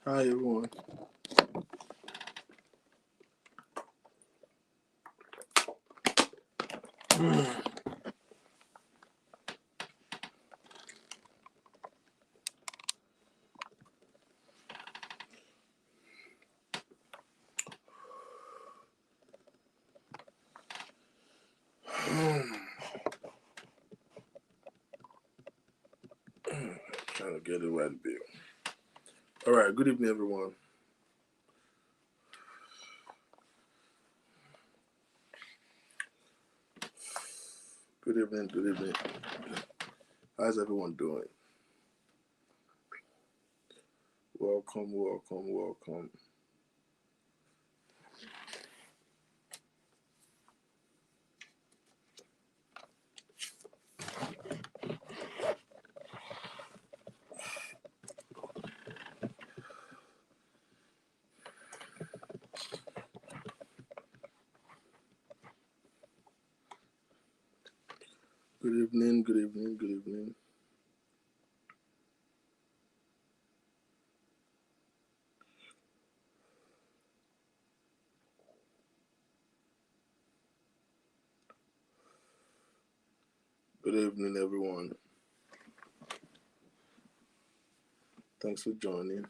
Hi everyone. Trying to get it right, babe. All right. Good evening, everyone. Good evening. Good evening. How's everyone doing? Welcome. Welcome. Welcome. Good evening. Good evening. Good evening. Good evening, everyone. Thanks for joining.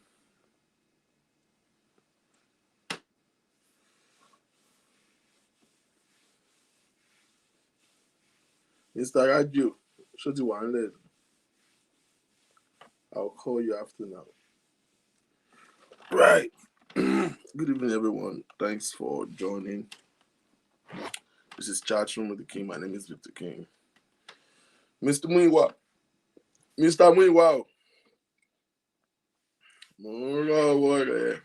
Mr. Raju, show the one leg. I'll call you after now. Right. Good evening, everyone. Thanks for joining. This is Chat Room with the King. My name is Victor King. Mr. Muiwa. Mr. Muiwa. Mura Mura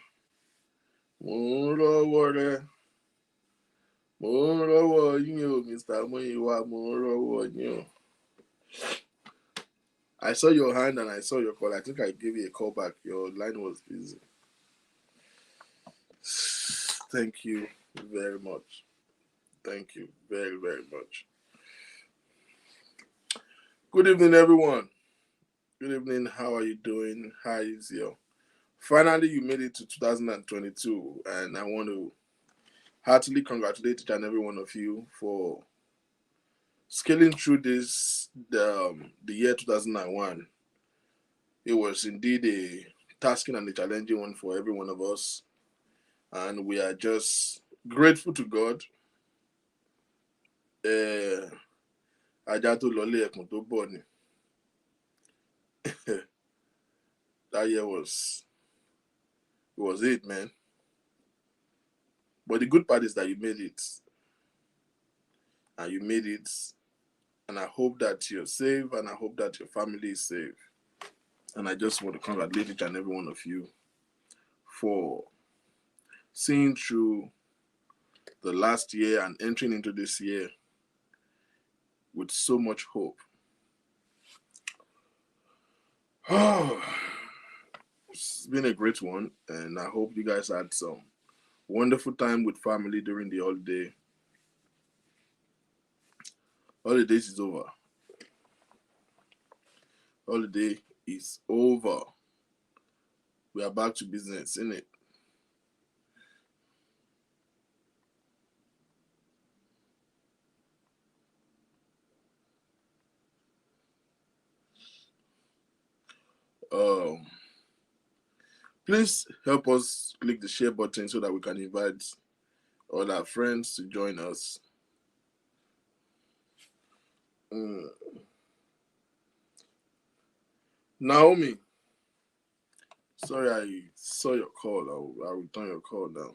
Mr. Muiwa. Mura. I saw your hand and I saw your call. I think I gave you a call back. Your line was busy. Thank you very much. Thank you very, very much. Good evening, everyone. Good evening. How are you doing? How is your? Finally, you made it to 2022, and I want to heartily congratulate each and every one of you for scaling through the year 2001. It was indeed a tasking and a challenging one for every one of us, and we are just grateful to God. Eh, Ajá tó lọlé ẹkùn tó bọ̀ ni. That year was it, man. But the good part is that you made it, and you made it, and I hope that you're safe, and I hope that your family is safe. And I just want to congratulate each and every one of you for seeing through the last year and entering into this year with so much hope. It's been a great one, and I hope you guys had some wonderful time with family during the holiday. Holidays is over. Holiday is over. We are back to business, innit? Um, please help us click the share button so that we can invite all our friends to join us. Mm. Naomi, sorry I saw your call. I'll return your call now.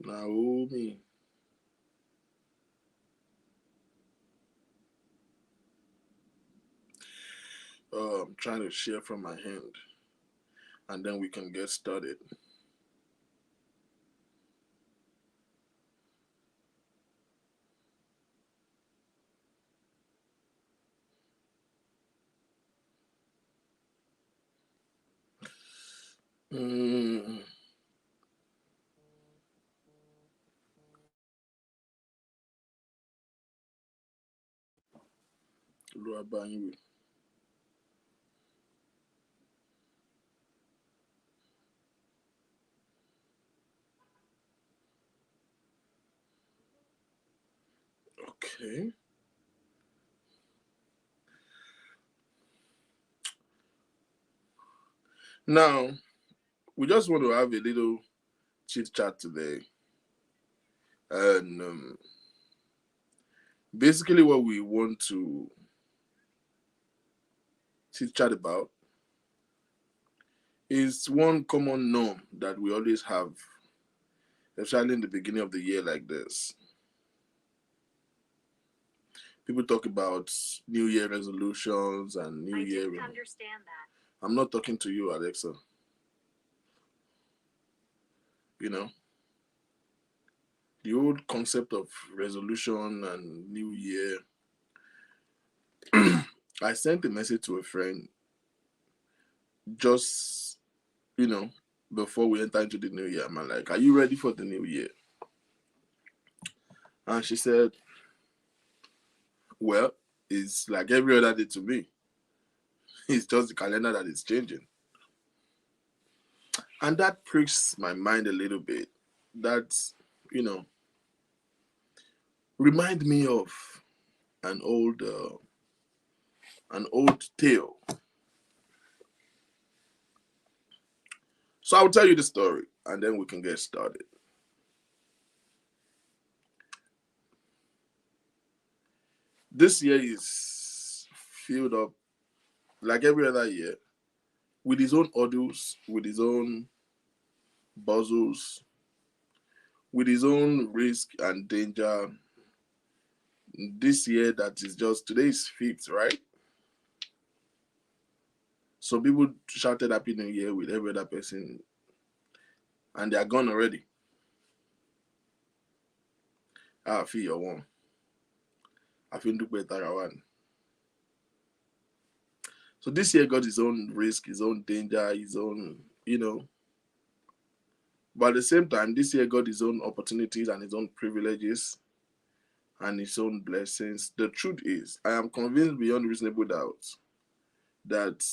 Naomi. I'm trying to share from my hand and then we can get started. Mm. Okay. Now, we just want to have a little chit chat today. And basically, what we want to chit chat about is one common norm that we always have, especially in the beginning of the year like this. People talk about New Year resolutions and New Year. I didn't understand that. I'm not talking to you, Alexa. You know, the old concept of resolution and New Year. I sent a message to a friend just, before we enter into the new year. I'm like, are you ready for the new year? And she said, well, it's like every other day to me. It's just the calendar that is changing. And that pricks my mind a little bit. That, remind me of an old tale. So I'll tell you the story and then we can get started. This year is filled up like every other year with his own hurdles, with his own puzzles, with his own risk and danger. This year that is just, today is 5th, right? So people shouted Happy New Year with every other person and they are gone already. I feel your one. I feel do better one. So this year got his own risk, his own danger, his own, But at the same time, this year got his own opportunities and his own privileges and his own blessings. The truth is, I am convinced beyond reasonable doubt that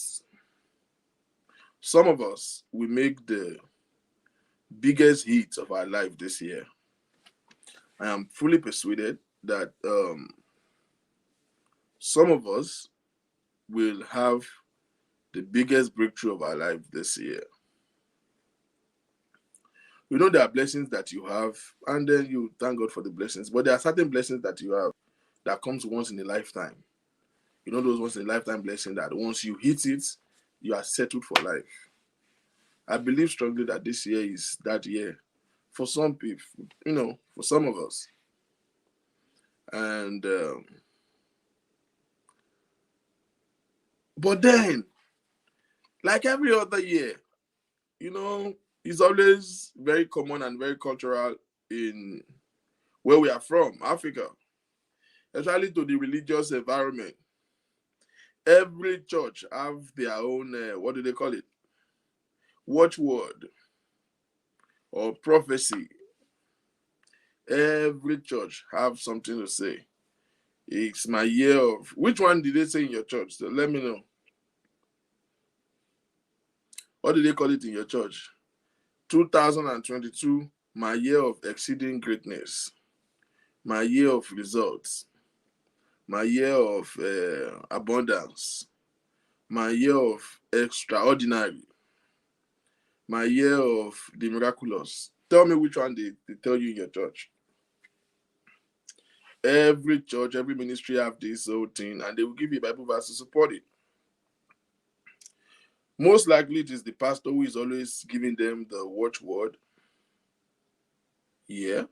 some of us will make the biggest hits of our life this year. I am fully persuaded that some of us will have the biggest breakthrough of our life this year. You know, there are blessings that you have, and then you thank God for the blessings. But there are certain blessings that you have that comes once in a lifetime. You know, those once in a lifetime blessings that once you hit it, you are settled for life. I believe strongly that this year is that year for some people, for some of us. And but then, like every other year, it's always very common and very cultural in where we are from, Africa, especially to the religious environment. Every church have their own, what do they call it? Watchword or prophecy. Every church have something to say. It's my year of, which one did they say in your church? So let me know. What do they call it in your church? 2022, my year of exceeding greatness, my year of results, my year of abundance, my year of extraordinary, my year of the miraculous. Tell me which one they tell you in your church. Every church, every ministry have this whole thing, and they will give you a Bible verse to support it. Most likely, it is the pastor who is always giving them the watchword. Yeah.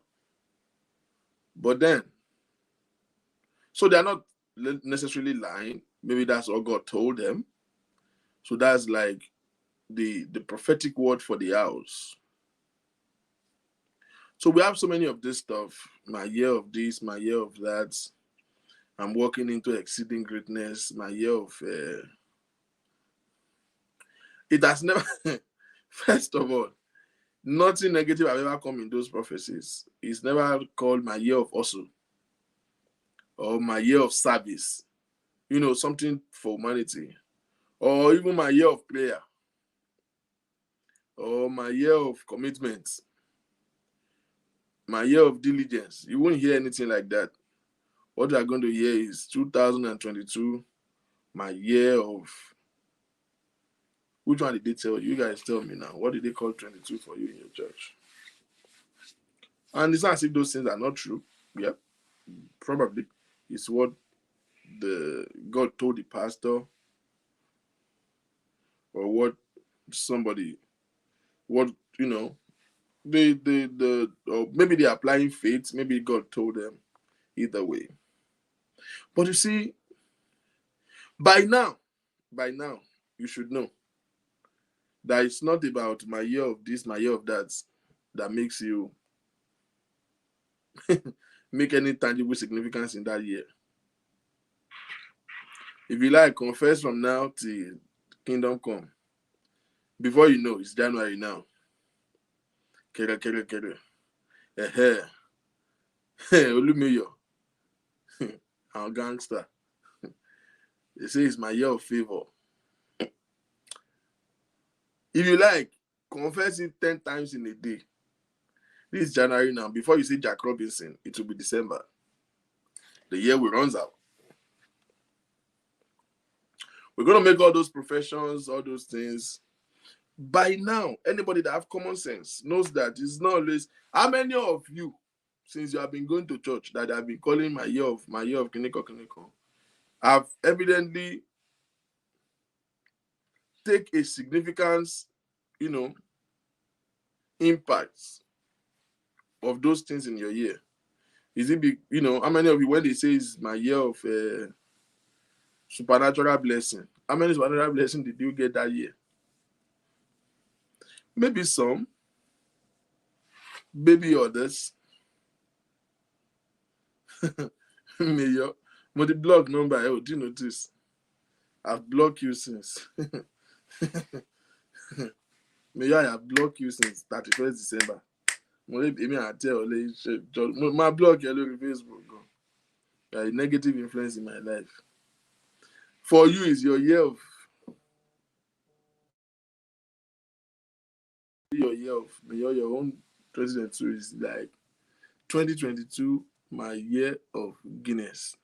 But then, so they are not necessarily lying. Maybe that's what God told them. So that's like the prophetic word for the house. So we have so many of this stuff. My year of this, my year of that. I'm walking into exceeding greatness. My year of... it has never... First of all, nothing negative have ever come in those prophecies. It's never called my year of hustle or my year of service. something for humanity, or even my year of prayer, or my year of commitment, my year of diligence. You won't hear anything like that. What you are going to hear is 2022, my year of. Which one did they tell you? You guys tell me now. What did they call 22 for you in your church? And it's not as if those things are not true. Yeah, probably. It's what the God told the pastor, or what somebody, what or maybe they're applying faith. Maybe God told them. Either way. But you see, by now, you should know that it's not about my year of this, my year of that makes you make any tangible significance in that year. If you like, confess from now till kingdom come. Before you know, it's January now. Kere. Olumeyo. Our gangster. They say it's my year of favor. If you like, confess it 10 times in a day. This is January now. Before you see Jack Robinson, it will be December. The year will run out. We're going to make all those professions, all those things. By now, anybody that have common sense knows that it's not always. How many of you, since you have been going to church, that have been calling my year of Kiniko, have evidently take a significance, impact of those things in your year? Is it how many of you, when they say it's my year of supernatural blessing, how many supernatural blessings did you get that year? Maybe some, maybe others. Mayor, but the block number, do you notice? I've blocked you since. Mayor, I have blocked you since 31st December. My blog on Facebook. You are a negative influence in my life. For you, is your year of your own 2022 is like 2022, my year of Guinness.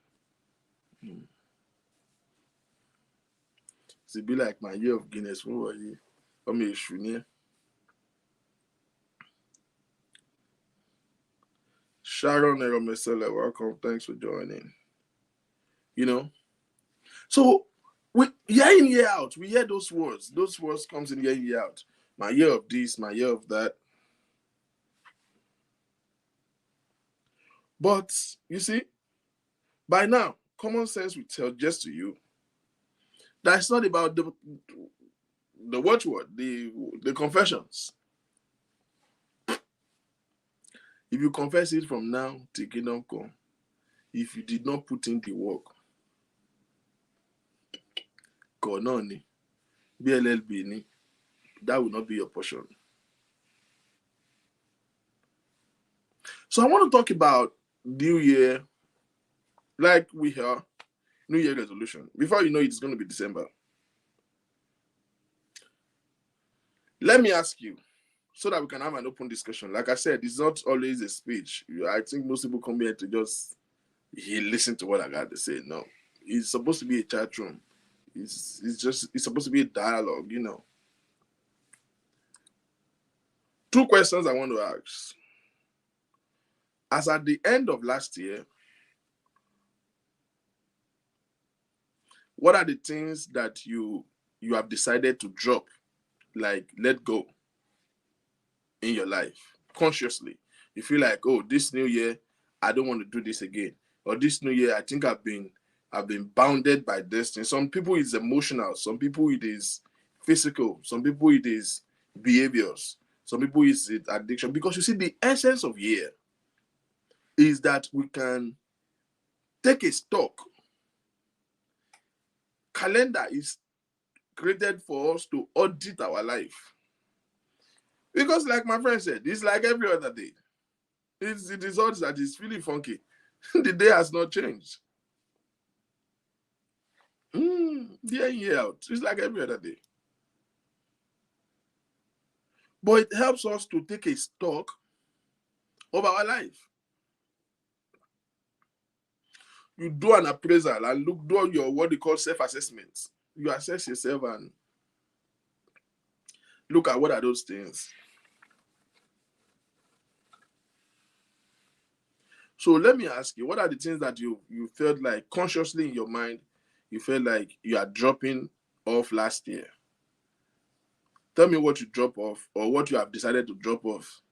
It's be like my year of Guinness. Sharon Eromesele, welcome. Thanks for joining. So year in, year out, we hear those words. Those words comes in year out. My year of this, my year of that. But you see, by now, common sense will tell just to you that it's not about the watchword, the confessions. If you confess it from now till kingdom come, if you did not put in the work, Kononi, BLLB, that will not be your portion. So I want to talk about New Year, like we hear, New Year resolution. Before you know it's going to be December. Let me ask you, so that we can have an open discussion. Like I said, it's not always a speech. I think most people come here to just listen to what I got to say. No, it's supposed to be a chat room. It's supposed to be a dialogue, Two questions I want to ask. As at the end of last year, what are the things that you have decided to drop, like let go in your life consciously? You feel like, oh, this new year, I don't want to do this again. Or this new year, I think I've been bounded by destiny. Some people it's emotional. Some people it is physical. Some people it is behaviors. Some people it's addiction. Because you see, the essence of year is that we can take a stock. Calendar is created for us to audit our life. Because like my friend said, it's like every other day. It's the results that is really funky. The day has not changed. Day in, year out. It's like every other day. But it helps us to take a stock of our life. You do an appraisal and do your what they call self-assessment. You assess yourself and look at what are those things. So let me ask you, what are the things that you felt like consciously in your mind, you felt like you are dropping off last year? Tell me what you drop off or what you have decided to drop off.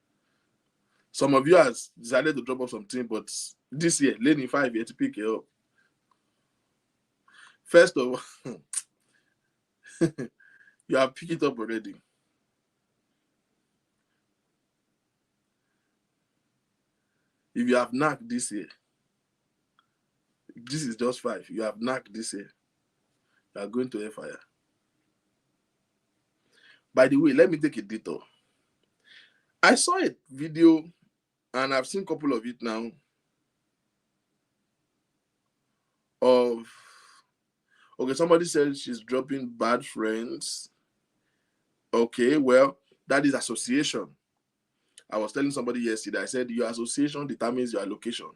Some of you have decided to drop off something, but this year, late 5 years to pick it up. First of all, you have picked it up already. If you have knocked this year, this is just 5. You have knocked this year. You are going to a fire. By the way, let me take a detour. I saw a video, and I've seen a couple of it now, of, okay, somebody said she's dropping bad friends. Okay, well, that is association. I was telling somebody yesterday, I said your association determines your location.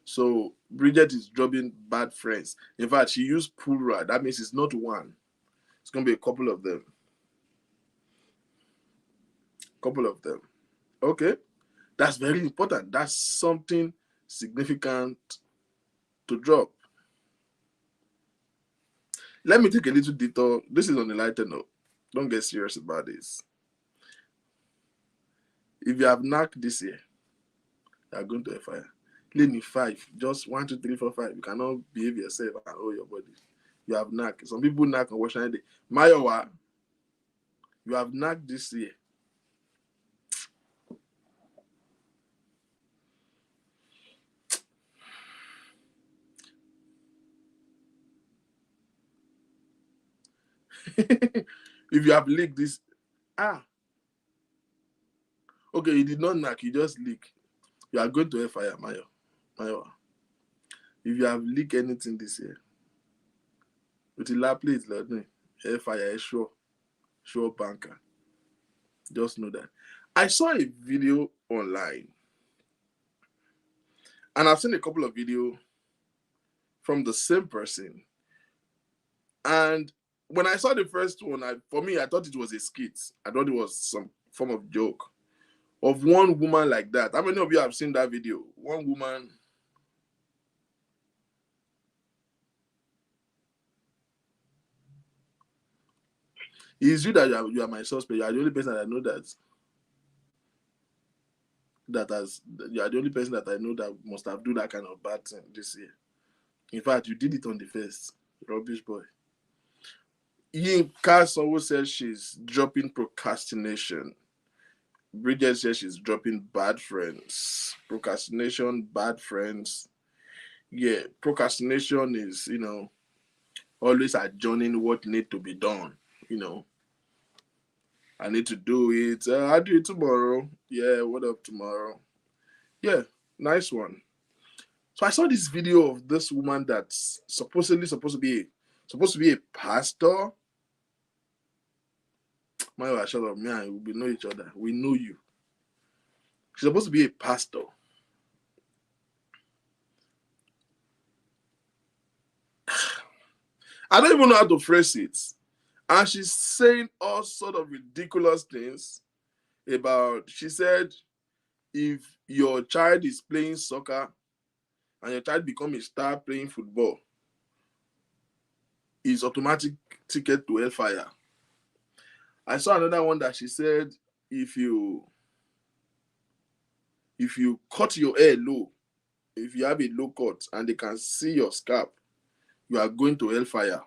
So Bridget is dropping bad friends. In fact, she used plural. That means it's not one. It's going to be a couple of them. Couple of them. Okay. That's very important. That's something significant to drop. Let me take a little detour. This is on the lighter note. Don't get serious about this. If you have knocked this year, you are going to a fire. Leave me 5. Just 1, 2, 3, 4, 5. You cannot behave yourself and hold your body. You have knocked. Some people knock on Washington Day. Mayowa, you have knocked this year. If you have leaked this, okay, you did not knock, you just leak. You are going to a fire, Mayowa. If you have leaked anything this year, with the plate, air fire, sure banker. Just know that. I saw a video online, and I've seen a couple of videos from the same person. And when I saw the first one, for me, I thought it was a skit. I thought it was some form of joke of one woman like that. How many of you have seen that video? One woman. It's you that you are my suspect. You are the only person that I know you are the only person that I know that must have done that kind of bad thing this year. In fact, you did it on the first. Rubbish boy. Yinka Sonwo says she's dropping procrastination. Bridget says she's dropping bad friends. Procrastination, bad friends. Yeah, procrastination is, always adjourning what need to be done. I need to do it. I'll do it tomorrow. Yeah, what up tomorrow? Yeah, nice one. So I saw this video of this woman that's supposedly supposed to be a pastor. My wife, shut up, me and we know each other. We know you. She's supposed to be a pastor. I don't even know how to phrase it. And she's saying all sort of ridiculous things about, she said, if your child is playing soccer and your child become a star playing football, it's automatic ticket to hellfire. I saw another one that she said, if you cut your hair low, if you have a low cut and they can see your scalp, you are going to hellfire.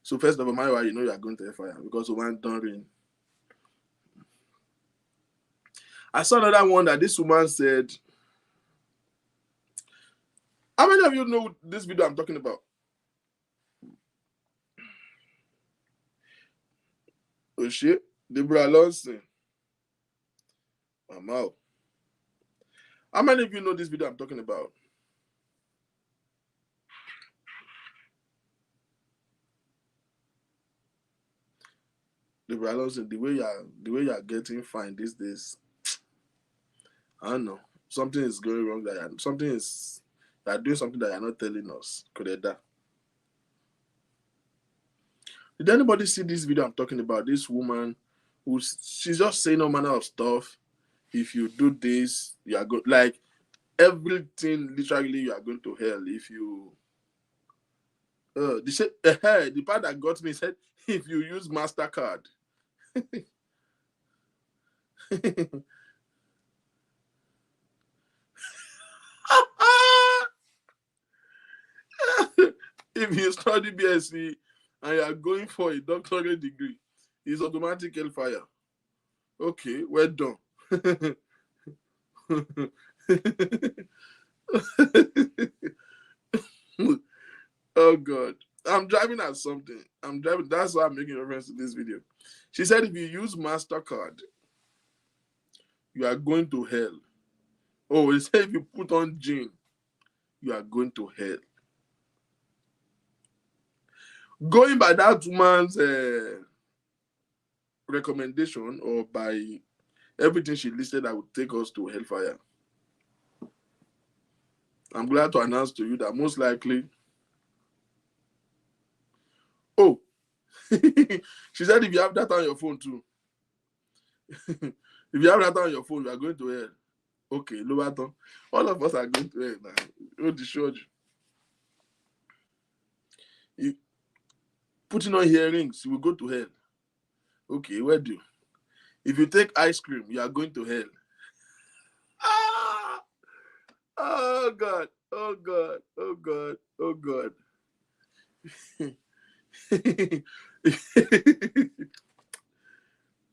So first of all, my wife, you are going to hellfire because of one don't rain. I saw another one that this woman said, how many of you know this video I'm talking about? Oh shit, Deborah Lawson. Wow. How many of you know this video I'm talking about? Alonso, the way you are getting fine these days, I don't know. Something is going wrong. You are doing something that you're not telling us. Koreda. Did anybody see this video I'm talking about? This woman she's just saying all manner of stuff. If you do this, you are good. Like everything, literally, you are going to hell. If you the part that got me said, if you use MasterCard. If you study BSc and you are going for a doctorate degree, it's automatic hellfire. Okay, well done. Oh God. I'm driving at something. I'm driving. That's why I'm making reference to this video. She said if you use MasterCard, you are going to hell. Oh, it said if you put on gin, you are going to hell. Going by that woman's recommendation, or by everything she listed that would take us to hellfire, I'm glad to announce to you that most likely, oh, she said if you have data on your phone too, if you have data on your phone, you are going to hell. Okay, Lobaton, all of us are going to hell now. Oh, the showed you. Putting on earrings, you will go to hell. Okay, where do? If you take ice cream, you are going to hell. Ah! Oh God! Oh God! Oh God! Oh God!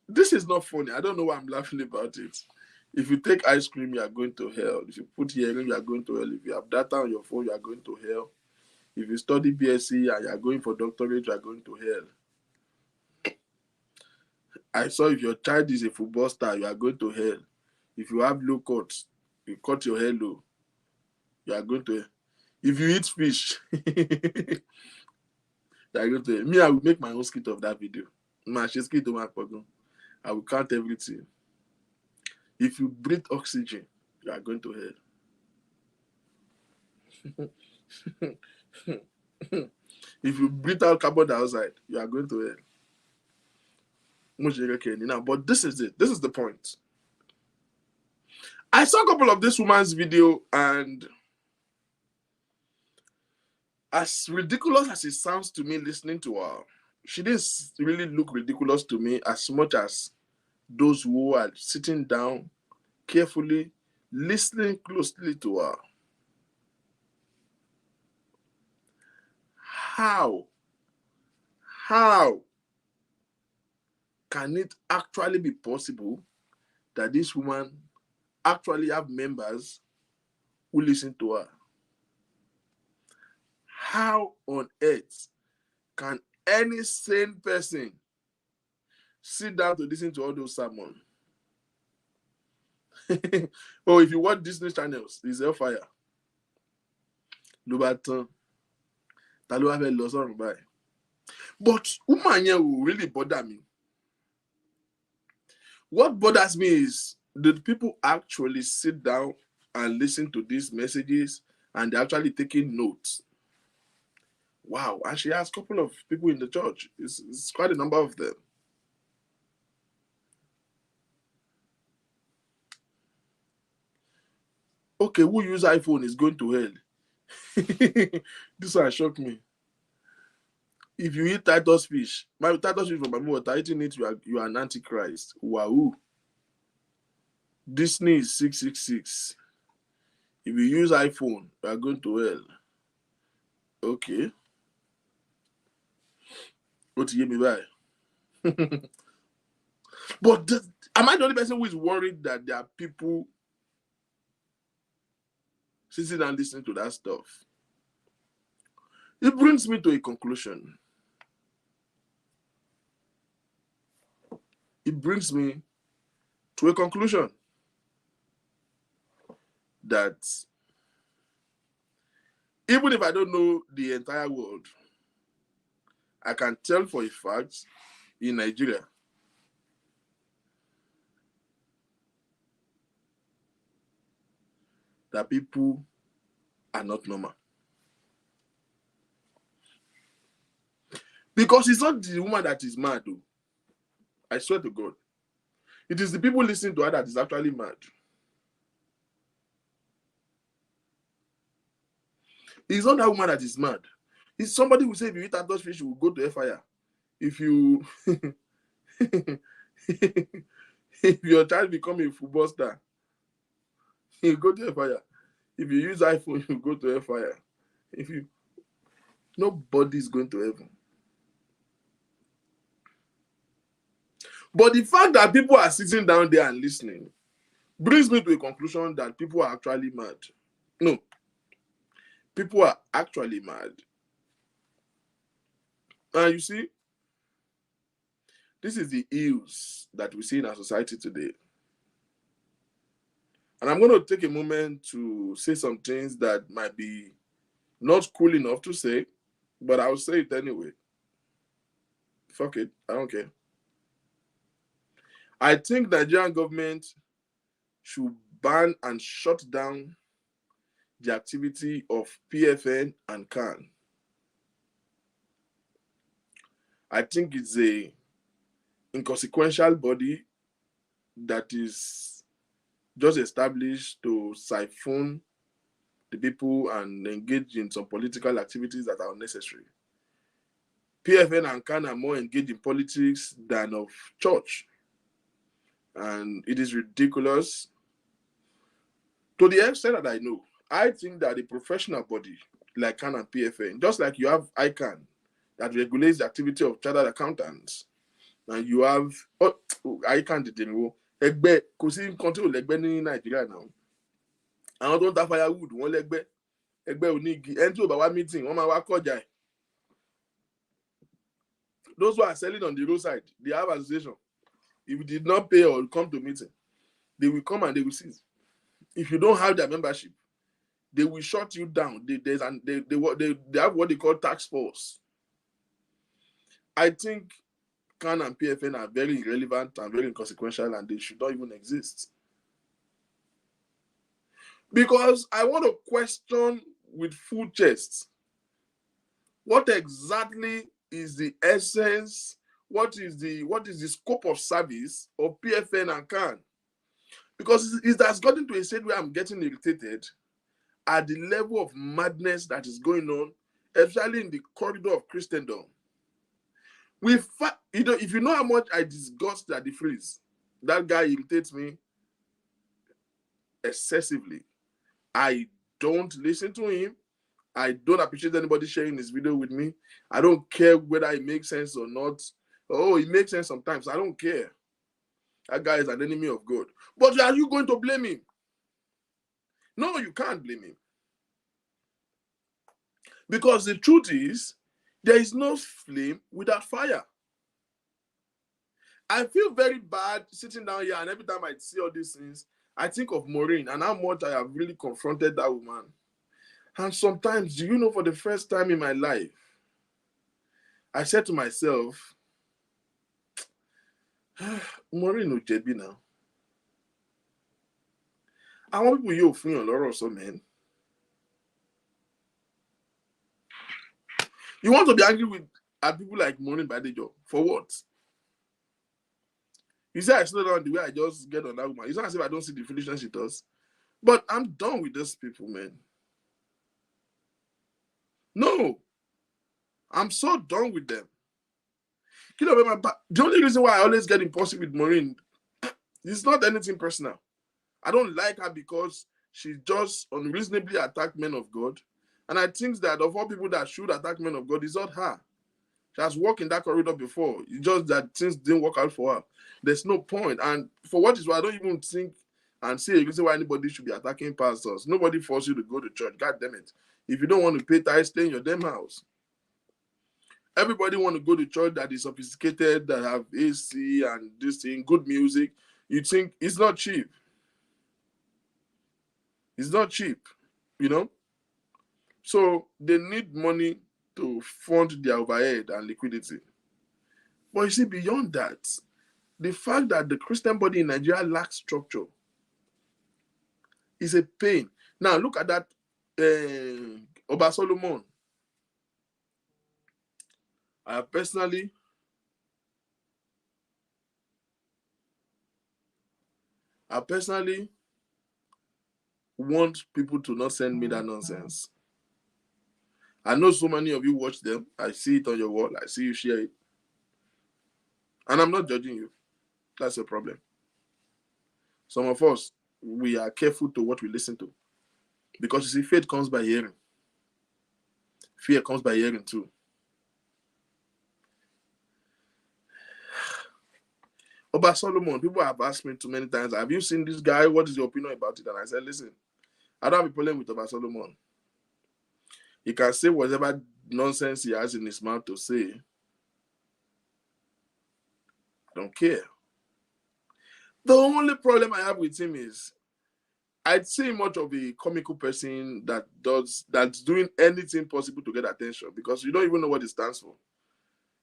This is not funny. I don't know why I'm laughing about it. If you take ice cream, you are going to hell. If you put earring, you are going to hell. If you have data on your phone, you are going to hell. If you study BSc and you are going for doctorate, you are going to hell. I saw if your child is a football star, you are going to hell. If you have low cuts, you cut your hair low, you are going to hell. If you eat fish, you are going to hell. Me, I will make my own skit of that video. I will count everything. If you breathe oxygen, you are going to hell. If you breathe out carbon dioxide, you are going to hell. But this is it. This is the point. I saw a couple of this woman's video, and as ridiculous as it sounds to me listening to her, she didn't really look ridiculous to me as much as those who are sitting down carefully, listening closely to her. How can it actually be possible that this woman actually have members who listen to her? How on earth can any sane person sit down to listen to all those sermons? Oh, if you watch Disney channels, it's hellfire. But woman here will really bother me. What bothers me is, did people actually sit down and listen to these messages and they're actually taking notes? Wow. And she has a couple of people in the church. It's quite a number of them. Okay, who use iPhone is going to hell. This one shocked me. If you eat Titus fish, my Titus fish from my mother, eating it, you are an antichrist. Wow. Disney is 666. If you use iPhone, you are going to hell. Okay. What to give me by? But am I the only person who is worried that there are people sitting and listening to that stuff? It brings me to a conclusion. It brings me to a conclusion that even if I don't know the entire world, I can tell for a fact in Nigeria that people are not normal. Because it's not the woman that is mad, though. I swear to God. It is the people listening to her that is actually mad. It's not that woman that is mad. It's somebody who say if you eat adult fish, you will go to hellfire. If you if your child become a football star, you go to hellfire. If you use iPhone, you go to hellfire. Nobody is going to heaven. But the fact that people are sitting down there and listening brings me to a conclusion that people are actually mad. No, people are actually mad. And you see, this is the ills that we see in our society today. And I'm going to take a moment to say some things that might be not cool enough to say, but I'll say it anyway. Fuck it, I don't care. I think the Nigerian government should ban and shut down the activity of PFN and CAN. I think it's a inconsequential body that is just established to siphon the people and engage in some political activities that are unnecessary. PFN and CAN are more engaged in politics than of church. And it is ridiculous. To the extent that I know, I think that a professional body like CAN and PFN, just like you have ICAN that regulates the activity of chartered accountants, and you have ICAN dìde ẹgbẹ́ kò sí nǹkan tí ò lẹ́gbẹ́ ní Nàìjíríà náà. Àwọn tó ń ta firewood wọ́n lẹ́gbẹ́, ẹgbẹ́ onígi, ẹni tí ò bá wá meeting wọ́n máa wá kọjá ẹ̀. Those who are selling on the roadside, they have association. If you did not pay or come to meeting, they will come and they will seize. If you don't have their membership, they will shut you down. They have what they call tax force. I think CAN and PFN are very irrelevant and very inconsequential, and they should not even exist. Because I want to question with full chest, what exactly is the essence, what is the scope of service of PFN and CAN? Because it has gotten to a stage where I'm getting irritated at the level of madness that is going on, especially in the corridor of Christendom. If you know how much I disgust at the Freeze, that guy irritates me excessively. I don't listen to him. I don't appreciate anybody sharing his video with me. I don't care whether it makes sense or not. Oh, it makes sense sometimes. I don't care. That guy is an enemy of God. But are you going to blame him? No, you can't blame him. Because the truth is, there is no flame without fire. I feel very bad sitting down here, and every time I see all these things, I think of Maureen and how much I have really confronted that woman. And sometimes, do you know, for the first time in my life, I said to myself, Maureen ò jẹ̀bi now. Àwọn people yóò fún yàn lọ́rọ̀ sọ, man. You want to be angry at people like Maureen Badejo for what? You say I slow down the way I just get on that woman. It's not as if I don't see the foolishness she does. But I'm done with those people, man. No. I'm so done with them. You know, the only reason why I always get impulsive with Maureen, it's not anything personal. I don't like her because she just unreasonably attacked men of God. And I think that of all people that should attack men of God, it's not her. She has walked in that corridor before. It's just that things didn't work out for her. There's no point. And for what is why I don't even think and see a reason why anybody should be attacking pastors. Nobody forced you to go to church. God damn it. If you don't want to pay tithes, stay in your damn house. Everybody want to go to church that is sophisticated, that have AC and this thing, good music. You think it's not cheap. It's not cheap, you know? So they need money to fund their overhead and liquidity. But you see, beyond that, the fact that the Christian body in Nigeria lacks structure is a pain. Now look at that Oba Solomon. I personally want people to not send me that nonsense. I know so many of you watch them. I see it on your wall. I see you share it. And I'm not judging you. That's a problem. Some of us, we are careful to what we listen to. Because you see, faith comes by hearing. Fear comes by hearing too. Oba Solomon, people have asked me too many times, have you seen this guy? What is your opinion about it? And I said, listen, I don't have a problem with Oba Solomon. He can say whatever nonsense he has in his mouth to say. I don't care. The only problem I have with him is I'd see much of a comical person that's doing anything possible to get attention, because you don't even know what it stands for.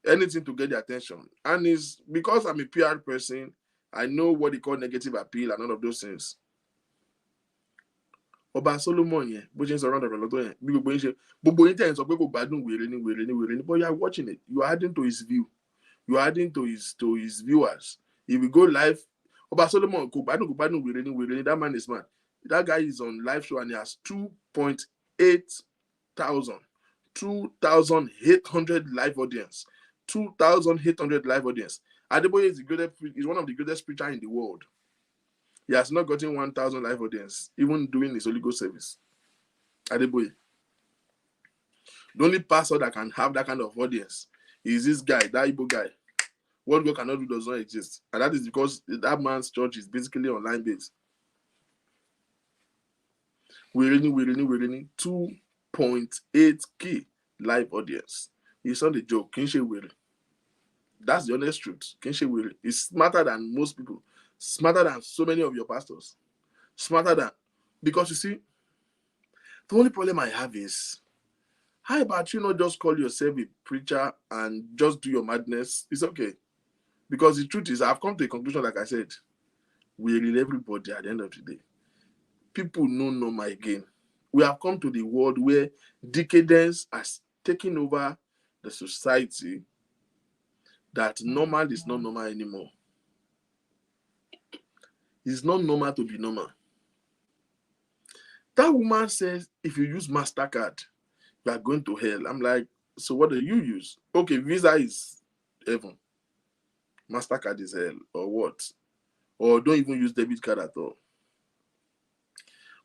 Anything to get the attention. And it's because I'm a PR person, I know what they call negative appeal and all of those things. Oba Solomon, yeah, which is around the relator, but you are watching it. You are adding to his view. You are adding to his viewers. If we go live, Oba Solomon, that man is mad. That guy is on live show and he has 2.8 thousand, 2,800 live audience. 2,800 live audience. Adeboye is one of the greatest preachers in the world. He has not gotten 1,000 live audience, even doing his Holy Ghost service. Adeboye. The only pastor that can have that kind of audience is this guy, that Igbo guy. What God cannot do does not exist. And that is because that man's church is basically online based. We're running 2.8K live audience. It's not a joke. That's the honest truth. It's smarter than most people. Smarter than so many of your pastors. Smarter than... Because you see, the only problem I have is, how about you not just call yourself a preacher and just do your madness? It's okay. Because the truth is, I've come to a conclusion, like I said, we read everybody at the end of the day. People know normal again. We have come to the world where decadence has taken over the society, that normal is not normal anymore. It's not normal to be normal. That woman says, if you use MasterCard, you are going to hell. I'm like, so what do you use? Okay, Visa is heaven. MasterCard is hell, or what? Or don't even use debit card at all.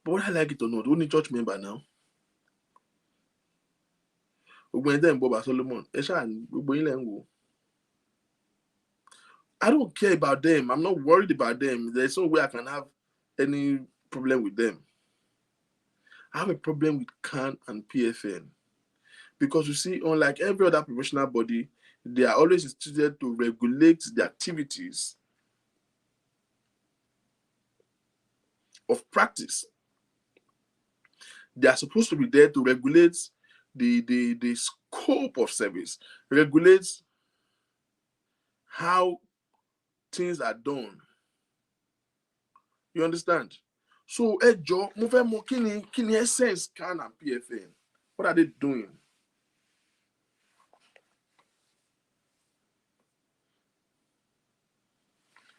But whether I like it or not, only church member now. Solomon, I don't care about them. I'm not worried about them. There's no way I can have any problem with them. I have a problem with CAN and PFN. Because you see, unlike every other professional body, they are always instituted to regulate the activities of practice. They are supposed to be there to regulate the scope of service, regulate how things are done. You understand? So, Joe, kini essence CAN and PFN? What are they doing?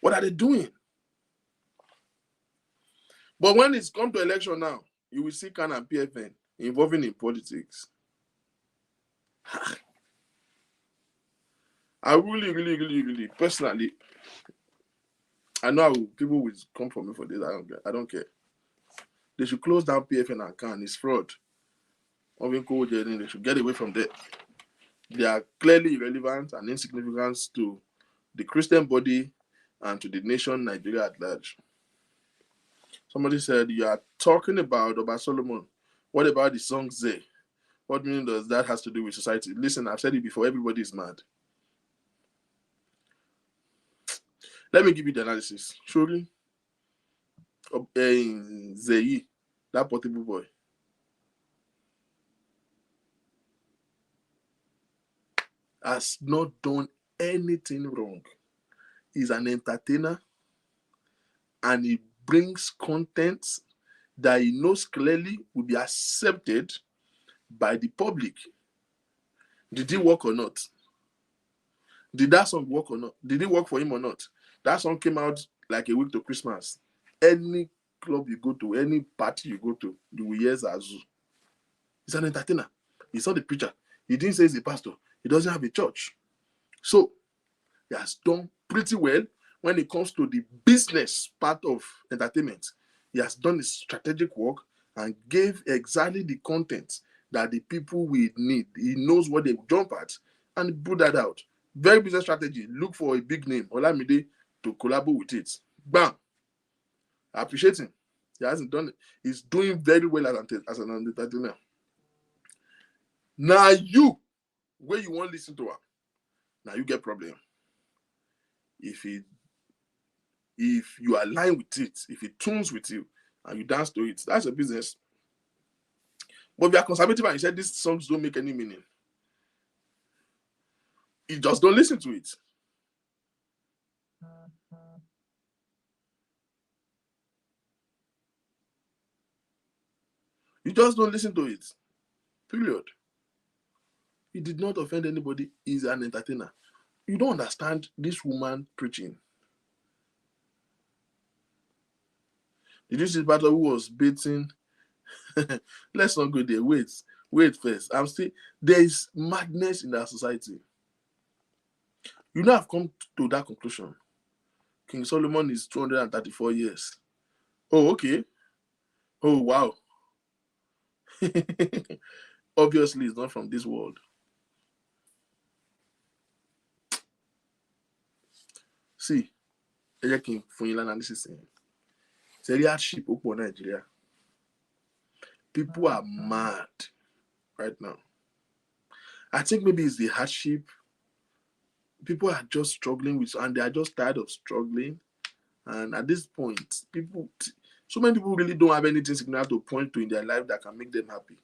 What are they doing? But when it's come to election now, you will see CAN and PFN involving in politics. I really, personally, I know people will come for me for this. I don't care. They should close down PFN and CAN. It's fraud. They should get away from that. They are clearly irrelevant and insignificant to the Christian body and to the nation, Nigeria at large. Somebody said, you are talking about Oba Solomon. What about the song Zay? What meaning does that has to do with society? Listen, I've said it before. Everybody is mad. Let me give you the analysis. Surely, Zay, that Portable boy, has not done anything wrong. He's an entertainer and he brings content that he knows clearly will be accepted by the public. Did it work or not? Did that song work or not? Did it work for him or not? That song came out like a week to Christmas. Any club you go to, any party you go to, you will hear Zazu. He's an entertainer. He's not a preacher. He didn't say he's a pastor. He doesn't have a church. So he has done pretty well when it comes to the business part of entertainment. He has done his strategic work and gave exactly the content that the people will need. He knows what they jump at and put that out. Very business strategy. Look for a big name, Olamide, to collaborate with it. Bam. I appreciate him. He hasn't done it. He's doing very well as an entertainer. Now you, where you want to listen to her, now you get problem. If you align with it, if it tunes with you, and you dance to it, that's a business. But if you are conservative and you said these songs don't make any meaning, you just don't listen to it. You just don't listen to it. Period. He did not offend anybody. He's an entertainer. You don't understand this woman preaching. Did you see the battle who was beating? Let's not go there. Wait first. There is madness in our society. You know, I've come to that conclusion. King Solomon is 234 years. Oh, okay. Oh, wow. Obviously, it's not from this world. See, King Funyila analysis. Hardship in Nigeria. People are mad right now. I think maybe it's the hardship. People are just struggling with, and they are just tired of struggling. And at this point, so many people really don't have anything significant to point to in their life that can make them happy.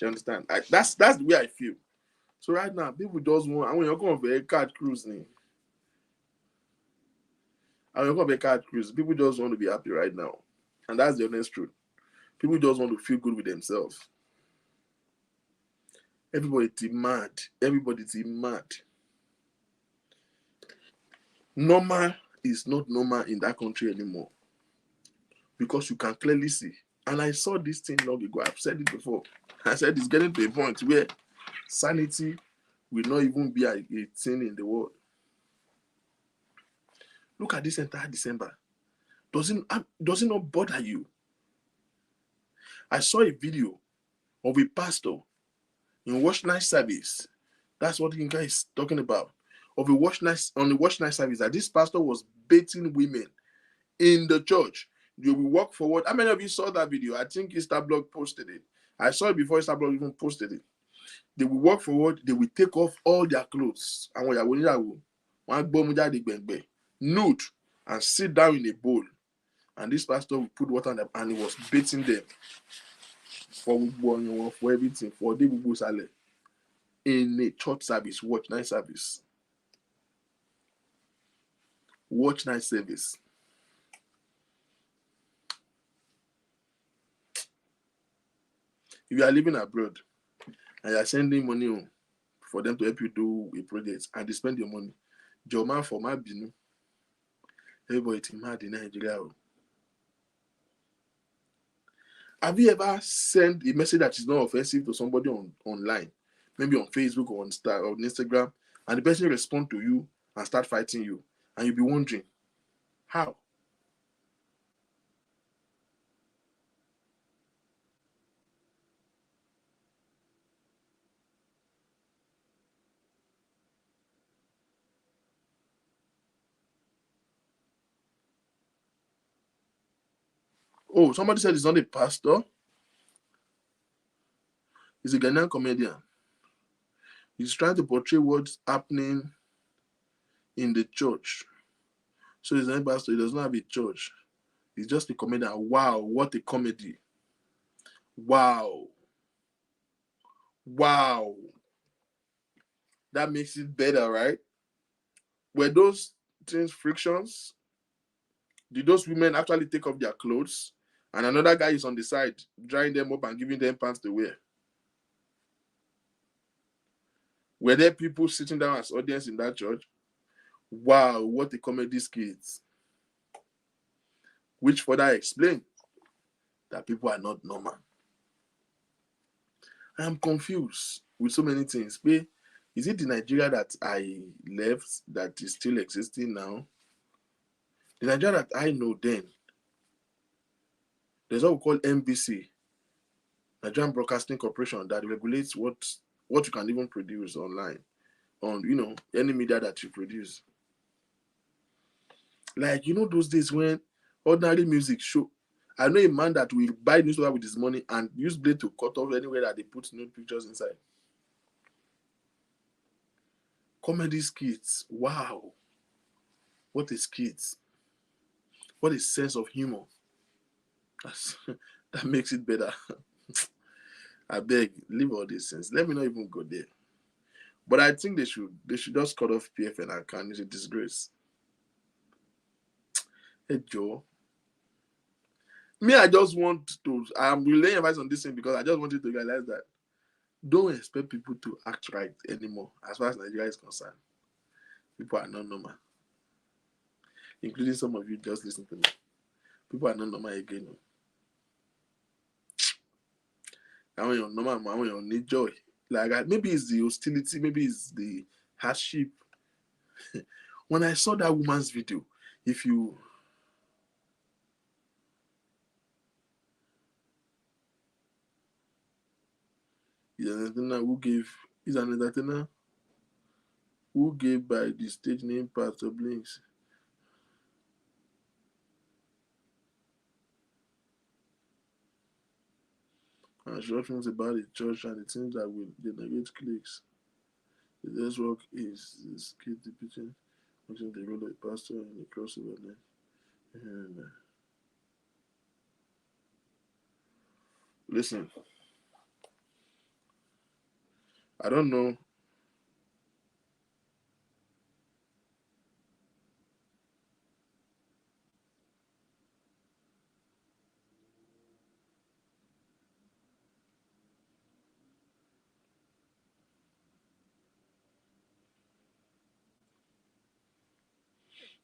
You understand? That's the way I feel. So right now, people just want, and when you're going for a card cruise, people just want to be happy right now. And that's the honest truth. People just want to feel good with themselves. Everybody's mad. Normal is not normal in that country anymore. Because you can clearly see. And I saw this thing long ago. I've said it before. I said it's getting to a point where sanity will not even be a thing in the world. Look at this entire December. Does it not bother you? I saw a video of a pastor in Watch Night service. That's what you guys talking about. On the Watch Night service, that this pastor was baiting women in the church. You will walk forward. How many of you saw that video? I think Instablog posted it. I saw it before Instablog even posted it. They will walk forward. They will take off all their clothes. And when you nude and sit down in a bowl. And this pastor will put water on them, and he was beating them for everything, for the in a church service, Watch Night service. Watch Night service. If you are living abroad and you are sending money home for them to help you do a project and they spend your money, your man for my binu. Everybody is mad in Nigeria. Have you ever sent a message that is not offensive to somebody online, maybe on Facebook or on Instagram, and the person respond to you and start fighting you, and you'll be wondering, how? Oh, somebody said he's not a pastor. He's a Ghanaian comedian. He's trying to portray what's happening in the church. So he's not a pastor. He does not have a church. He's just a comedian. Wow, what a comedy. Wow. That makes it better, right? Were those things frictions? Did those women actually take off their clothes and another guy is on the side drying them up and giving them pants to wear. Were there people sitting down as audience in that church? Wow, what a comedy skit. Which further explain that people are not normal. I am confused with so many things. Is it the Nigeria that I left that is still existing now? The Nigeria that I know then, there's what we call NBC, Nigerian Broadcasting Corporation, that regulates what you can even produce online, on any media that you produce. Like, those days when ordinary music show. I know a man that will buy newspaper with his money and use blade to cut off anywhere that they put nude pictures inside. Comedy skits. Wow. What a skit. What a sense of humor. That makes it better. I beg, leave all these things. Let me not even go there. But I think they should just cut off PFN account. It's a disgrace. Hey Joe. Me, I'm relaying advice on this thing because I just want you to realize that don't expect people to act right anymore as far as Nigeria is concerned. People are not normal. Including some of you just listening to me. People are not normal again. I want your normal, I want your need joy. Like, maybe it's the hostility, maybe it's the hardship. When I saw that woman's video, if you is an entertainer who gave by the stage name Pastor Blinks. And short films about the church and the things that will generate clicks. The next work is skit depicting the role of a pastor in the crossover. Listen, I don't know.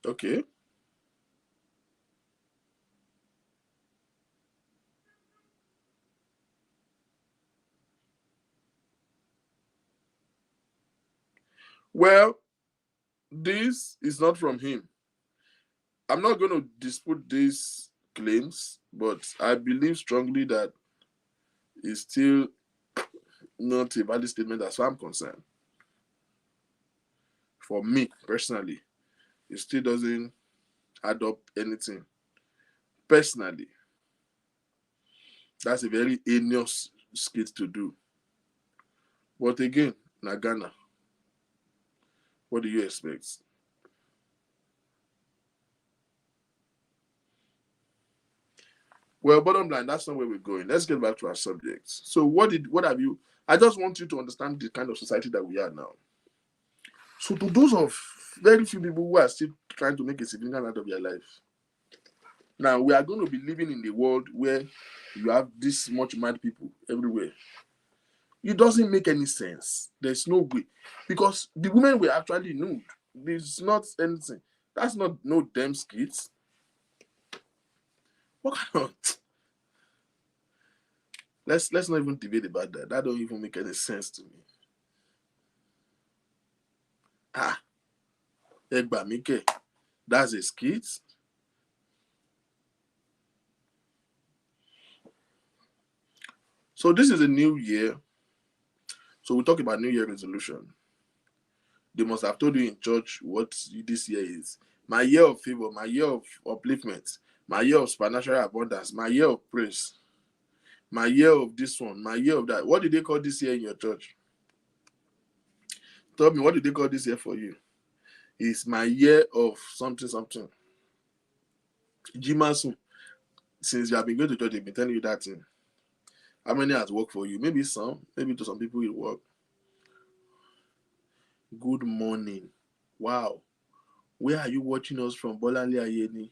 Okay. Well, this is not from him. I'm not going to dispute these claims, but I believe strongly that it's still not a valid statement as far as I'm concerned. For me, personally, it still doesn't add up anything. Personally, that's a very heinous skit to do. But again, Nagana, what do you expect? Well, bottom line, that's not where we're going. Let's get back to our subjects. So, I just want you to understand the kind of society that we are now. So, to those of very few people who are still trying to make a significant out of their life, now we are going to be living in a world where you have this much mad people everywhere. It doesn't make any sense. There's no way. Because the women were actually nude. There's not anything. That's not no damn skits. What kind of... Let's not even debate about that. That don't even make any sense to me. Egba Mike. That's a skit. So this is a new year. So we talk about New Year resolution. They must have told you in church what this year is. My year of favor, my year of upliftment, my year of supernatural abundance, my year of praise, my year of this one, my year of that. What did they call this year in your church? Tell me, what did they call this year for you? It's my year of something. Jimasu, since you have been going to church, they've been telling you that thing. How many has worked for you? Maybe some, maybe to some people it work. Good morning. Wow. Where are you watching us from? Bolanle Ayeni.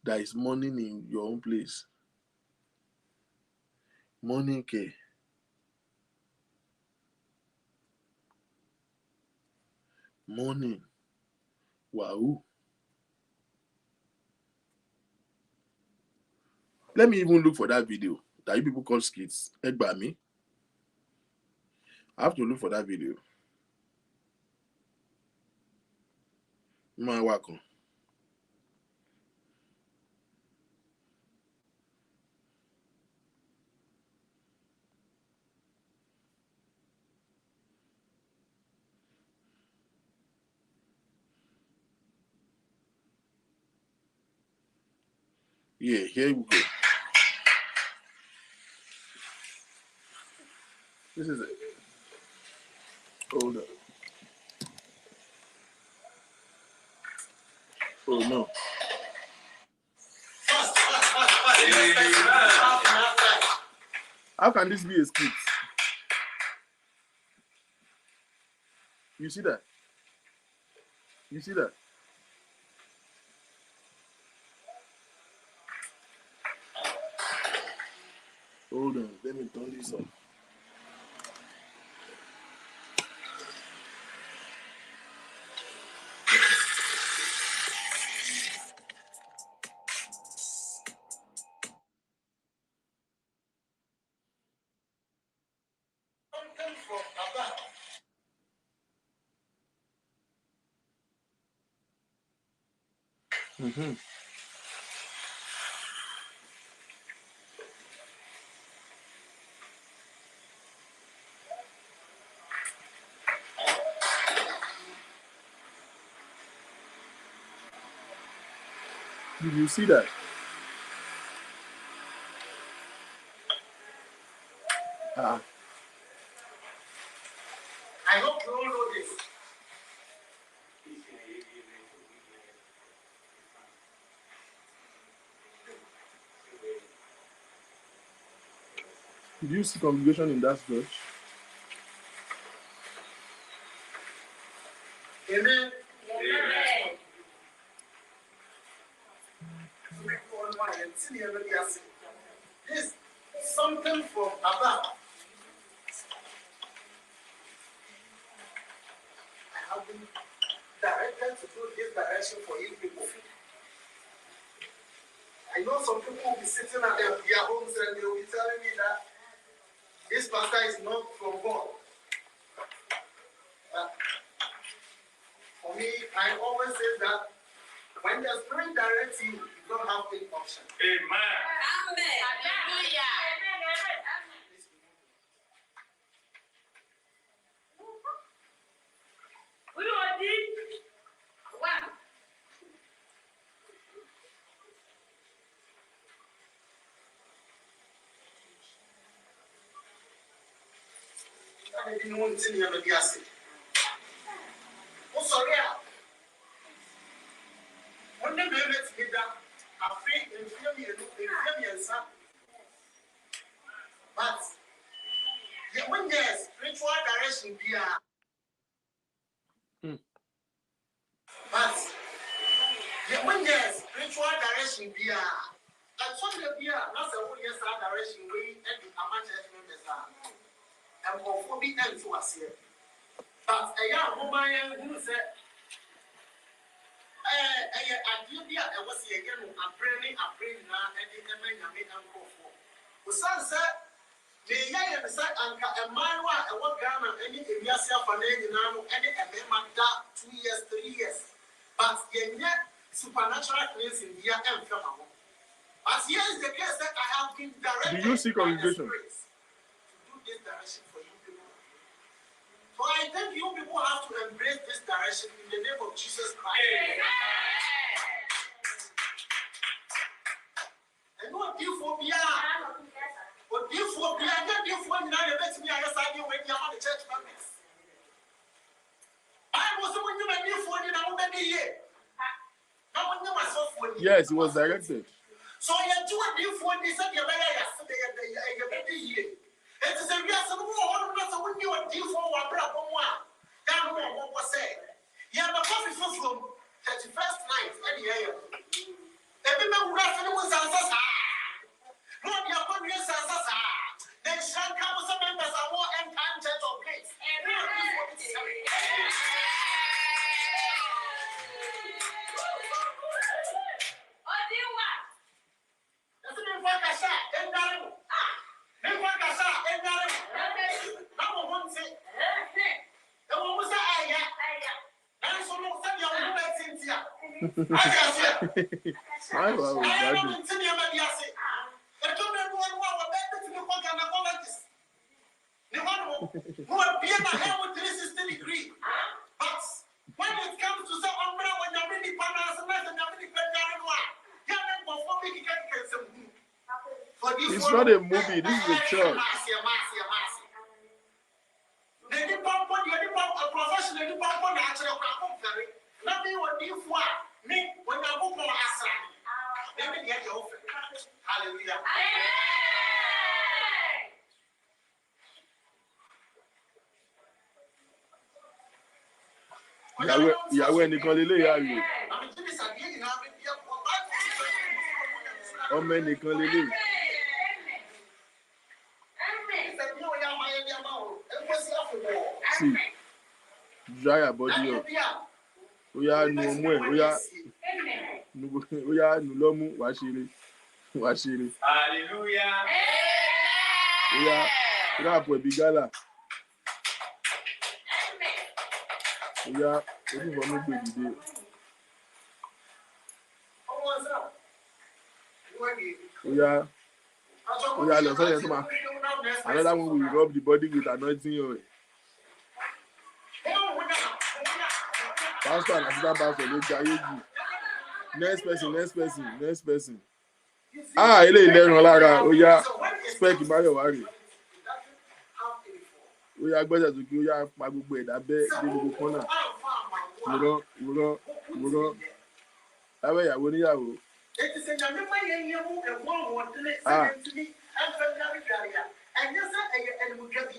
That is morning in your own place. Morning K. Morning. Wow. Let me even look for that video that you people call skits. Egg by me. I have to look for that video. My welcome. Yeah, here we go. This is it. Hold on. Oh no. How can this be a skit? You see that? You see that? Hold on. Let me turn this on. Mm-hmm. Did you see that? I hope you all know this. Did you see congregation in that church? Amen. This something from above. I have been directed to do this direction for you people. I know some people will be sitting at their homes and they will be telling me that this pastor is not from God. For me, I always say that when the Spirit directs you, you don't have any option. Amen. Amen. Hallelujah. I didn't want to hear the answer. Oh, sorry. When the minutes get down, I feel and feel me and son. But when there's spiritual direction, but when there's spiritual direction, and so the beer, not a one year's direction, we and the amateur members are. And for be ends to us here. But a young woman who said, I was here again, I'm praying now, and the men are made uncle for. The son said, the young said, Uncle, and my wife, and what Ghana, any in yourself and any now, any a man 2 years, 3 years. But yet, supernatural things in here and from. But here is the case that I have been directed. Do you see congregation? To do this direction for you people. So I think you people have to embrace this direction in the name of Jesus Christ. And what do you for me? What do you for me? I don't give one now. The best me I say when you are the church members. I was the one you made me for you now. Here. Yes, it was directed. So you do a deal for this and you're yesterday and year. It is a real when you are deal for one brother. That what was said. You have a coffee from 31st night and year. Every man was answers. Not your country answers. When it comes to some umbrella, when you're really partners and you're really it's not a movie, this is a church. Hallelujah. Yahweh nìkan lélẹ̀ yà rè. Ọmọ nìkan lélẹ̀. See, dry your body up. Oya nu ọmú ẹ̀, oya nu lọ́mú, wàá ṣeré. Hallelujah. Oya rap ẹ̀bí gálà. Oya onífọ̀mù gbè dìde. Oya lọ sọ́yẹ̀ tó máa. Another one will rub the body with anointing oil. Pastor and assistant pastor ló jẹ ayé jù. Next person. Eléyìí lẹ́ran lára. Oya spec Máyọ̀wá rè. Oya gbẹ́sẹ̀ sókè, oya pa gbogbo ẹ̀dá bẹ́ẹ̀ dé gbogbo kọ́nà. Wúrọ́. Lábẹ́ ìyàwó níyàwó.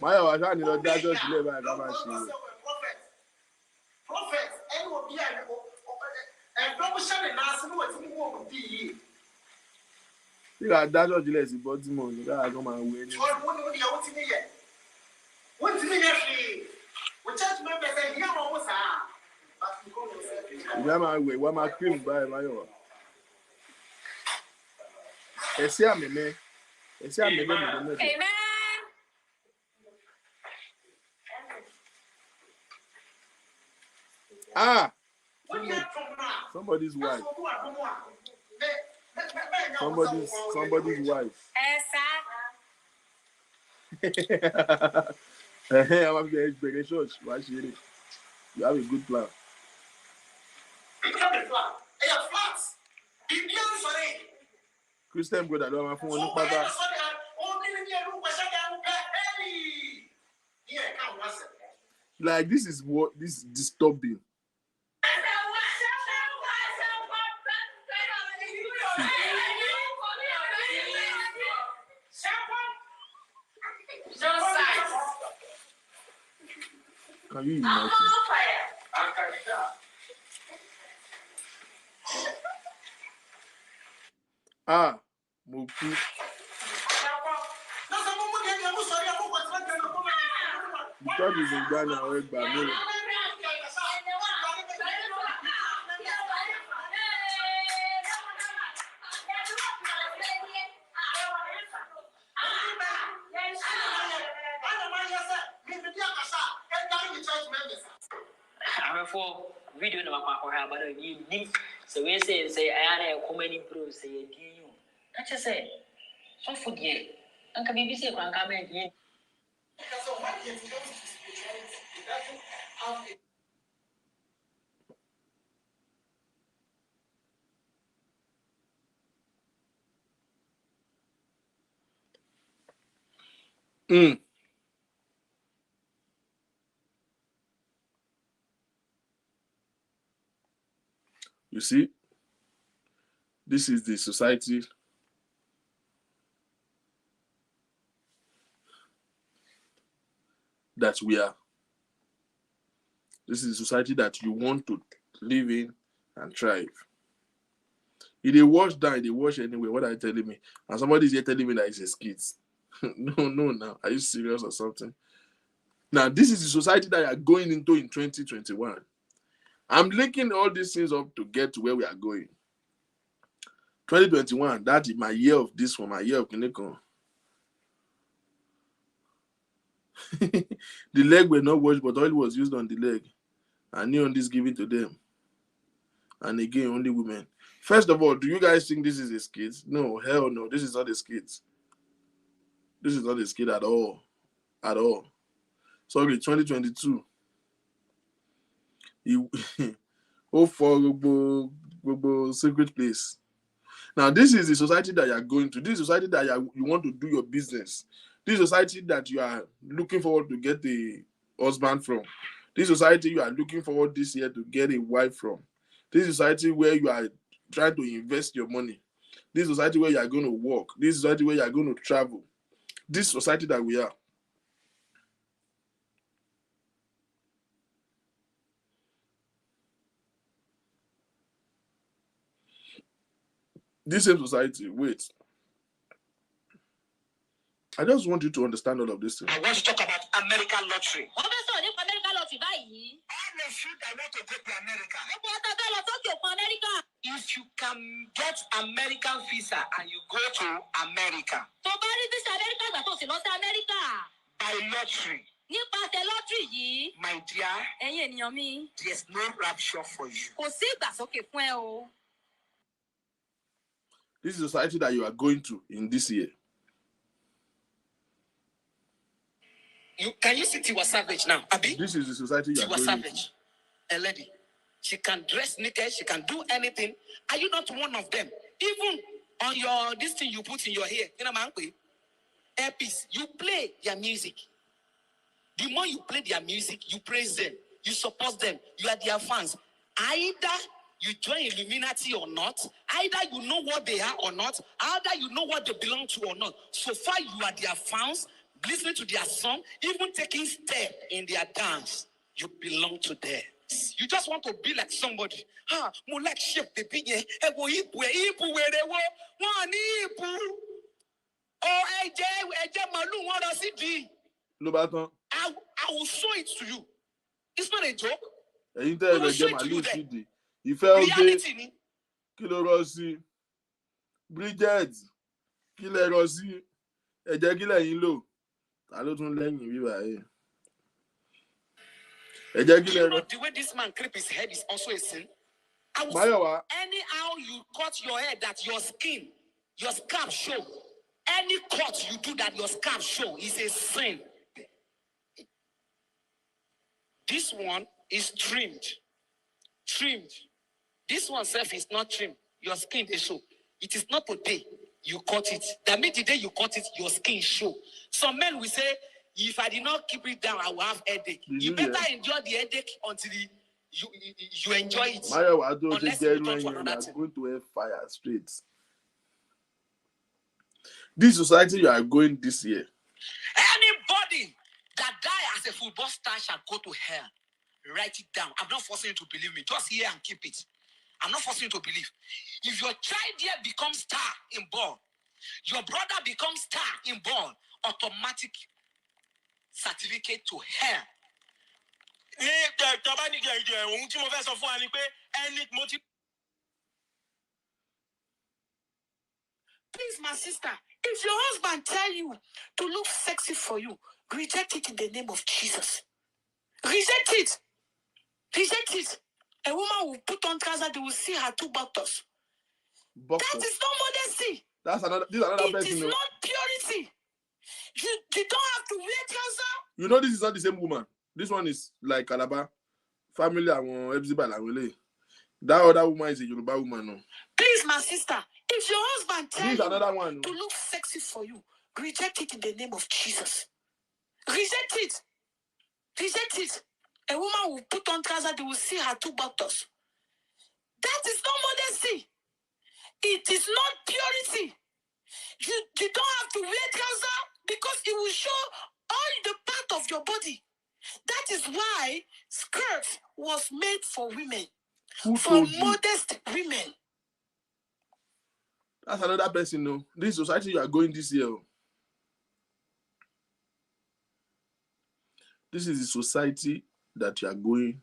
Máyọ̀wá ṣáà ní lọ dájọ́ sílẹ̀ báyìí ká máa ṣe. Nígbà dájọ́ sílẹ̀ sí Baltimore ní káà kan máa wé ní. Ìyá máa wẹ̀ wá máa cream báyìí Máyọ̀wá. Ẹ̀sí àmẹ́mẹ́ mẹ́tọ́. Somebody's wife. Somebody's wife. I'm having the expectations. You have a good plan. Christian brother, don't have phone. Like this is disturbing. Can you imagine? Moku. The church is in Ghana or Gbàmí. Video na makwa but you need so we say I am comedy bro say you that you say so food ye anka bibi say kwan ka men ye You see, this is the society that we are. This is the society that you want to live in and thrive. If they wash down, they wash anyway. What are you telling me? And somebody is here telling me that it's a skit. No, now. Are you serious or something? Now, this is the society that you are going into in 2021. I'm linking all these things up to get to where we are going. 2021, that is my year of this one, my year of Kinecon. The leg were not washed, but oil was used on the leg. And new on this given to them. And again, only women. First of all, do you guys think this is a skit? No, hell no. This is not a skit. This is not a skit at all. At all. Sorry, 2022. You hope for global secret place. Now, this is the society that you are going to. This is society that you want to do your business. This society that you are looking forward to get a husband from. This society you are looking forward this year to get a wife from. This society where you are trying to invest your money. This society where you are going to work. This society where you are going to travel. This society that we are. This same society, wait. I just want you to understand all of this thing. I want to talk about American lottery. Wọ́n fẹ́ sọ̀rọ̀ nípa American lottery báyìí. All of you that want to go to America, Gbogbo ọ̀tá bẹ́ẹ̀ lọ sókè òkun Amẹ́ríkà. if you can get American visa and you go to America Tó bá rí visa Amẹ́ríkà gbà tó sì lọ sí Amẹ́ríkà. by lottery, Nípasẹ̀ lottery yìí, my dear, ẹ̀yin ènìyàn mi, there's no rapture for you. kò sí ìgbàsókè fún ẹ o. This is the society that you are going to in this year. Can you see Tiwa Savage now, Abi? This is the society you are Tiwa going Savage, a lady. She can dress naked. She can do anything. Are you not one of them? Even on your this thing you put in your hair, you know, man, earpiece. You play their music. The more you play their music, you praise them, you support them, you are their fans. Either you join Illuminati or not, either you know what they are or not, either you know what they belong to or not. So far, you are their fans, listening to their song, even taking step in their dance. You belong to them. You just want to be like somebody. Mo like shape the big ego ipu werewo one ipu. Oh, eje malu won lo si di. Ló bá tán. I will show it to you. It's not a joke. Ẹ̀yin tẹ́ ẹ jẹ́ màálù sídìí. Ìfẹ́ oge Reality ni. kí ló rọ sí? Bridget kí lẹ rọ sí? Ẹ̀jẹ̀ kí lẹ̀yin lò? Ta ló tún lẹ́yìn bíbá yìí? Ẹ̀jẹ̀ kí Do lẹ you rọ? know the way this man clip his head is also a sin? I will Máyọ̀wá, anyhow you cut your hair that your skin, your scalp show. Any cut you do that your scalp show is a sin. This one is trimmed. Trimmed. This one self is not trimmed. Your skin they show. It is not today you cut it. That means the day you cut it, your skin show. Some men will say, if I did not keep it down, I will have headache. You better endure the headache until you enjoy it. Máyọ̀wá tó ti Unless jẹ́ you inú turn to ẹ̀yìn another are thing. going to have fire straight. This society you are going this year. Anybody that die as a football star shall go to hell. Write it down. I'm not forcing you to believe me. Just hear and keep it. I'm not forcing you to believe. If your child here becomes star in ball, your brother becomes star in ball, automatic certificate to hell. Please, my sister, if your husband tell you to look sexy for you, reject it in the name of Jesus. Reject it. Reject it. A woman will put on trousers, they will see her two buttocks. Box That up. is not modesty. This is another It person. is No? not purity. You don't have to wear trousers. You know this is not the same woman. This one is like Calabar. Family àwọn Epsiba làwọn eléyìí. That other woman is a Yoruba woman. No. Please, my sister, if your husband This tells is you another one. to No. look sexy for you, reject it in the name of Jesus. Reject it. Reject it. A woman will put on trousers, they will see her two buttocks. That is not modesty. It is not purity. You don't have to wear trousers because it will show all the part of your body. That is why skirts was made for women, Who for told you? modest women. That's another person. No. This society you are going this year. This is the society that you are going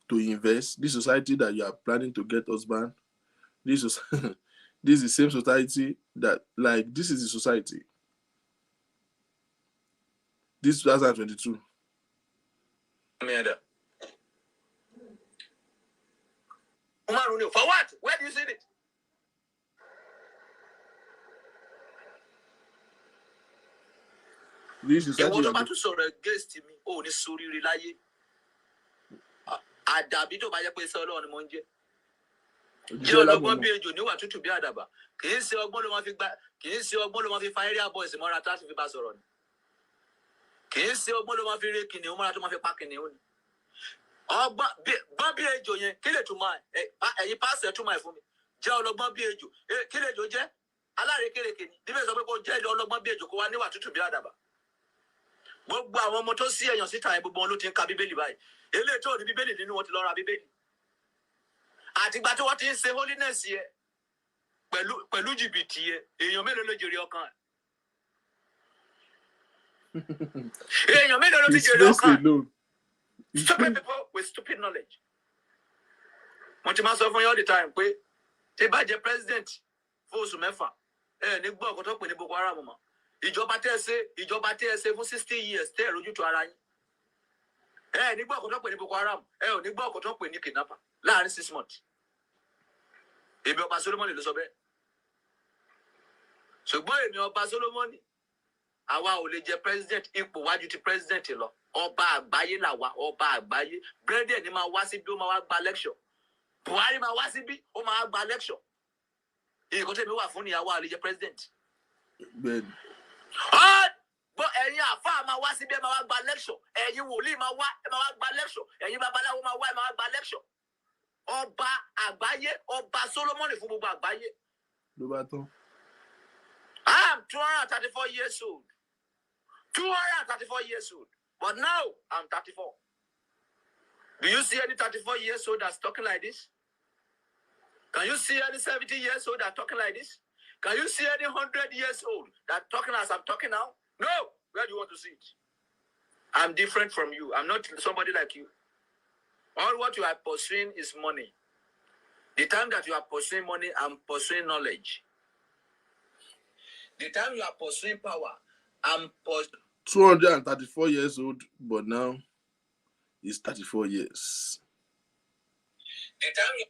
to invest. This society that you are planning to get husband. This is this is the same society that this is the society. This 2022. For what? Where do you see it? This is It was about to sort against me. Oh, this sorry relaye. Adabi to buy a place alone, Monje. Ọlọ́gbọ́n bí ejò níwà tútù bí àdàbà. Kì í ṣe ọgbọ́n ló máa fi fa area boys mọ́ra láti fi bá sọ̀rọ̀ ni. Kì í ṣe ọgbọ́n ló máa fi ré kìnìún mọ́ra tó máa fi pa kìnìún ni. Ọgbọ́n bí ejò yẹn kí lè túmọ̀ ẹ̀ ẹ̀yin pásẹ̀ túmọ̀ ẹ̀ fún mi. Jẹ́ ọlọ́gbọ́n bí ejò. Kí lè ejò jẹ́? Alárékérekè ni. Bíbélì sọ pé kó jẹ́ ọlọ́gbọ́n bí ejò kó wá níwà tútù bí àdàbà. Gbogbo àwọn ọmọ tó sí èèyàn síta gbogbo wọn ló ti ń ka bíbélì báyìí. Eléyìí tó ní bíbélì nínú wọn ti lọ ra bíbélì. Àtìgbà tí wọ́n ti ń ṣe holiness yẹ pẹ̀lú jìbìtì yẹ èèyàn mélòó ló jèrè ọkàn ẹ̀. Èèyàn mélòó ló ti jèrè ọkàn ẹ̀. Stupid people with stupid knowledge. Mo ti máa sọ fún yín all the time pé tí bá jẹ president fún oṣù mẹ́fà ní gbọ́ ọ̀kọ́ tó pè ní Boko Haram mọ́. Ìjọba tẹ́ ẹ ṣe fún 60 years tẹ́ ẹ rójútu ara yín. Ní gbọ́ ọ̀kọ́ tó pè ní Boko Haram ò ní gbọ́ ọ̀kọ́ tó pè ní kidnapper láàrin 6 months. Èmi ọba Solomoni ló sọ bẹ́ẹ̀. Ṣùgbọ́n èmi ọba Solomoni àwa ò lè jẹ president ipò wájú ti president lọ. Ọba àgbáyé làwa ọba àgbáyé. Bírèdì ni máa wá síbí ó máa wá gba lecture. Buhari máa wá síbí ó máa wá gba lecture. Ìkọ́ tẹ̀mí wà fún ìyàwó àlejò president. Bẹ́ẹ̀ni. Bọ́ ẹ̀yin àfáà máa wá síbí ẹ máa wá gba lecture. Ẹ̀yin wòlíì máa wá ẹ máa wá gba lecture. Ẹ̀yin babaláwo máa wá ẹ máa wá gba lecture. Ọba àgbáyé ọba Solomoni fún gbogbo àgbáyé. Ló bá tán. I am 234 years old. 234 years old. But now I'm 34. Do you see any 34 years old that's talking like this? Can you see any 70 years old that's talking like this? Can you see any 100 years old that's talking as I'm talking now? No. Where do you want to see it? I'm different from you. I'm not somebody like you. All what you are pursuing is money. The time that you are pursuing money, I'm pursuing knowledge. The time you are pursuing power, I'm pursuing... 234 years old, but now he's 34 years. The time you...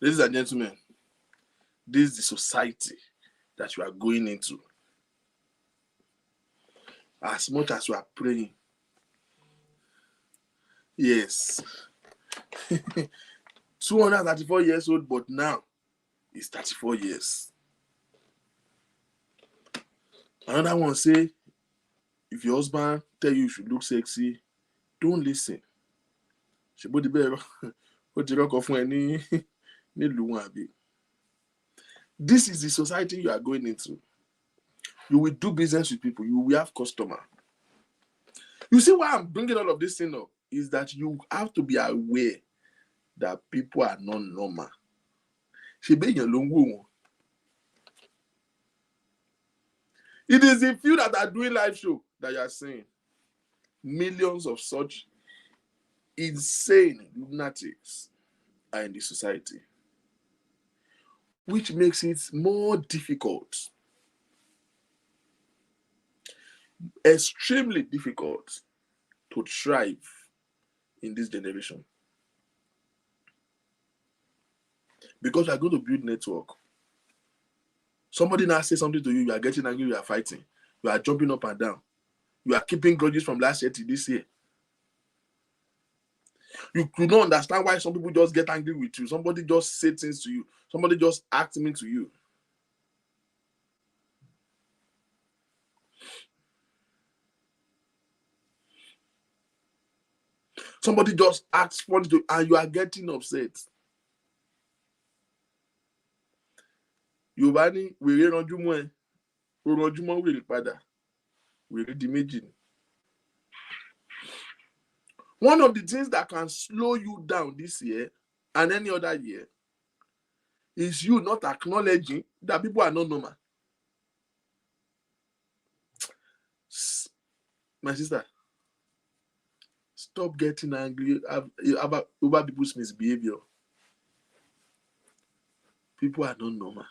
Ladies and gentlemen, this is the society that you are going into. As much as you are praying, yes, 234 years old, but now he's 34 years. Another one say, if your husband tell you should look sexy, don't listen. This is the society you are going into. You will do business with people. You will have customer. You see why I'm bringing all of this thing up? Is that you have to be aware that people are not normal. It is the few that are doing live show that you are seeing. Millions of such insane lunatics are in the society, which makes it more difficult, extremely difficult to thrive in this generation. Because you are going to build network. Somebody now says something to you, you are getting angry, you are fighting. You are jumping up and down. You are keeping grudges from last year to this year. You could not understand why some people just get angry with you. Somebody just say things to you. Somebody just act mean to you. Somebody just acts funny to you and you are getting upset. Yorùbá ní wèrè ranjú mọ́ ẹ, ó ranjú mọ́ wèrè padà, wèrè di méjì ni. One of the things that can slow you down this year and any other year is you not acknowledging that people are not normal. My sister, stop getting angry over people's misbehavior. People are not normal.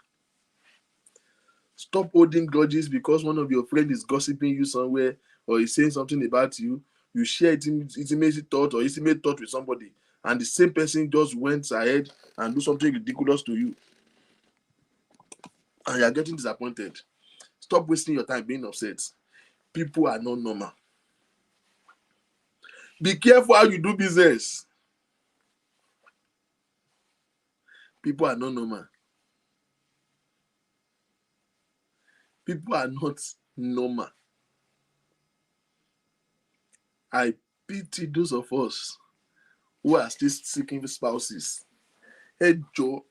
Stop holding grudges because one of your friends is gossiping you somewhere or is saying something about you. you share intimate thought or intimate thought with somebody, and the same person just went ahead and do something ridiculous to you, and you are getting disappointed. Stop wasting your time being upset. People are not normal. Be careful how you do business. People are not normal. People are not normal. I pity those of us who are still seeking spouses. Ẹ jọ̀ọ́,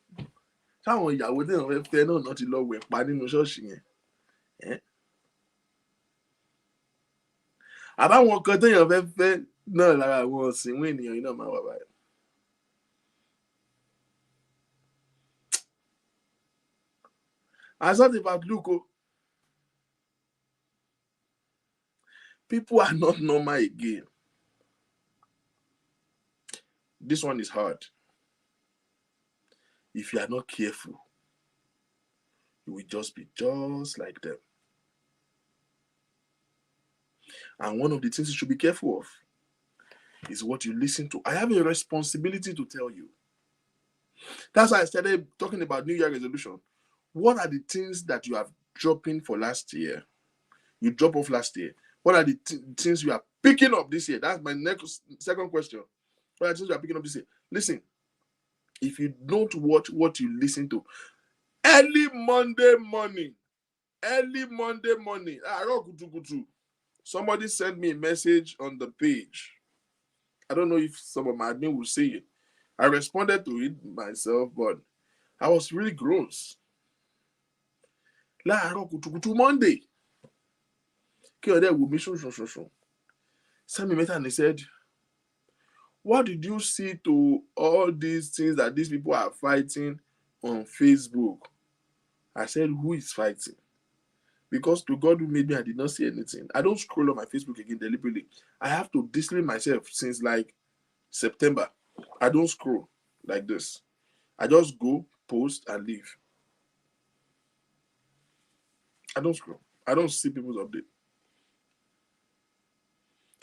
táwọn ìyàwó téèyàn fẹ́ fẹ́ náà ti lọ wẹ̀ pa nínú ṣọ́ọ̀ṣì yẹn. Àbáwọn kan téèyàn fẹ́ fẹ́ náà lára àwọn ọ̀sìnwó ènìyàn yìí náà máa wà báyìí. I thought about Luke. People are not normal again. This one is hard. If you are not careful, you will just be just like them. And one of the things you should be careful of is what you listen to. I have a responsibility to tell you. That's why I started talking about New Year resolution. What are the things that you have dropping for last year? You drop off last year. What are the things you are picking up this year? That's my second question. What are the things you are picking up this year? Listen, if you don't watch what you listen to, early Monday morning, somebody sent me a message on the page. I don't know if some of my admin will see it. I responded to it myself, but I was really gross. Monday. Send me a message and he said, what did you see to all these things that these people are fighting on Facebook? I said, who is fighting? Because to God who made me, I did not see anything. I don't scroll on my Facebook again deliberately. I have to discipline myself since like September. I don't scroll like this. I just go, post, and leave. I don't scroll. I don't see people's update.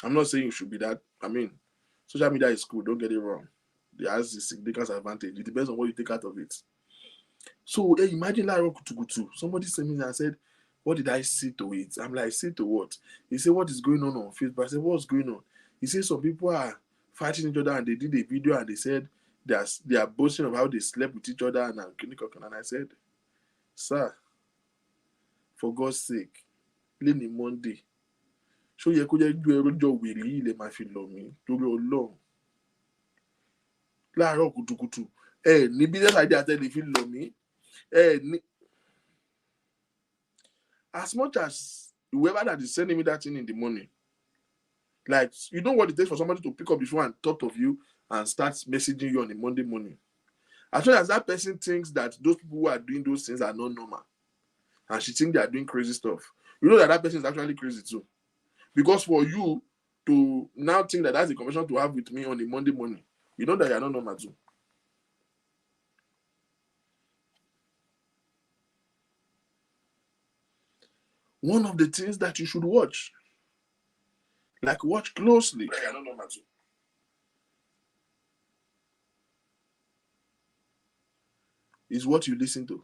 I'm not saying you should be that. I mean, social media is cool. Don't get it wrong. It has a significant advantage. It depends on what you take out of it. So imagine like somebody sent me and said, what did I see to it? I'm like, see to what? He said, what is going on Facebook? I said, what's going on? He said, some people are fighting each other, and they did a video and they said they are boasting of how they slept with each other. And I said, sir, for God's sake, Lenny Monday. So you could do a job with really my feel on me to go long. Láàárọ̀ kùtùkùtù. Ní business idea tell you feel on me. As much as whoever that is sending me that thing in the morning, like, you know what it takes for somebody to pick up the phone and thought of you and start messaging you on a Monday morning. As soon as that person thinks that those people who are doing those things are not normal, and she thinks they are doing crazy stuff, you know that person is actually crazy too. Because for you to now think that that's a conversation to have with me on a Monday morning, you know that you are not normal too. One of the things that you should watch, like watch closely, you are not normal too, is what you listen to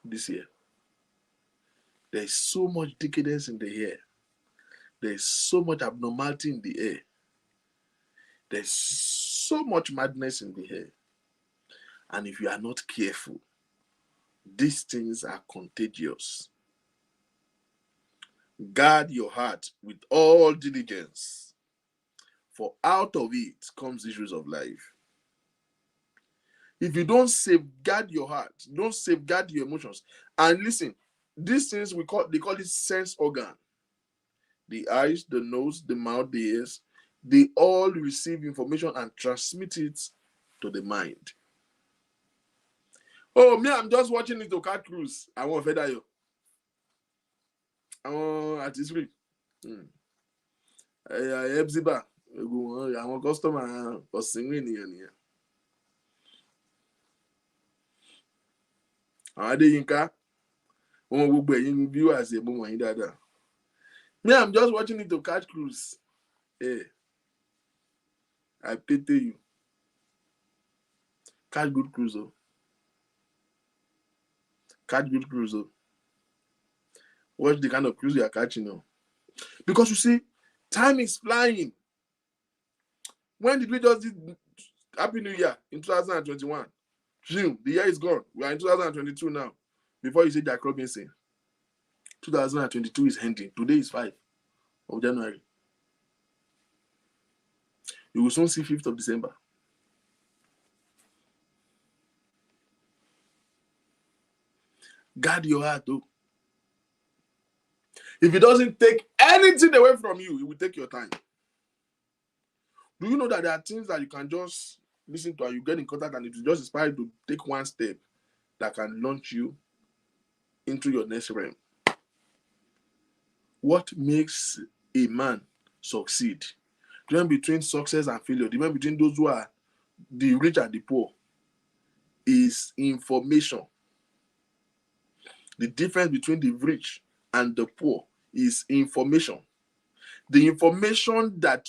this year. There is so much decadence in the air. There is so much abnormality in the air. There's so much madness in the air. And if you are not careful, these things are contagious. Guard your heart with all diligence, for out of it comes issues of life. If you don't safeguard your heart, don't safeguard your emotions. And listen, these things they call it sense organ. The eyes, the nose, the mouth, the ears, they all receive information and transmit it to the mind. Oh, me, I'm just watching it to Cat Cruise. I want to you. I want at this week. Ebziba. I want customer for singing here. Adeyinka. Me, I'm just watching it to catch cruise. Hey, I pity you. Catch good cruise, oh. Catch good cruise, oh. Watch the kind of cruise you are catching now. Because you see, time is flying. When did we just did Happy New Year in 2021? June, the year is gone. We are in 2022 now. Before you say Jack Robinson, 2022 is ending. Today is 5th of January. You will soon see 5th of December. Guard your heart, though. If it doesn't take anything away from you, it will take your time. Do you know that there are things that you can just listen to and you get in contact and it will just inspire you to take one step that can launch you into your next realm? What makes a man succeed? The difference between success and failure, the difference between those who are the rich and the poor, is information. The difference between the rich and the poor is information. The information that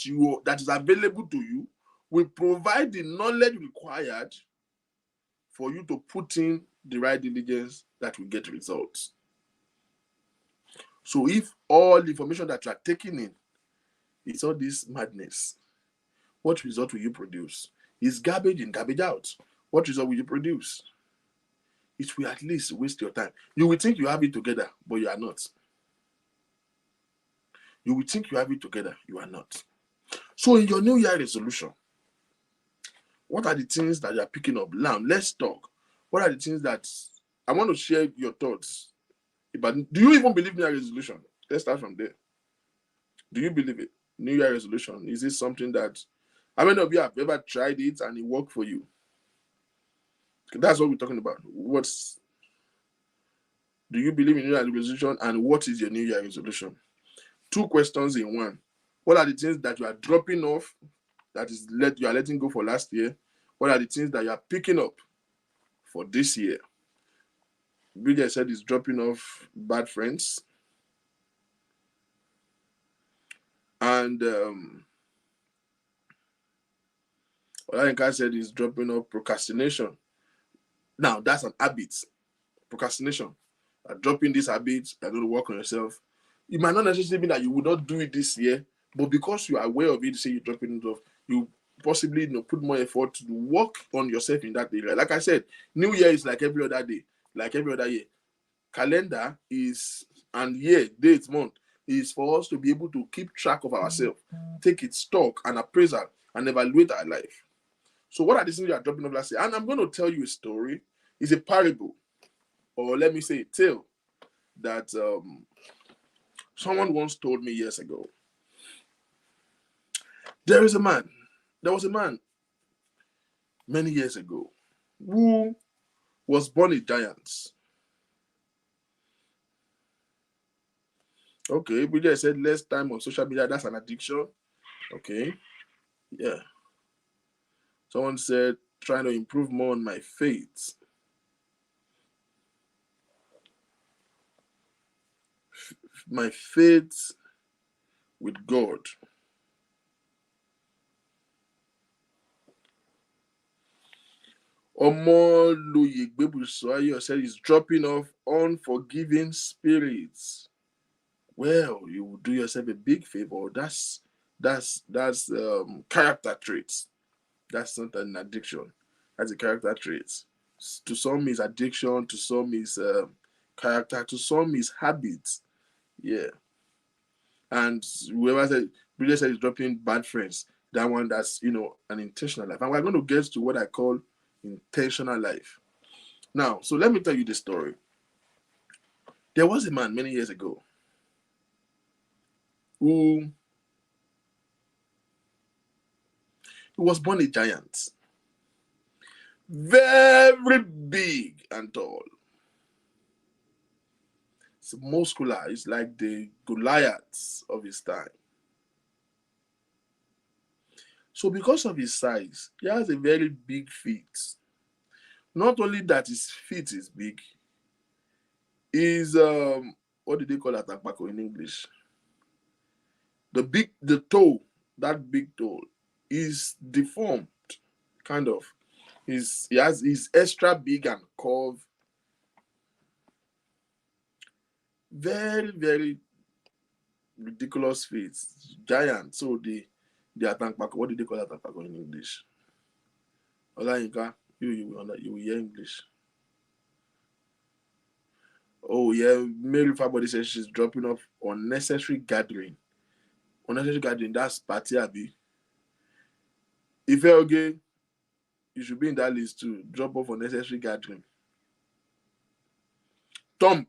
is available to you will provide the knowledge required for you to put in the right diligence that will get results. So if all the information that you are taking in is all this madness, what result will you produce? Is garbage in, garbage out. What result will you produce? It will at least waste your time. You will think you have it together, but you are not. You will think you have it together, you are not. So in your New Year resolution, what are the things that you are picking up? Now, let's talk. What are the things that I want to share your thoughts about? Do you even believe New Year resolution? Let's start from there. Do you believe it? New Year resolution. Is it something that, how many of you have ever tried it and it worked for you? That's what we're talking about. Do you believe in New Year resolution, and what is your New Year resolution? 2 questions in one. What are the things that you are dropping off, that is you are letting go for last year? What are the things that you are picking up for this year? Bridget said he's dropping off bad friends. And Olayinka said he's dropping off procrastination. Now, that's an habit. Procrastination. Dropping this habit, you're going to work on yourself. It might not necessarily mean that you will not do it this year, but because you are aware of it, say you're dropping it off, you possibly put more effort to work on yourself in that area. Like I said, New Year is like every other day, like every other year. Calendar is, and year, date, month, is for us to be able to keep track of ourselves, take its stock and appraisal, and evaluate our life. So what are the things you are dropping off last year? And I'm going to tell you a story. It's a parable, or let me say a tale, that someone once told me years ago. There was a man many years ago who was born a giant. Okay, we just said less time on social media, that's an addiction. Okay, yeah. Someone said trying to improve more on my faith. My faith with God. Omoloye Gbebusoyo said he's dropping off unforgiving spirits. Well, you will do yourself a big favor. That's character traits. That's not an addiction. That's a character trait. To some is addiction, to some is character, to some is habit. Yeah. And whoever said, Bridget said he's dropping bad friends. That one, that's an intentional life. And we're going to get to what I call intentional life. Now, so let me tell you the story. There was a man many years ago who was born a giant. Very big and tall. It's muscular. It's like the Goliaths of his time. So because of his size, he has a very big feet. Not only that his feet is big, is what do they call atapako in English? The toe that big toe, is deformed, kind of. He's extra big and curved. Very, very ridiculous feet. Giant. So the Atankpako, what do they call Atankpako in English? Olayinka, you will hear English. Oh yeah, Mary Fabody says she's dropping off unnecessary gathering. Unnecessary gathering, that's party abi. If you're okay, you should be in that list too. Drop off unnecessary gathering. Thumb.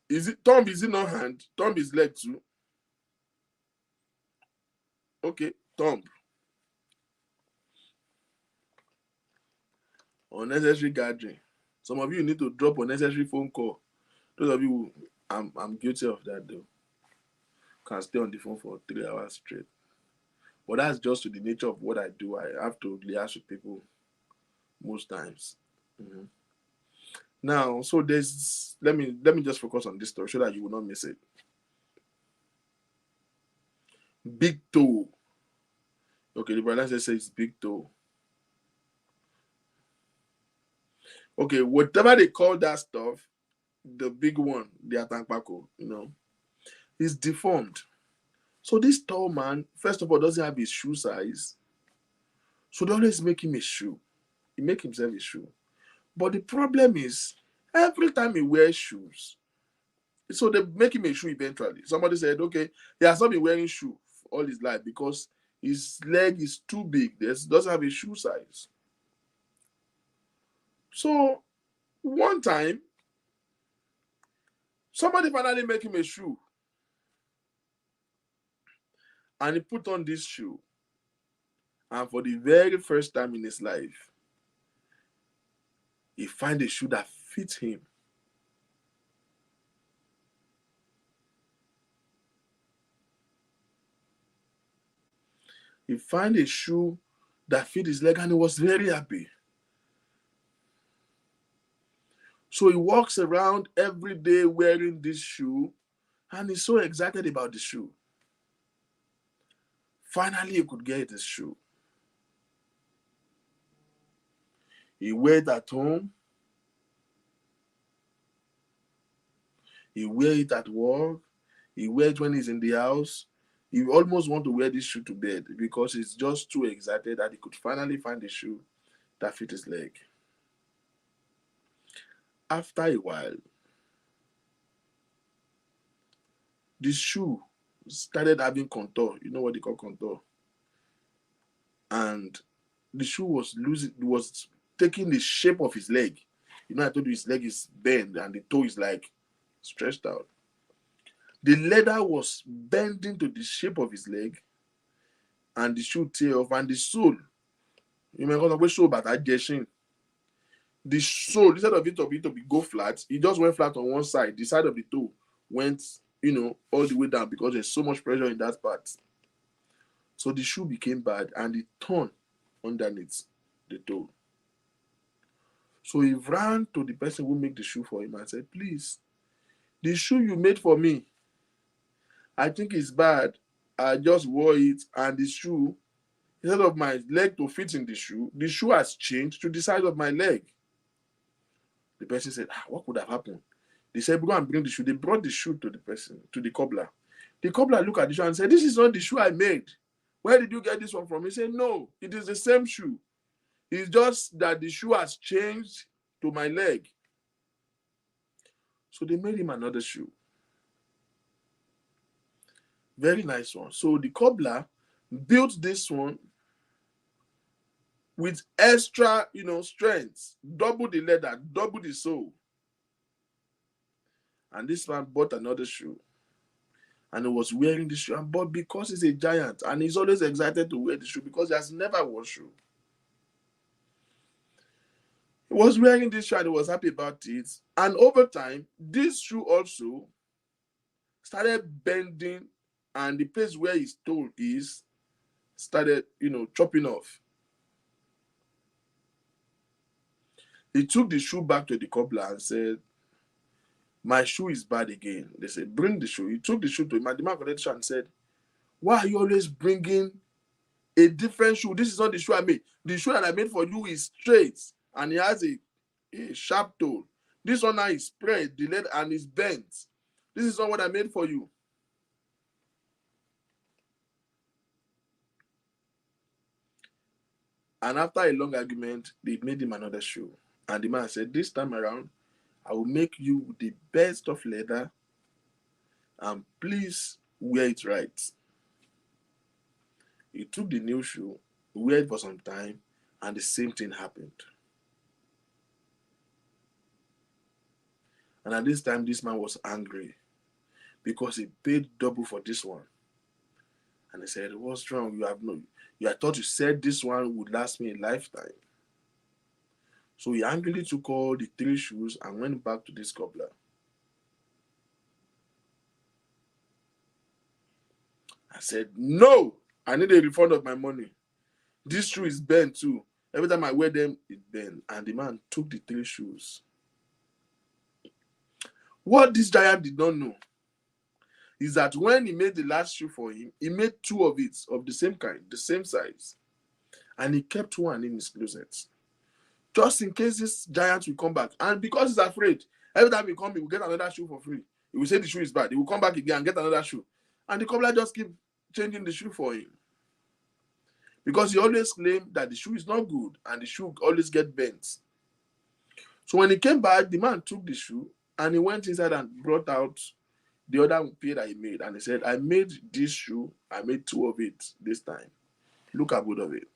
Is it thumb? Is it not hand? Thumb is leg too. Okay, thumb. Unnecessary gathering. Some of you need to drop unnecessary phone call. Those of you, I'm guilty of that though. Can stay on the phone for 3 hours straight. But that's just to the nature of what I do. I have to liaise with people most times. Mm-hmm. Now, so there's let me just focus on this story so that you will not miss it. Big toe. Okay, the brother says it's big toe. Okay, whatever they call that stuff, the big one, the Atankpako, is deformed. So this tall man, first of all, doesn't have his shoe size. So they always make him a shoe. He make himself a shoe. But the problem is, every time he wears shoes, so they make him a shoe eventually. Somebody said, okay, he has not been wearing shoe all his life because his leg is too big. He doesn't have a shoe size. So one time, somebody finally make him a shoe. And he put on this shoe. And for the very first time in his life, he find a shoe that fits him. He find a shoe that fit his leg and he was very happy. So he walks around every day wearing this shoe and he's so excited about the shoe. Finally, he could get his shoe. He wear it at home. He wear it at work. He wear it when he's in the house. He almost want to wear this shoe to bed because he's just too excited that he could finally find a shoe that fit his leg. After a while, this shoe started having contour. You know what they call contour? And the shoe was taking the shape of his leg. I told you his leg is bent and the toe is like stretched out. The leather was bending to the shape of his leg and the shoe tear off and the sole. You may go show about that geshin. The sole, instead of it to be go flat, it just went flat on one side. The side of the toe went, all the way down because there's so much pressure in that part. So the shoe became bad and it torn underneath the toe. So he ran to the person who made the shoe for him and said, please, the shoe you made for me, I think it's bad. I just wore it and the shoe, instead of my leg to fit in the shoe has changed to the size of my leg. The person said, what could have happened? They said, go and bring the shoe. They brought the shoe to the person, to the cobbler. The cobbler looked at the shoe and said, this is not the shoe I made. Where did you get this one from? He said, no, it is the same shoe. It's just that the shoe has changed to my leg. So they made him another shoe. Very nice one. So the cobbler built this one with extra, strength, double the leather, double the sole. And this man bought another shoe. And he was wearing the shoe. But because he's a giant and he's always excited to wear the shoe because he has never worn shoe. He was wearing this shoe and he was happy about it. And over time, this shoe also started bending and the place where his toe is started, chopping off. He took the shoe back to the cobbler and said, my shoe is bad again. They said, bring the shoe. He took the shoe to him and the man collected the shoe and said, Why are you always bringing a different shoe? This is not the shoe I made. The shoe that I made for you is straight and it has a sharp toe. This one now is spread, the leg, and is bent. This is not what I made for you. And after a long argument, they made him another shoe. And the man said, this time around, I will make you the best of leather, and please wear it right. He took the new shoe, wear it for some time, and the same thing happened. And at this time, this man was angry because he paid double for this one. And he said, what's wrong? I thought you said this one would last me a lifetime. So he angrily took all the 3 shoes and went back to this cobbler. I said, no, I need a refund of my money. This shoe is bent too. Every time I wear them, it bends. And the man took the 3 shoes. What this giant did not know is that when he made the last shoe for him, he made 2 of it of the same kind, the same size. And he kept one in his closet, just in case this giant will come back. And because he's afraid, every time he comes, he will get another shoe for free. He will say the shoe is bad. He will come back again and get another shoe. And the cobbler just keep changing the shoe for him. Because he always claimed that the shoe is not good and the shoe always get bent. So when he came back, the man took the shoe and he went inside and brought out the other pair that he made. And he said, I made this shoe. I made 2 of it this time. Look at both of it.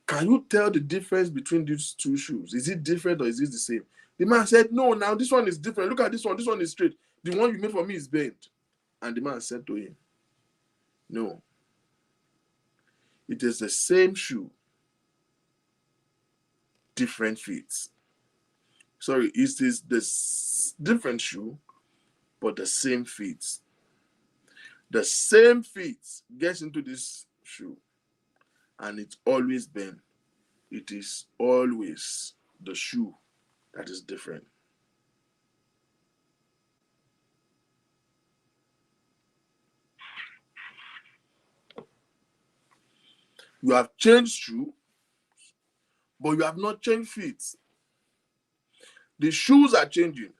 Can you tell the difference between these 2 shoes? Is it different or is it the same? The man said, no, now this one is different. Look at this one. This one is straight. The one you made for me is bent. And the man said to him, no. It is the same shoe, different feet. Sorry, it is the different shoe, but the same feet. The same feet gets into this shoe, and it's always bent. It is always the shoe that is different. You have changed shoe, but you have not changed feet. The shoes are changing.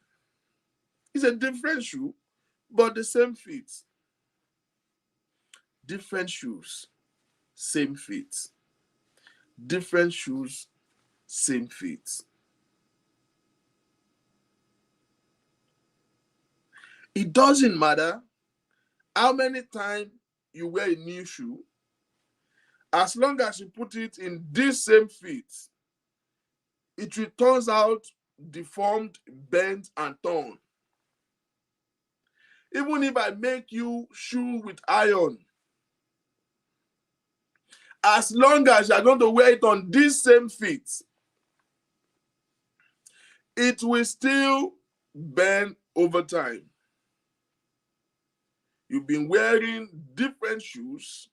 It's a different shoe, but the same feet. Different shoes, same feet. Different shoes, same feet. It doesn't matter how many times you wear a new shoe, as long as you put it in this same feet, it returns out deformed, bent, and torn. Even if I make you shoe with iron, as long as you're going to wear it on this same feet, it will still bend over time. You've been wearing different shoes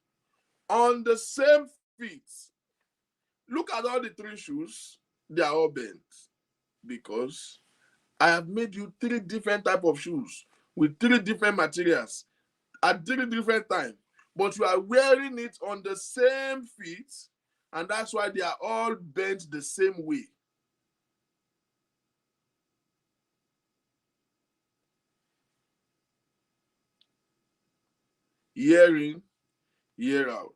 on the same feet. Look at all the 3 shoes. They are all bent because I have made you 3 different types of shoes with 3 different materials at 3 different times. But you are wearing it on the same feet, and that's why they are all bent the same way. Year in, year out.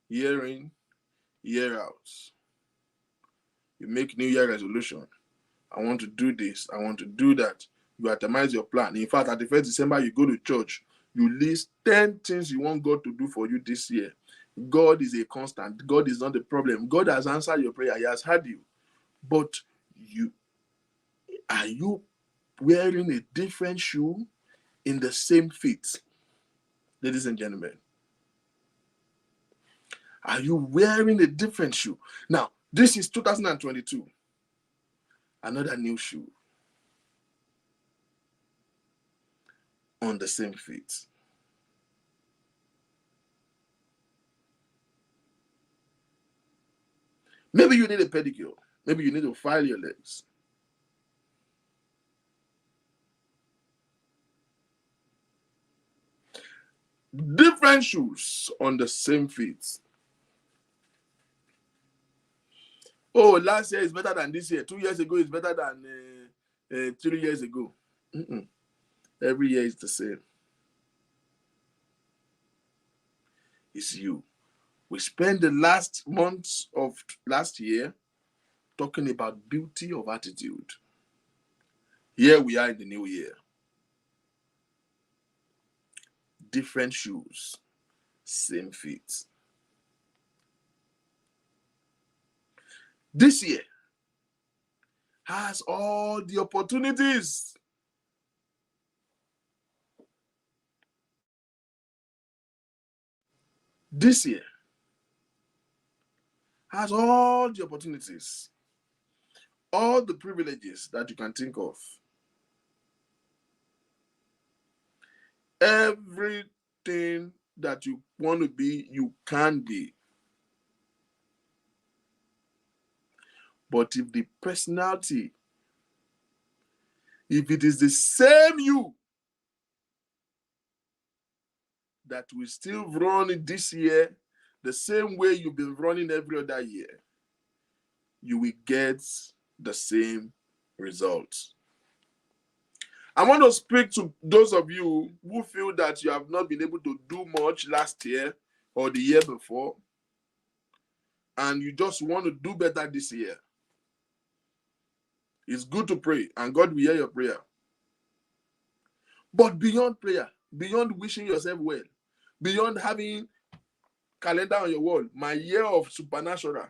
Year in, year out. You make New Year resolution. I want to do this. I want to do that. You itemize your plan. In fact, at the 1st December, you go to church. You list 10 things you want God to do for you this year. God is a constant. God is not the problem. God has answered your prayer. He has heard you. But are you wearing a different shoe in the same feet? Ladies and gentlemen, are you wearing a different shoe? Now, this is 2022. Another new shoe on the same feet. Maybe you need a pedicure. Maybe you need to file your legs. Different shoes on the same feet. Oh, last year is better than this year. 2 years ago is better than 3 years ago. Every year is the same. It's you. We spent the last months of last year talking about beauty of attitude. Here we are in the new year. Different shoes, same feet. This year has all the opportunities. This year has all the opportunities, all the privileges that you can think of. Everything that you want to be, you can be. But if the personality, if it is the same you that will still run it this year, the same way you've been running every other year, you will get the same results. I want to speak to those of you who feel that you have not been able to do much last year or the year before, and you just want to do better this year. It's good to pray, and God will hear your prayer. But beyond prayer, beyond wishing yourself well, beyond having calendar on your wall, my year of supernatural,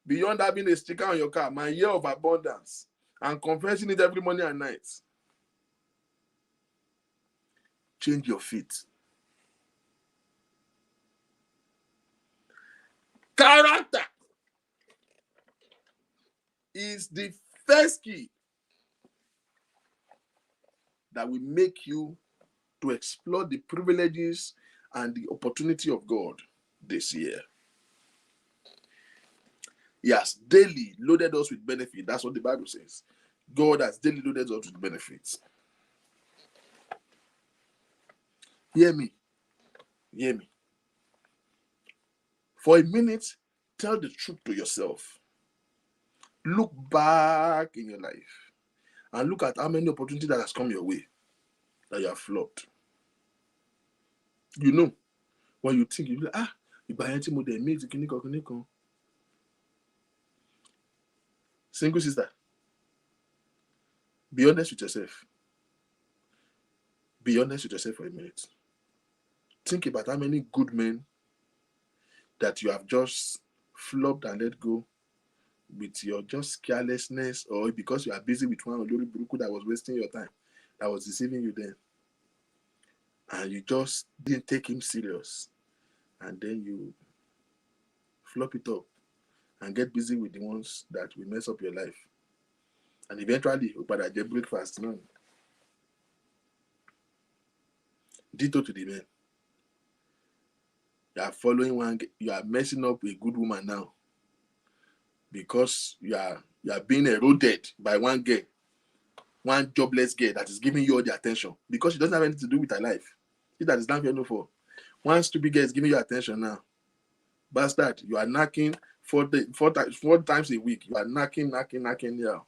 beyond having a sticker on your car, my year of abundance, and confessing it every morning and night, change your feet. Character is the first key that will make you to explore the privileges and the opportunity of God this year. He has daily loaded us with benefits. That's what the Bible says. God has daily loaded us with benefits. Hear me. Hear me. For a minute, tell the truth to yourself. Look back in your life and look at how many opportunities that has come your way that you have flopped. You know, when you think, you're like, single sister, be honest with yourself. Be honest with yourself for a minute. Think about how many good men that you have just flopped and let go with your just carelessness, or because you are busy with one Olori Buruku that was wasting your time, that was deceiving you then. And you just didn't take him serious. And then you flop it up and get busy with the ones that will mess up your life. And eventually, you better get breakfast. No? Ditto to the men. You are following one, you are messing up a good woman now because you are being eroded by one girl, one jobless girl that is giving you all the attention because she doesn't have anything to do with her life. See, that is not here for. One stupid girl is giving you attention now. Bastard, you are knocking four times a week. You are knocking here.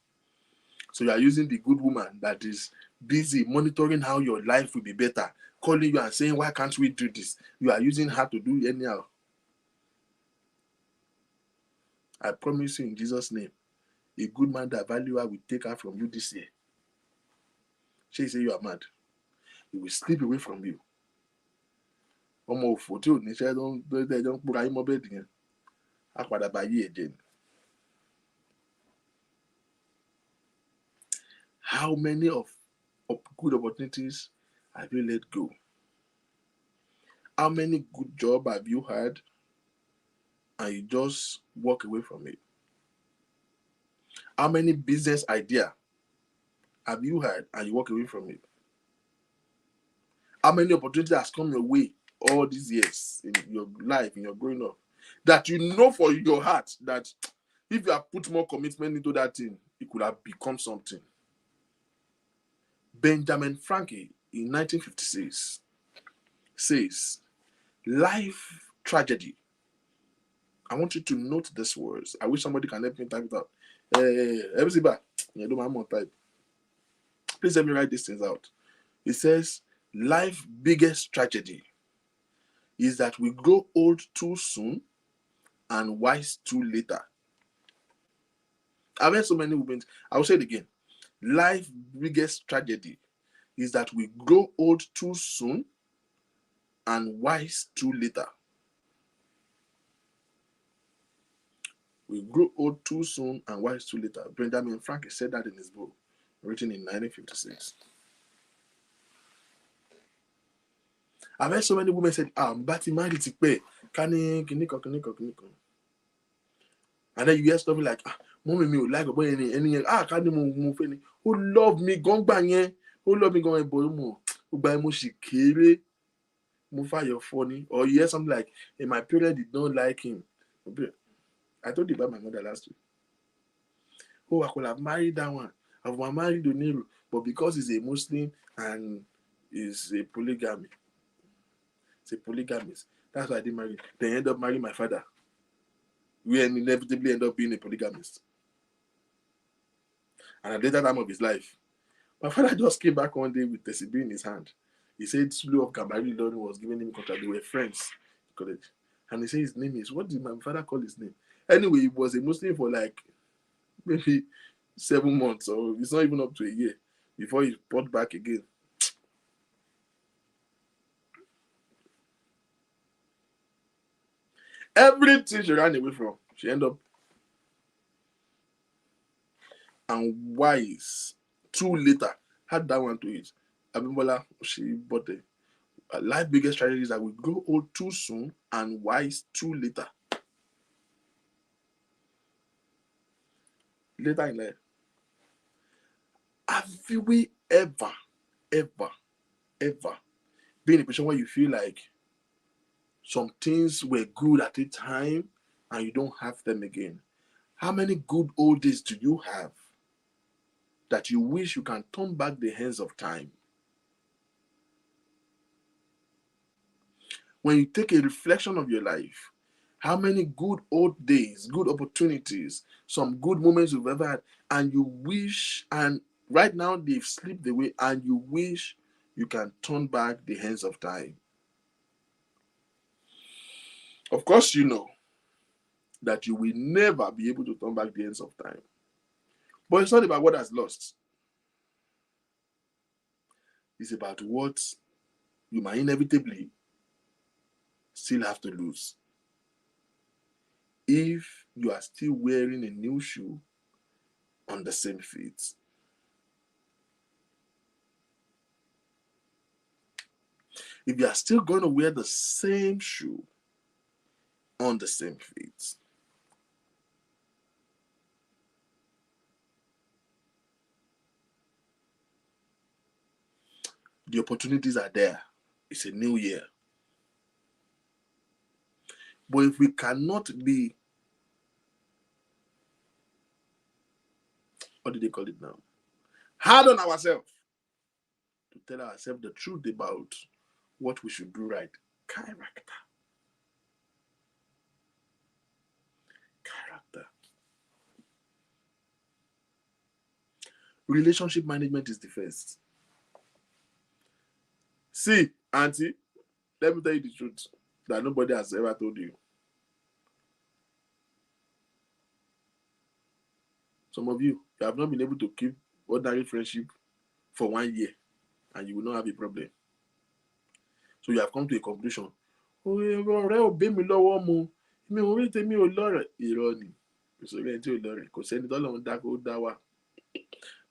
So you are using the good woman that is busy monitoring how your life will be better, calling you and saying, why can't we do this? You are using her to do anyhow. I promise you in Jesus' name, a good man that value her will take her from you this year. She say you are mad. He will slip away from you. Don't put him bed again. How many of good opportunities have you let go? How many good jobs have you had and you just walk away from it? How many business ideas have you had and you walk away from it? How many opportunities has come your way all these years in your life, in your growing up, that you know for your heart that if you have put more commitment into that thing, it could have become something? Benjamin Franklin in 1956 says, life tragedy. I want you to note these words. I wish somebody can help me type it out. Everybody, you do my more type. Please help me write these things out. It says, life biggest tragedy is that we grow old too soon and wise too later. I've heard so many women. I will say it again. Life biggest tragedy is that we grow old too soon and wise too later. We grow old too soon and wise too later. Benjamin Franklin said that in his book, written in 1956. I've heard so many women say, but married to pay. And then you hear stuff like, mommy me like any can you who love me gone bang who love me going boy mo who buy mo she kere mo fire funny, or you hear something like, hey, my parents did not like him. I told you about my mother last week. Oh, I could have married that one. I would have married Onero, but because he's a Muslim and is a polygamy. It's a polygamist. That's why I didn't marry. They end up marrying my father. We inevitably end up being a polygamist. And at the later time of his life, my father just came back one day with Tessibi in his hand. He said Sulu of Gambari Lord was giving him contract. They were friends. And he said his name is, what did my father call his name? Anyway, he was a Muslim for like maybe 7 months, or it's not even up to a year before he brought back again. Everything she ran away from, she ended up and wise too later. Had that one to it. Abimbola, she bought it. Life biggest tragedy is that we grow old too soon and wise too later. Later in life. Have we ever been in a position where you feel like some things were good at a time and you don't have them again? How many good old days do you have that you wish you can turn back the hands of time? When you take a reflection of your life, how many good old days, good opportunities, some good moments you've ever had, and you wish, and right now they've slipped away, and you wish you can turn back the hands of time? Of course, you know that you will never be able to turn back the hands of time. But it's not about what has lost. It's about what you might inevitably still have to lose if you are still wearing a new shoe on the same feet. If you are still going to wear the same shoe on the same feet. The opportunities are there. It's a new year. But if we cannot be, what do they call it now? Hard on ourselves to tell ourselves the truth about what we should do right. Character. Relationship management is the first. See, auntie, let me tell you the truth that nobody has ever told you. Some of you have not been able to keep ordinary friendship for 1 year, and you will not have a problem. So you have come to a conclusion.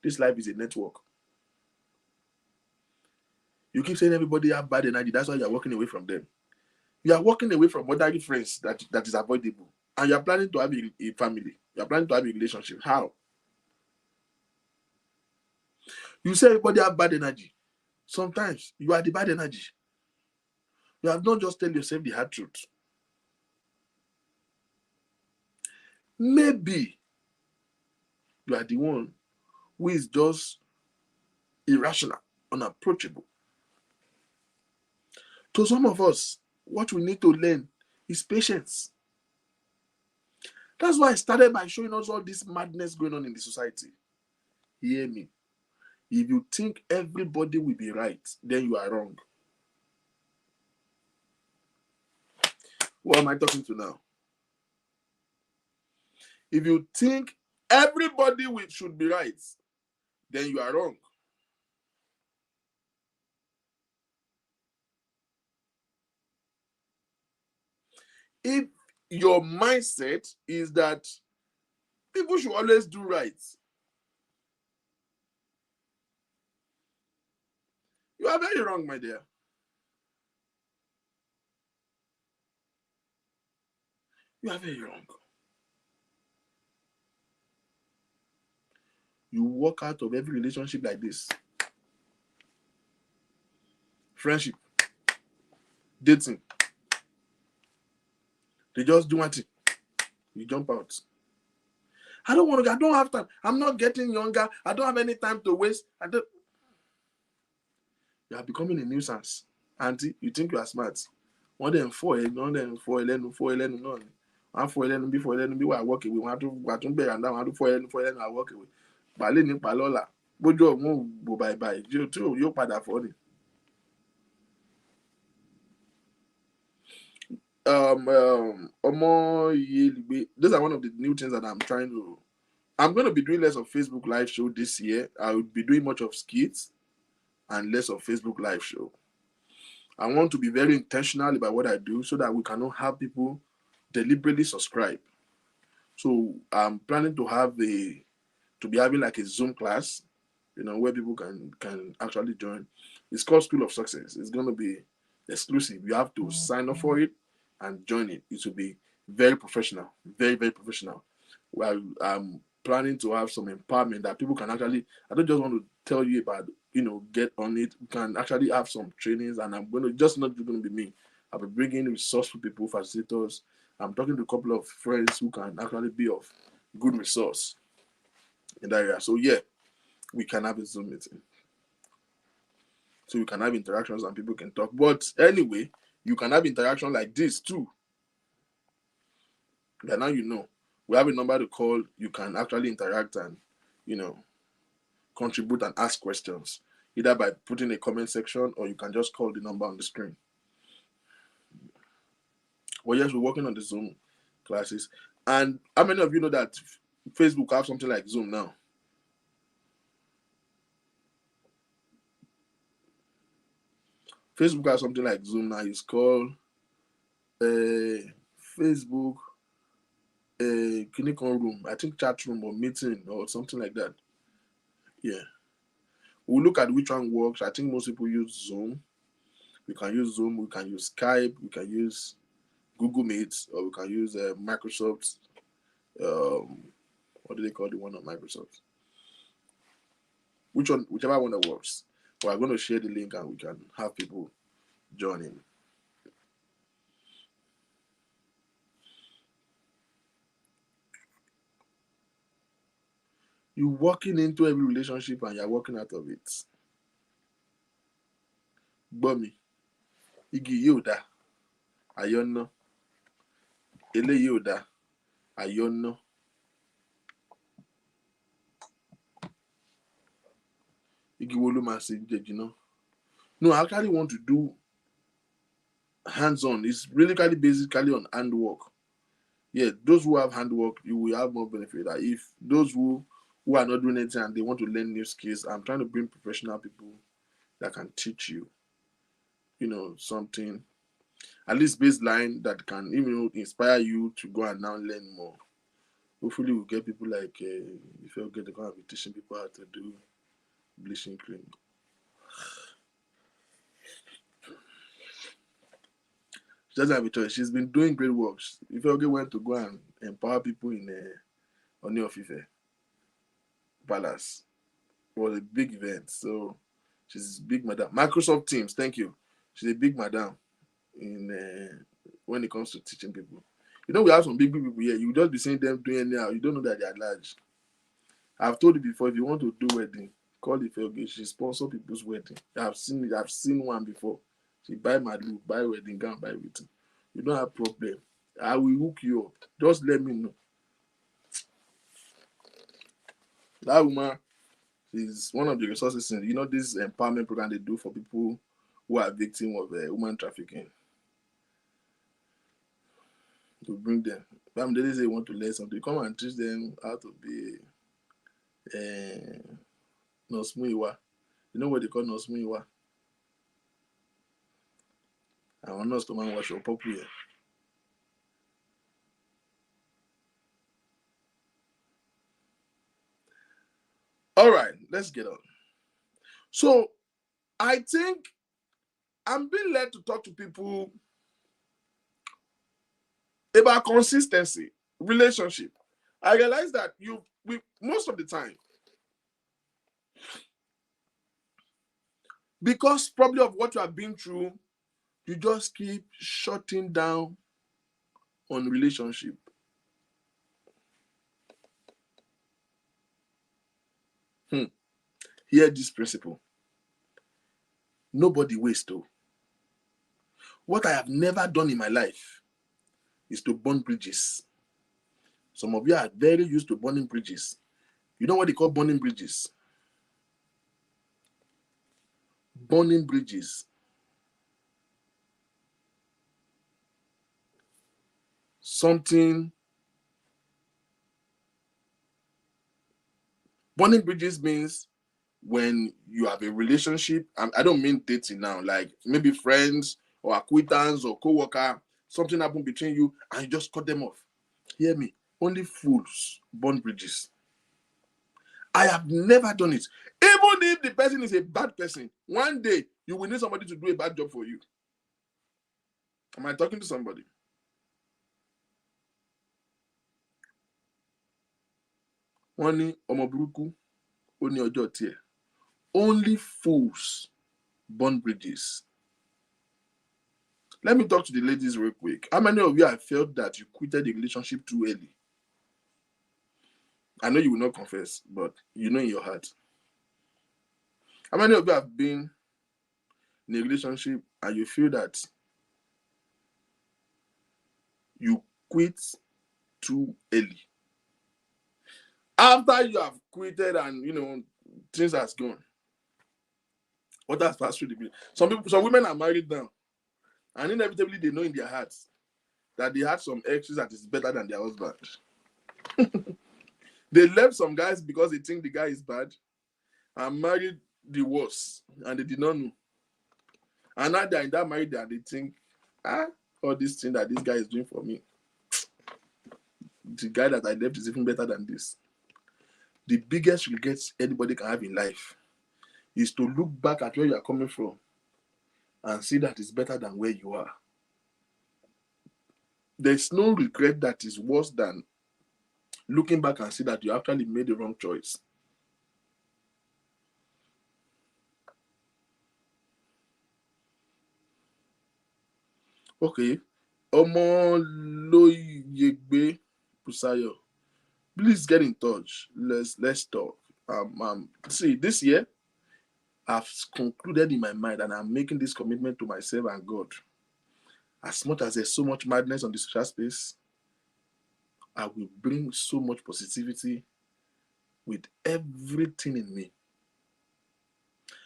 This life is a network. You keep saying everybody have bad energy. That's why you're walking away from them. You are walking away from ordinary friends that is avoidable. And you are planning to have a family. You are planning to have a relationship. How? You say everybody have bad energy. Sometimes you are the bad energy. You have not just tell yourself the hard truth. Maybe you are the one who is just irrational, unapproachable. To some of us, what we need to learn is patience. That's why I started by showing us all this madness going on in the society. Hear me. If you think everybody will be right, then you are wrong. What am I talking to now? If you think everybody should be right, then you are wrong. If your mindset is that people should always do right, you are very wrong, my dear. You are very wrong. You walk out of every relationship like this. Friendship, dating. They just do one thing. You jump out. I don't have time. I'm not getting younger. I don't have any time to waste. You are becoming a nuisance. Auntie, you think you are smart. One then four, no, then four, no. One four, before be where I walk away. One to bear and down, one to four, I walk away. Bale ni palola. Bojo mo go bye. You padà for it. Those are one of the new things that I'm going to be doing less of Facebook live show this year. I will be doing much of skits and less of Facebook live show. I want to be very intentional about what I do so that we cannot have people deliberately subscribe. So I'm planning to be having like a Zoom class, where people can actually join. It's called School of Success. It's going to be exclusive. You have to sign up for it and join it. It will be very professional, very, very professional. Well, I'm planning to have some empowerment that people can actually, I don't just want to tell you about, get on it. We can actually have some trainings, and I'm going to just not going to be me. I'll be bringing resourceful people, facilitators. I'm talking to a couple of friends who can actually be of good resource in that area. So yeah, we can have a Zoom meeting. So you can have interactions and people can talk. But anyway, you can have interaction like this too. But now we have a number to call. You can actually interact and, contribute and ask questions, either by putting a comment section or you can just call the number on the screen. Well, yes, we're working on the Zoom classes. And how many of you know that Facebook have something like Zoom now? Facebook has something like Zoom now. It's called Facebook clinical room. I think chat room or meeting or something like that. Yeah. We'll look at which one works. I think most people use Zoom. We can use Zoom. We can use Skype. We can use Google Meet, or we can use Microsoft. What do they call the one on Microsoft? Whichever one that works. But I'm going to share the link and we can have people join in. You're walking into every relationship and you're walking out of it. Gbọ́mi, igi yìí ò dá, ayọ̀ ń ná. Eléyìí ò dá, ayọ̀ ń ná. Igi wo ló máa ṣe jẹ̀jì náà? No, I actually want to do hands-on. It's really basically on handwork. Yeah, those who have handwork, you will have more benefit. If those who are not doing anything and they want to learn new skills, I'm trying to bring professional people that can teach you, something, at least baseline that can even inspire you to go and now learn more. Hopefully we'll get people like, if you'll get the kind of teaching people how to do bleaching cream. She doesn't have a choice. She's been doing great work. If you went to go and empower people in Oni of Ife Palace, it was a big event. So she's a big madam. Microsoft Teams, thank you. She's a big madam in when it comes to teaching people. We have some big people here. You just be seeing them doing anyhow. You don't know that they are large. I've told you before, if you want to do wedding, call Ife Oge. She sponsor people's wedding. I've seen one before. She buy my look, buy wedding gown, buy everything. You don't have problem. I will hook you up. Just let me know. That woman is one of the resources in, this empowerment program they do for people who are victims of human trafficking. To bring them. But they say they want to learn something. Come and teach them how to be Nosmuiwa. You know what they call Nosmuiwa? I want us to man wash your pop here. All right, let's get on. So, I think I'm being led to talk to people about consistency, relationship. I realize that most of the time, because probably of what you have been through, you just keep shutting down on relationship. Hear this principle. Nobody wastes though. What I have never done in my life is to burn bridges. Some of you are very used to burning bridges. You know what they call burning bridges? Burning bridges. Burning bridges means when you have a relationship, I don't mean dating now, like maybe friends or acquaintance or co-worker, something happened between you and you just cut them off. Hear me, only fools burn bridges. I have never done it. Even if the person is a bad person, one day you will need somebody to do a bad job for you. Am I talking to somebody? Wọ́n ní ọmọ burúkú ó ní ọjọ́ tiẹ̀. Only fools burn bridges. Let me talk to the ladies real quick. How many of you have felt that you quitted the relationship too early? I know you will not confess, but you know in your heart. How many of you have been in a relationship and you feel that you quit too early? After you have quitted and things has gone, what has passed through the brain? Some women are married now, and inevitably they know in their hearts that they had some exes that is better than their husband. They left some guys because they think the guy is bad and married the worst, and they did not know. And now they're in that marriage and they think, all this thing that this guy is doing for me, the guy that I left is even better than this. The biggest regrets anybody can have in life is to look back at where you are coming from and see that it's better than where you are. There's no regret that is worse than looking back and see that you actually made the wrong choice. Okay. Omoloyegbe Pusayo, please get in touch. Let's talk. See, this year I've concluded in my mind and I'm making this commitment to myself and God. As much as there's so much madness on the social space, I will bring so much positivity with everything in me,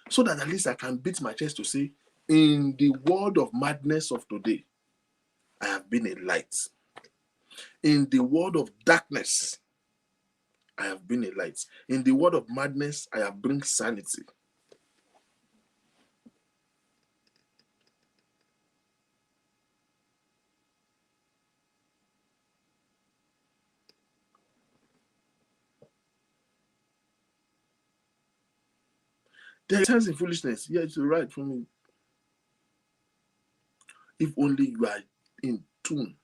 so that at least I can beat my chest to say, in the world of madness of today, I have been a light. In the world of darkness, I have been a light. In the world of madness, I have bring sanity. There is sense in foolishness. Yeah, it's right for me. If only you are in tune.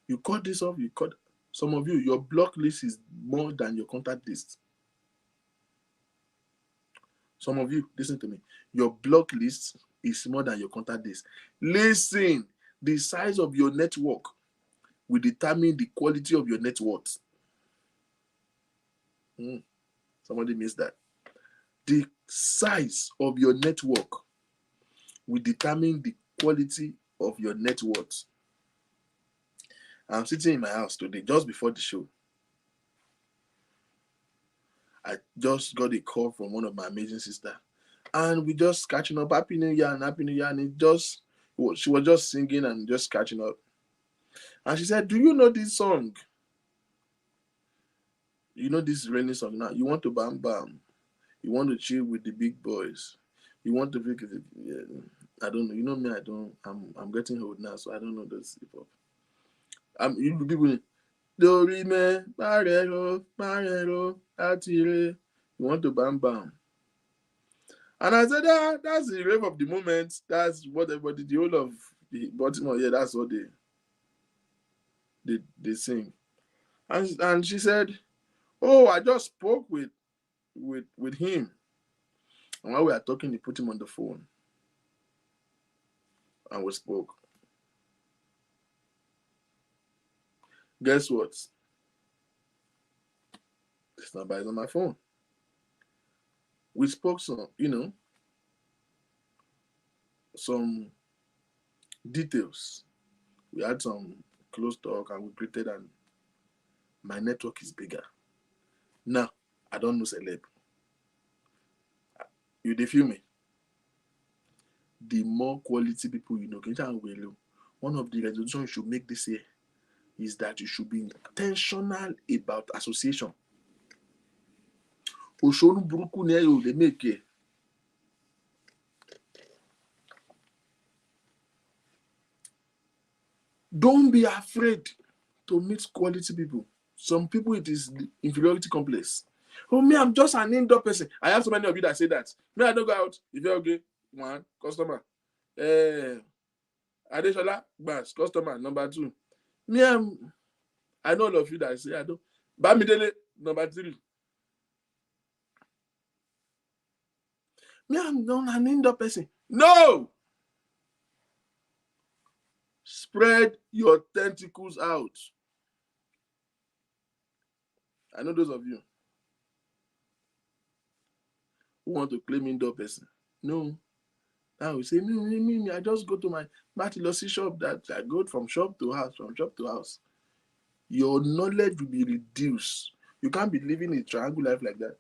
You cut this off, some of you, your block list is more than your contact list. Some of you, listen to me, your block list is more than your contact list. Listen, the size of your network will determine the quality of your net worth. Somebody missed that. The size of your network will determine the quality of your net worth. I'm sitting in my house today, just before the show. I just got a call from one of my amazing sisters, and we just catching up. Happy New Year and Happy New Year, and she was just singing and just catching up. And she said, "Do you know this song? You know this rainy song now. You want to bam bam. You want to chill with the big boys. You want to pick it. Yeah. I don't know. You know me. I don't. I'm getting old now, so I don't know this hip hop. You people. Dorime, Marero, Atire. You want to bam bam." And I said, that's the rave of the moment. That's what everybody, the whole of the Baltimore, yeah, that's what they sing. And she said, "Oh, I just spoke with him. And while we are talking, he put him on the phone. And we spoke. Guess what? This number is on my phone. We spoke some details. We had some close talk and we greeted, and my network is bigger. Now, I don't know celeb. You dey feel me? The more quality people you know, one of the resolutions you should make this year is that you should be intentional about association. Oshonu buruku ne yo dey make it. Don't be afraid to meet quality people. Some people, it is the inferiority complex. Oh, me, I'm just an indoor person. I have so many of you that say that. Me, I don't go out. If you're okay, one, customer. Adeshola, Bas, customer, number 2. Me, I know all of you that say I don't. Bamidele, number 3. Me, I'm not an indoor person. No! Spread your tentacles out. I know those of you who want to claim indoor person. No. Now we say, me, I just go to my Martilosi shop that I go from shop to house, from shop to house. Your knowledge will be reduced. You can't be living a triangle life like that.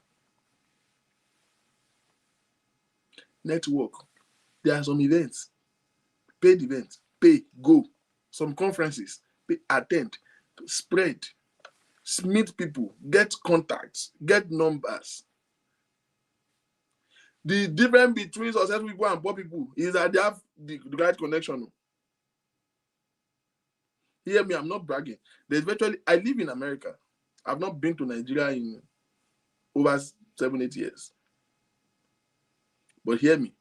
Network. There are some events. Paid events. Pay, go. Some conferences. Pay, attend. Spread. Meet people. Get contacts. Get numbers. The difference between successful people and poor people is that they have the right connection. Hear me, I'm not bragging. I live in America. I've not been to Nigeria in over 7-8 years. But hear me.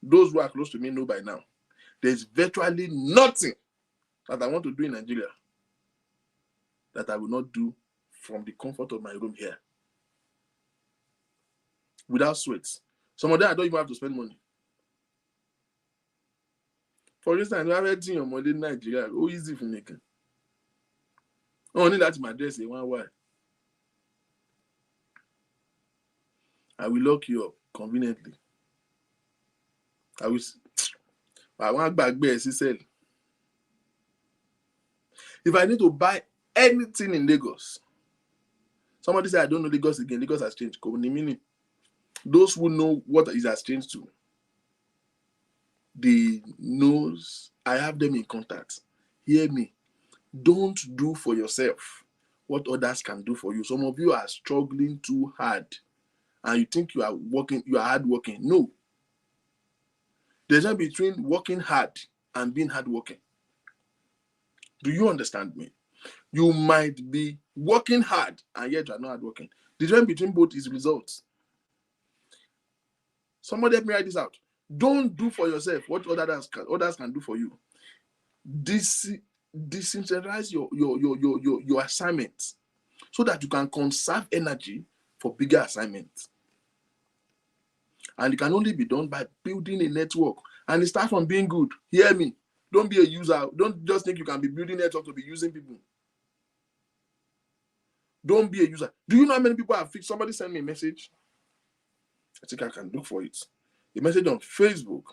Those who are close to me know by now. There's virtually nothing that I want to do in Nigeria that I will not do from the comfort of my room here. Without sweat. Some of them I don't even have to spend money. For instance, I have everything on money in Nigeria. Oh, easy for me. Only that's my address. Why? I will lock you up conveniently. I want back there. If I need to buy anything in Lagos, somebody say I don't know Lagos again. Lagos has changed. Those who know what it has changed to, they knows I have them in contact. Hear me. Don't do for yourself what others can do for you. Some of you are struggling too hard and you think you are hardworking. No. There's a difference between working hard and being hardworking. Do you understand me? You might be working hard and yet you are not hardworking. The difference between both is results. Somebody help me write this out. Don't do for yourself what others can do for you. Decentralize your assignments so that you can conserve energy for bigger assignments. And it can only be done by building a network. And it starts from being good. Hear me. Don't be a user. Don't just think you can be building network to be using people. Don't be a user. Do you know how many people have fixed? Somebody sent me a message. I think I can look for it. The message on Facebook.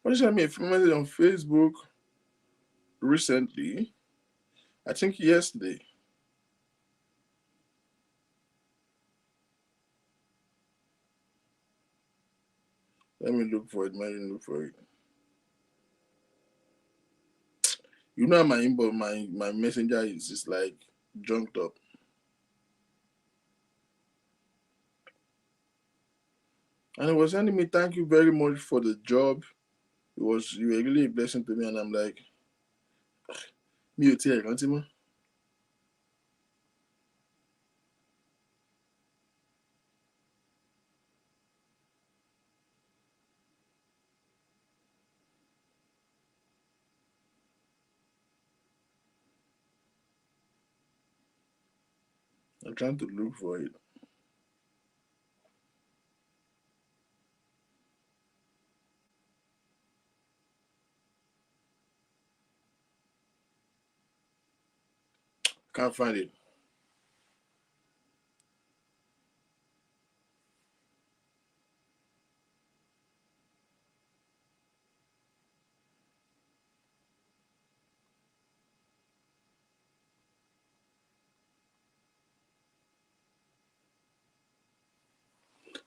What did I mean? A message on Facebook recently. I think yesterday. Let me look for it. You know my inbox, my messenger is just like junked up. And it was sending me, thank you very much for the job. You were really a blessing to me. And I'm like, me too, I I'm trying to look for it. Can't find it.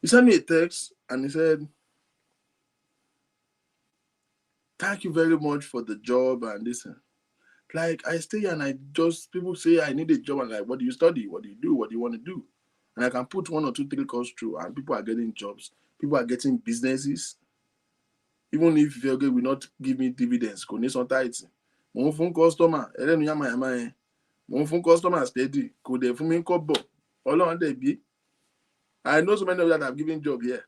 He sent me a text and he said, thank you very much for the job and this. Like, I stay and I just, people say I need a job. And like, what do you study? What do you do? What do you want to do? And I can put 1 or 2, 3 courses through and people are getting jobs. People are getting businesses. Even if Velge will not give me dividends, kò ní san tithe. Mo ń fún customer, ẹlẹ́nu yàmàyàmà yẹn. Mo ń fún customer steady, kò dẹ̀ fún mi kọ́bọ̀. Ọlọ́run dẹ̀ bí. I know so many of that have given job here.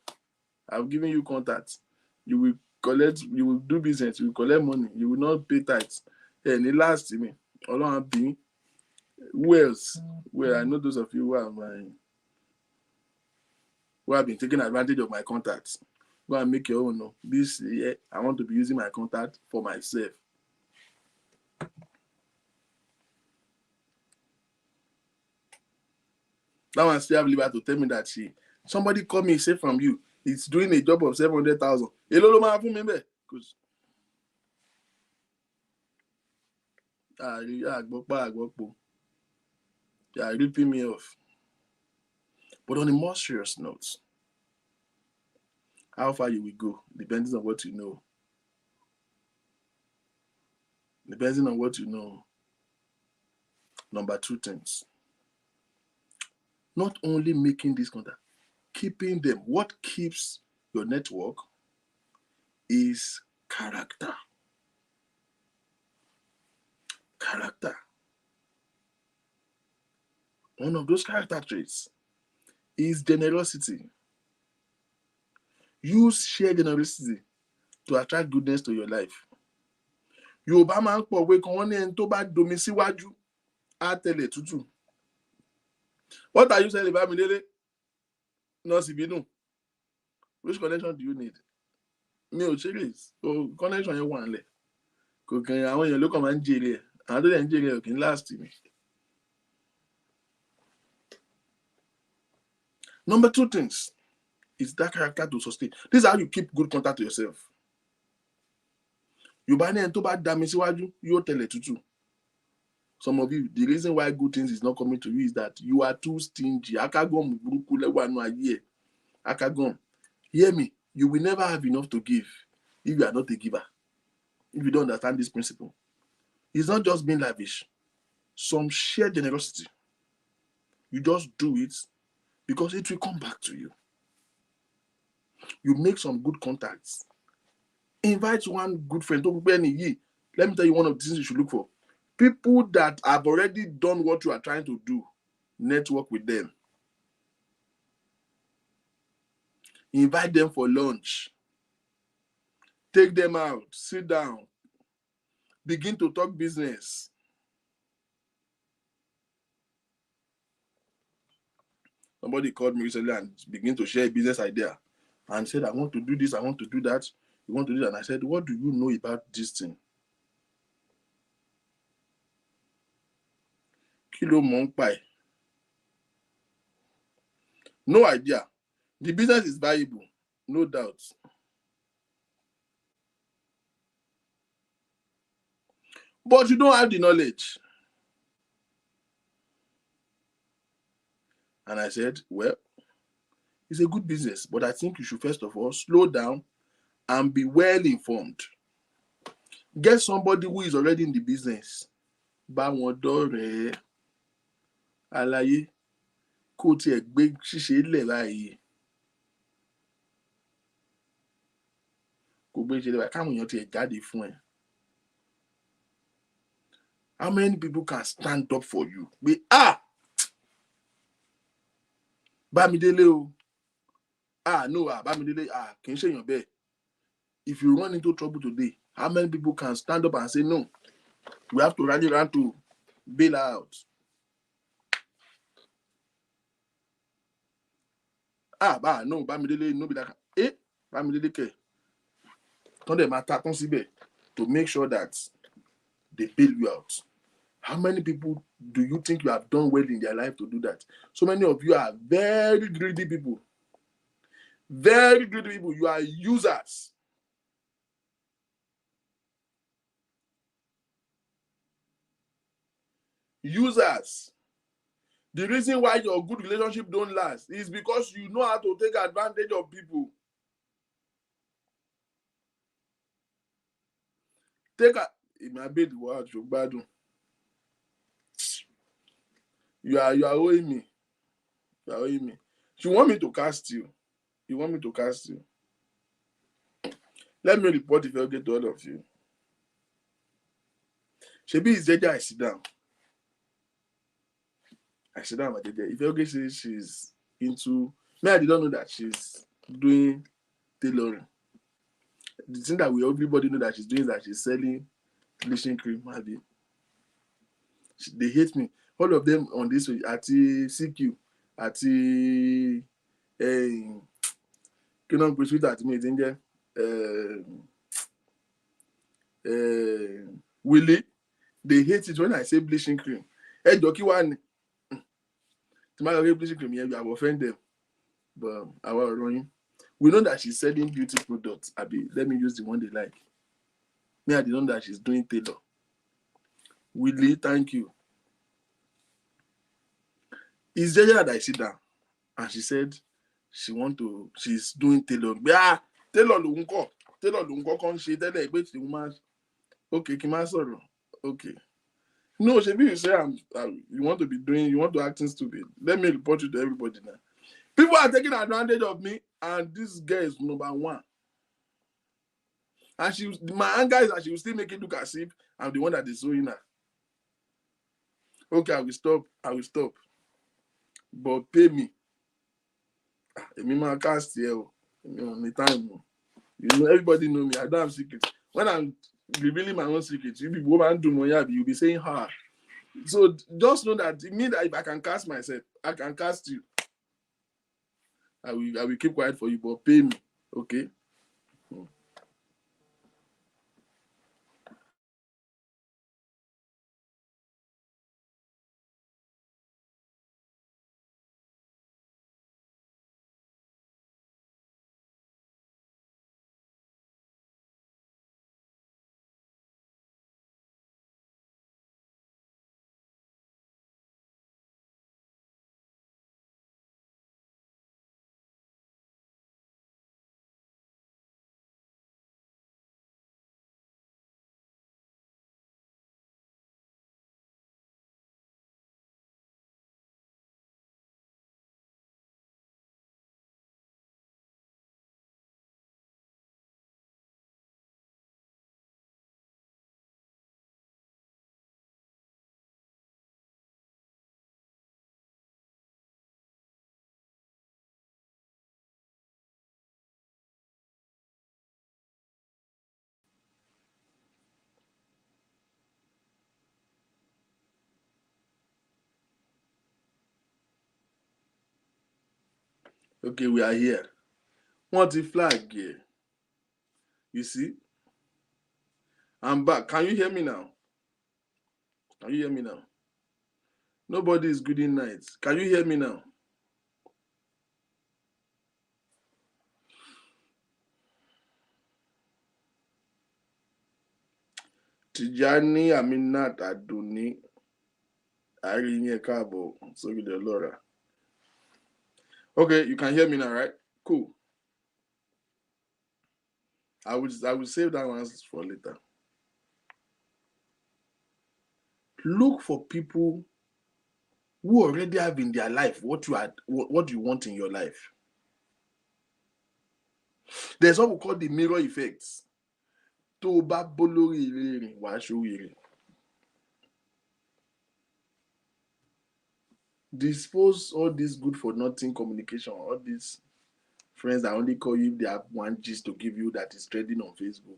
I've given you contacts. You will collect, you will do business, you will collect money, you will not pay tithes. And it last to me. Ọlọ́run bí. Who else? Well, I know those of you who have been taking advantage of my contacts. Go and make your own. No. This year, I want to be using my contact for myself. That one still have liver to tell me that somebody called me, say from you, he's doing a job of 700,000. Hello, lo ma fún mi bẹ́ẹ̀. Because they are ripping me off. But on a more serious note, how far you will go depends on what you know. Depending on what you know. Number 2 things. Not only making this contact, keeping them. What keeps your network is character. Character. One of those character traits is generosity. Use sheer generosity to attract goodness to your life. Yorùbá máa ń pọ̀ wé kan wọ́n ní ẹni tó bá domi síwájú á tẹ̀lé tútù. What are you saying about Bámidélé? Nọ́ọ̀sì bínú. Which connection do you need? Mi ò serious. So connection yẹn wà nílẹ̀. Kò kàn àwọn èèyàn ló kàn máa ń jèrè ẹ̀. Àwọn tó dẹ̀ ń jèrè ẹ̀ ò kì í last mi. Number 2 things is that character to sustain. This is how you keep good contact to yourself. Yorùbá ní ẹni tó bá dami síwájú yóò tẹ̀lé tútù. Some of you, the reason why good things is not coming to you is that you are too stingy. Akagom burúkú lẹ́wà nù ayé ẹ̀. Akagom. Hear me, you will never have enough to give if you are not a giver. If you don't understand this principle. It's not just being lavish. Some sheer generosity. You just do it because it will come back to you. You make some good contacts. Invite one good friend. Let me tell you one of the things you should look for. People that have already done what you are trying to do, network with them. Invite them for lunch. Take them out. Sit down. Begin to talk business. Somebody called me recently and began to share a business idea and said, I want to do this, I want to do that. You want to do that? And I said, what do you know about this thing? Kilo Monpai. No idea. The business is valuable, no doubt. But you don't have the knowledge. And I said, well, it's a good business, but I think you should first of all slow down and be well informed. Get somebody who is already in the business. Bá wọn dọ́rẹ̀ẹ́, àlàyé, kó tiẹ̀ gbé ṣíṣe lẹ̀ báyìí. Kó gbé ṣe lẹ̀ báyìí, káwọn èèyàn tiẹ̀ jáde fún ẹ. How many people can stand up for you? Bámidélé o. No, Bámidélé, kì í ṣèyàn bẹ́ẹ̀. If you run into trouble today, how many people can stand up and say, no, we have to rally around to bail out? No, Bámidélé, no be that. Bámidélé kẹ̀. Tán dẹ̀ máa ta tán síbẹ̀ to make sure that they bail you out. How many people do you think you have done well in their life to do that? So many of you are very greedy people. Very greedy people. You are users. Users. The reason why your good relationship don't last is because you know how to take advantage of people. My baby, what you bad. You are owing me. You are owing me. You want me to cast you? You want me to cast you? Let me report if I get to all of you. Shebi is Jeje, I sit down. I sit down with Jeje. If Elge says she's into me, I did not know that she's doing tailoring. The thing that everybody know that she's doing is that she's selling bleaching cream. Maybe. They hate me. All of them on this way, at CQ, at Kenon Pursue at me, Willie, they hate it when I say bleaching cream. Hey, Doki one. Tomorrow bleaching cream, yeah, I will offend them. But I will run. We know that she's selling beauty products. Abi, let me use the one they like. Me, I didn't know that she's doing tailor. Willie, thank you. It's Jeje that I sit down, and she said she's doing tailor. Tailor ló can't she tell her the woman. Okay, Kimasoro. Okay. No, Shebi, you say you want to acting stupid. Let me report you to everybody now. People are taking advantage of me, and this girl is number one. And my anger is that she will still make it look as if I'm the one that is suing her. Okay, I will stop. But pay me. I cast here. Time. You know, everybody know me. I don't have secrets. When I'm revealing my own secrets, you be woman do Moyabi, you'll be saying her. So just know that it means that if I can cast myself, I can cast you. I will keep quiet for you, but pay me. Okay? Okay, we are here. What the flag here? You see? I'm back. Can you hear me now? Can you hear me now? Nobody is good in nights. Can you hear me now? Tijani Aminat Adoni Arinye Kabo. Sorry, the Laura. Okay, you can hear me now, right? Cool. I will save that one for later. Look for people who already have in their life what you want in your life. There's what we call the mirror effects. Dispose all this good for nothing communication, all these friends that only call you if they have one gist to give you that is trending on Facebook.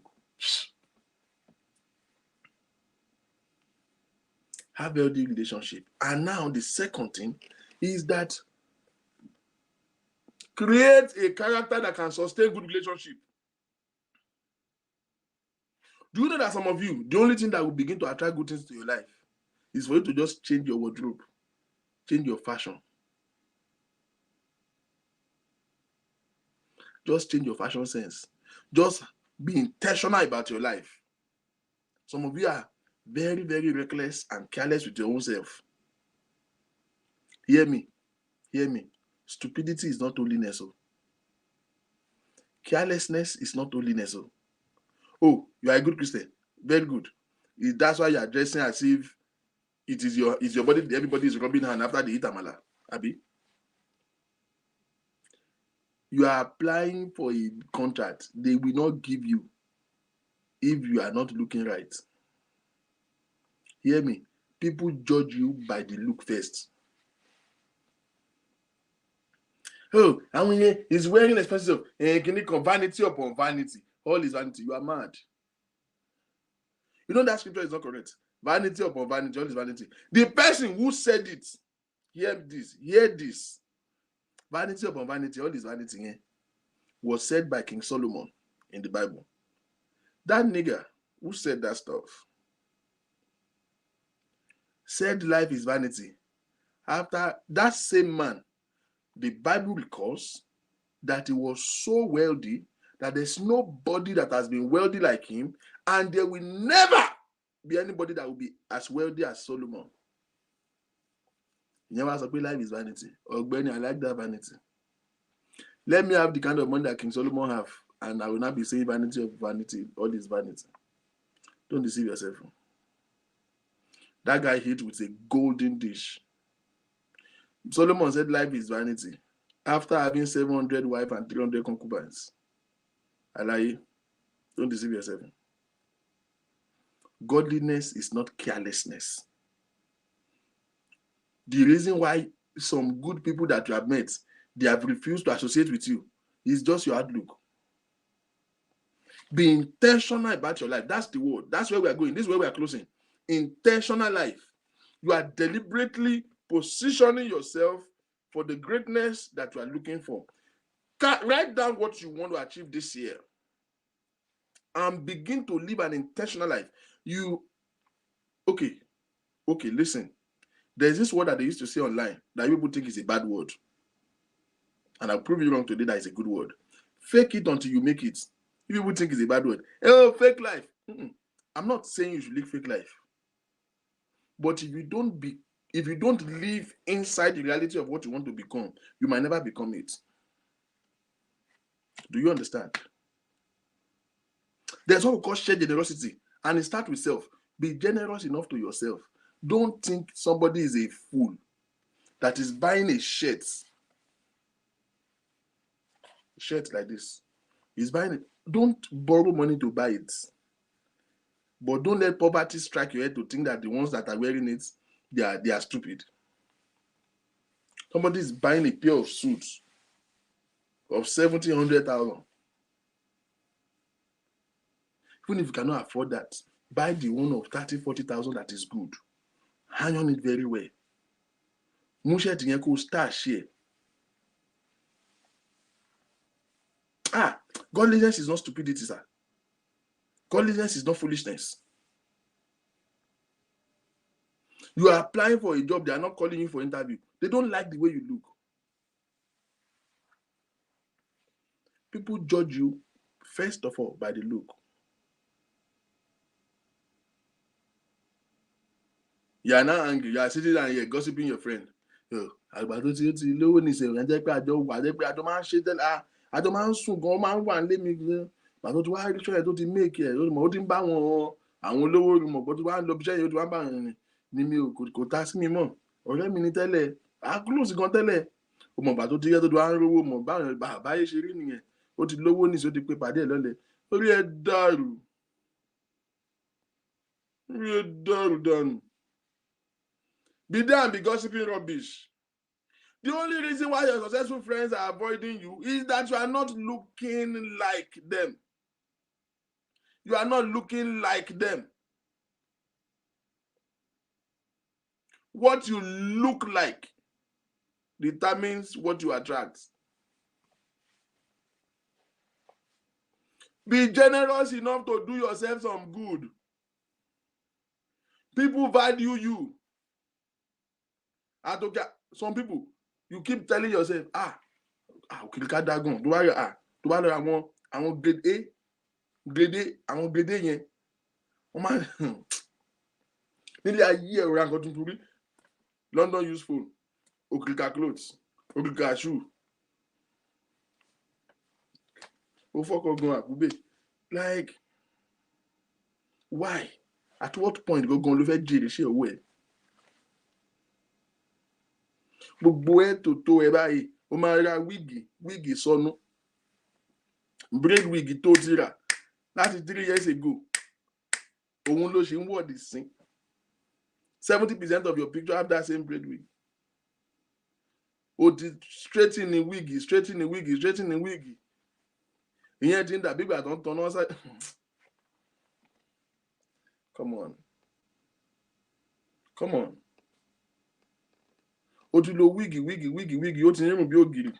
Have a healthy relationship. And now the second thing is that create a character that can sustain good relationship. Do you know that some of you, the only thing that will begin to attract good things to your life is for you to just change your wardrobe, change your fashion. Just change your fashion sense. Just be intentional about your life. Some of you are very, very reckless and careless with your own self. Hear me. Hear me. Stupidity is not holiness. Carelessness is not holiness. Oh, you are a good Christian. Very good. That's why you are dressing as if it's your body. Everybody is rubbing hand after they eat amala. Abi? You are applying for a contract. They will not give you if you are not looking right. Hear me. People judge you by the look first. Oh, and when he's wearing expensive, can you come vanity upon vanity? All is vanity. You are mad. You know that scripture is not correct. Vanity upon vanity, all is vanity. The person who said it, hear this. Vanity upon vanity, all is vanity, was said by King Solomon in the Bible. That nigga who said that stuff said life is vanity. After that same man, the Bible records that he was so wealthy that there's nobody that has been wealthy like him, and there will never be anybody that will be as wealthy as Solomon. You never say life is vanity. Or Benny, I like that vanity. Let me have the kind of money that King Solomon have, and I will not be saying vanity of vanity, all this vanity. Don't deceive yourself. That guy hit with a golden dish. Solomon said life is vanity after having 700 wives and 300 concubines. Alaye, don't deceive yourself. Godliness is not carelessness. The reason why some good people that you have met, they have refused to associate with you is just your outlook. Be intentional about your life. That's the word. That's where we are going. This is where we are closing. Intentional life. You are deliberately positioning yourself for the greatness that you are looking for. Write down what you want to achieve this year and begin to live an intentional life. Okay, listen. There's this word that they used to say online that people think is a bad word. And I'll prove you wrong today that it's a good word. Fake it until you make it. If people think it's a bad word. Oh, fake life. I'm not saying you should live fake life. But if you don't live inside the reality of what you want to become, you might never become it. Do you understand? There's what we call shared generosity, and it starts with self. Be generous enough to yourself. Don't think somebody is a fool that is buying a shirt like this. He's buying it. Don't borrow money to buy it. But don't let poverty strike your head to think that the ones that are wearing it, they are stupid. Somebody is buying a pair of suits of 1,700,000. Even if you cannot afford that, buy the one of 30,000, 40,000 that is good. Hang on it very well. Start share. Godliness is not stupidity, sir. Godliness is not foolishness. You are applying for a job, they are not calling you for interview. They don't like the way you look. People judge you, first of all, by the look. You are now angry. You are sitting down here gossiping your friend. Àgbàdo tí ó ti lówó ní ìṣẹ̀lẹ̀ jẹ́ pé àjọ wà jẹ́ pé àjọ máa ń ṣe tẹ́lẹ̀ àjọ máa ń sùn gan máa ń wà nílé mi gan. Àgbàdo tí wàá rí ṣọ́yẹ̀ tó ti méèkì ẹ̀ ó ti ń bá àwọn olówó rí mọ̀ bó ti wá ń lọ bíṣẹ́ yìí ó ti wá ń bá àwọn rìn ni mi kò ta sí mi mọ̀. Ọ̀rẹ́ mi ni tẹ́lẹ̀ close gan tẹ́lẹ̀. O mọ̀ bàtó ti yẹ tó ti wá ń rówó mọ̀ báyé ṣe rí nìyẹn. Ó ti lówó ní ìṣó ti pé pàdé ẹ̀ lọ́lẹ̀. Orí ẹ̀ dàrú. Orí ẹ̀ dàrú. Be there and be gossiping rubbish. The only reason why your successful friends are avoiding you is that you are not looking like them. You are not looking like them. What you look like determines what you attract. Be generous enough to do yourself some good. People value you. Some people, you keep telling yourself, òkìlíkà dágùn, tó bá lọ àwọn grade A, àwọn grade A yẹn, wọ́n máa nílé ayé ẹ̀rọ nǹkan tuntun rí, London use phone, òkìlíkà clothes, òkìlíkà shoe, ó fọ́kọ̀ gan àkúbè. Like, why? At what point gangan ló fẹ́ jèrè ṣe owó ẹ̀? Gbogbo ẹ̀ tó ẹ báyìí ó máa ra wíìgì sọnù braid wig tó ti rà láti 3 years ago òun ló ṣe ń wọ̀dì sí 70% of your picture have that same braid wig. O ti straighten the wig ìyẹn ti ń dàbí ìgbà tó ń tanná ṣá. Come on. O ti lo wig ó ti ń rùn bí ògiri.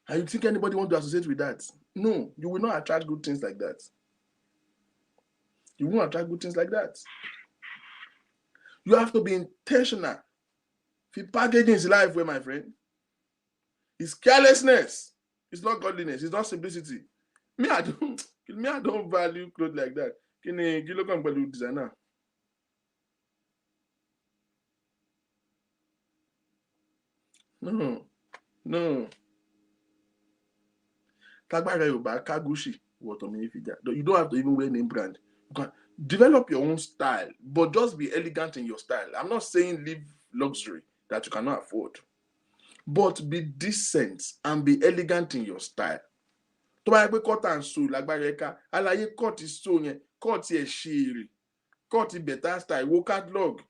And you think anybody want to associate with that? No, you will not attract good things like that. You won't attract good things like that. You have to be intentional. If you packaging his life well, my friend, it's carelessness. It's not godliness. It's not simplicity. Me, I don't value clothes like that. Kí ló kàn pẹ̀lú designer? No. Tagbara Yorùbá Kagushi. You don't have to even wear name brand. You can develop your own style, but just be elegant in your style. I'm not saying live luxury that you cannot afford, but be decent and be elegant in your style. Tó bá yẹ pé cut and sew lágbára ẹ̀ka, àlàyé cut sew yẹn, cut ẹ̀ ṣèrè, cut better style, wo catalog.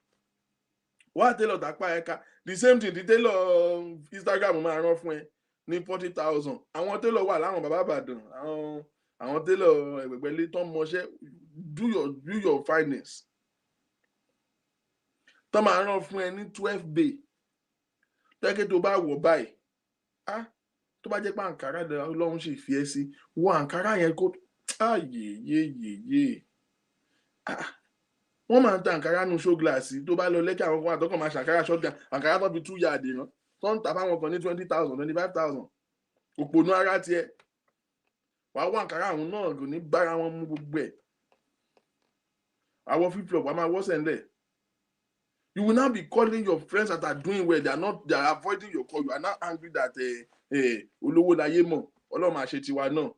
Wá tailor tàpá ẹ̀ka, the same thing, the tailor Instagram máa rán fún ẹ ní 40,000. Àwọn tailor wà láwọn bàbá Ìbàdàn, àwọn tailor ẹ̀gbẹ̀gbẹ̀lé tó ń mọṣẹ́, do your finest. Tó máa rán fún ẹ ní 12 bay. Tẹ́kẹ́ tó bá wọ̀ báyìí, tó bá jẹ́ pé àǹkárá Ọlọ́run sì fi ẹ́ sí, wọ àǹkárá yẹn kó yé. Wọ́n máa ń ta àǹkárá nu show glass tó bá lọ lẹ́kẹ̀ àwọn kan àtọ́kàn máa ṣàǹkárá shotgun, àǹkárá tó fi 2 yard rán, tó ń tà fáwọn kan ní 20,000, 25,000. Òpònú ara tiẹ̀. Wàá wọ àǹkárá àwọn náà kò ní bára wọn mú gbogbo ẹ̀. Àwọn flip-flop wàá máa wọ́sẹ̀ ńlẹ̀. You will now be calling your friends that are doing well. They are avoiding your call. You are now angry that olówó láyé mọ̀, Ọlọ́run máa ṣe tiwa náà.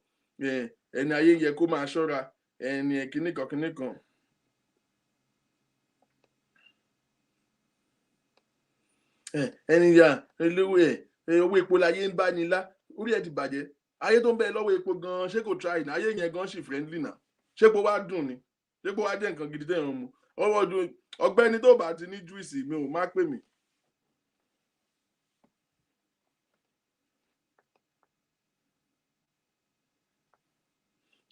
Ẹni ayé yẹ kó máa ṣọ́ra, ẹni kìnnìkan. Ẹni ya owó epo láyé ń bá ni lá, orí ẹ̀ ti bàjẹ́. Ayé tó ń bẹ lọ́wọ́ epo gan-an ṣé kò try ní ayé yẹn gan ṣì friendly náà. Ṣé kó wá dùn ni? Ṣé kó wá jẹ́ nǹkan gidi tẹ̀yàn mu? Ọwọ́ ọdún ọ̀gbẹ́ni tó bá ti ní júìsì mi ò má pè mí.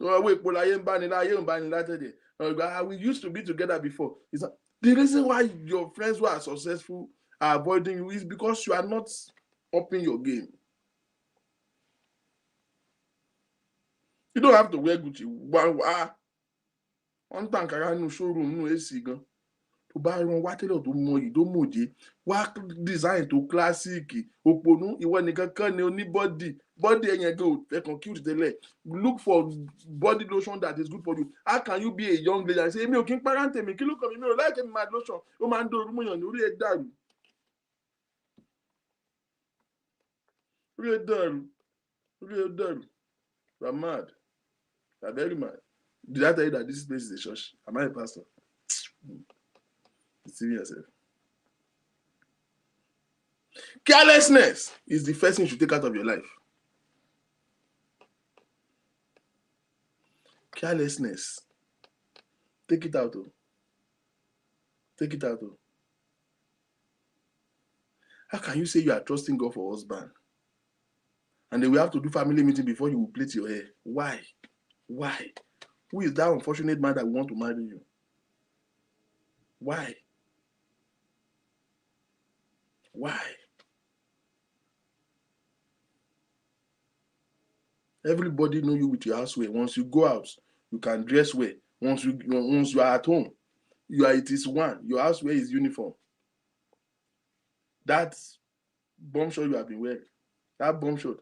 Owó epo láyé ń bá ni lá, ayé ń bá ni látẹ̀dẹ̀. We used to be together before. The reason why your friends who are successful are avoiding you is because you are not upping your game. You don't have to wear Gucci. One time, I no showroom, no AC gun. To buy one what to more, you don't moji. What design to classic. Oponu, you want to can anybody. Body and you go, they can cute the leg. Look for body lotion that is good for you. How can you be a young lady and say, me, okay, parent, me, look at me, like my lotion. Oh, man, do you really done? Really done. Really done. I'm mad. I'm very mad. Did I tell you that this place is a church? Am I a pastor? Deceive yourself. Carelessness is the first thing you should take out of your life. Carelessness. Take it out. Take it out. How can you say you are trusting God for husband? And then we have to do family meeting before you will plait your hair. Why? Why? Who is that unfortunate man that want to marry you? Why? Why? Everybody know you with your houseware. Once you go out, you can dress well. Once you are at home, it is one. Your houseware is uniform. That bomb shot you have been wearing. That bomb shot.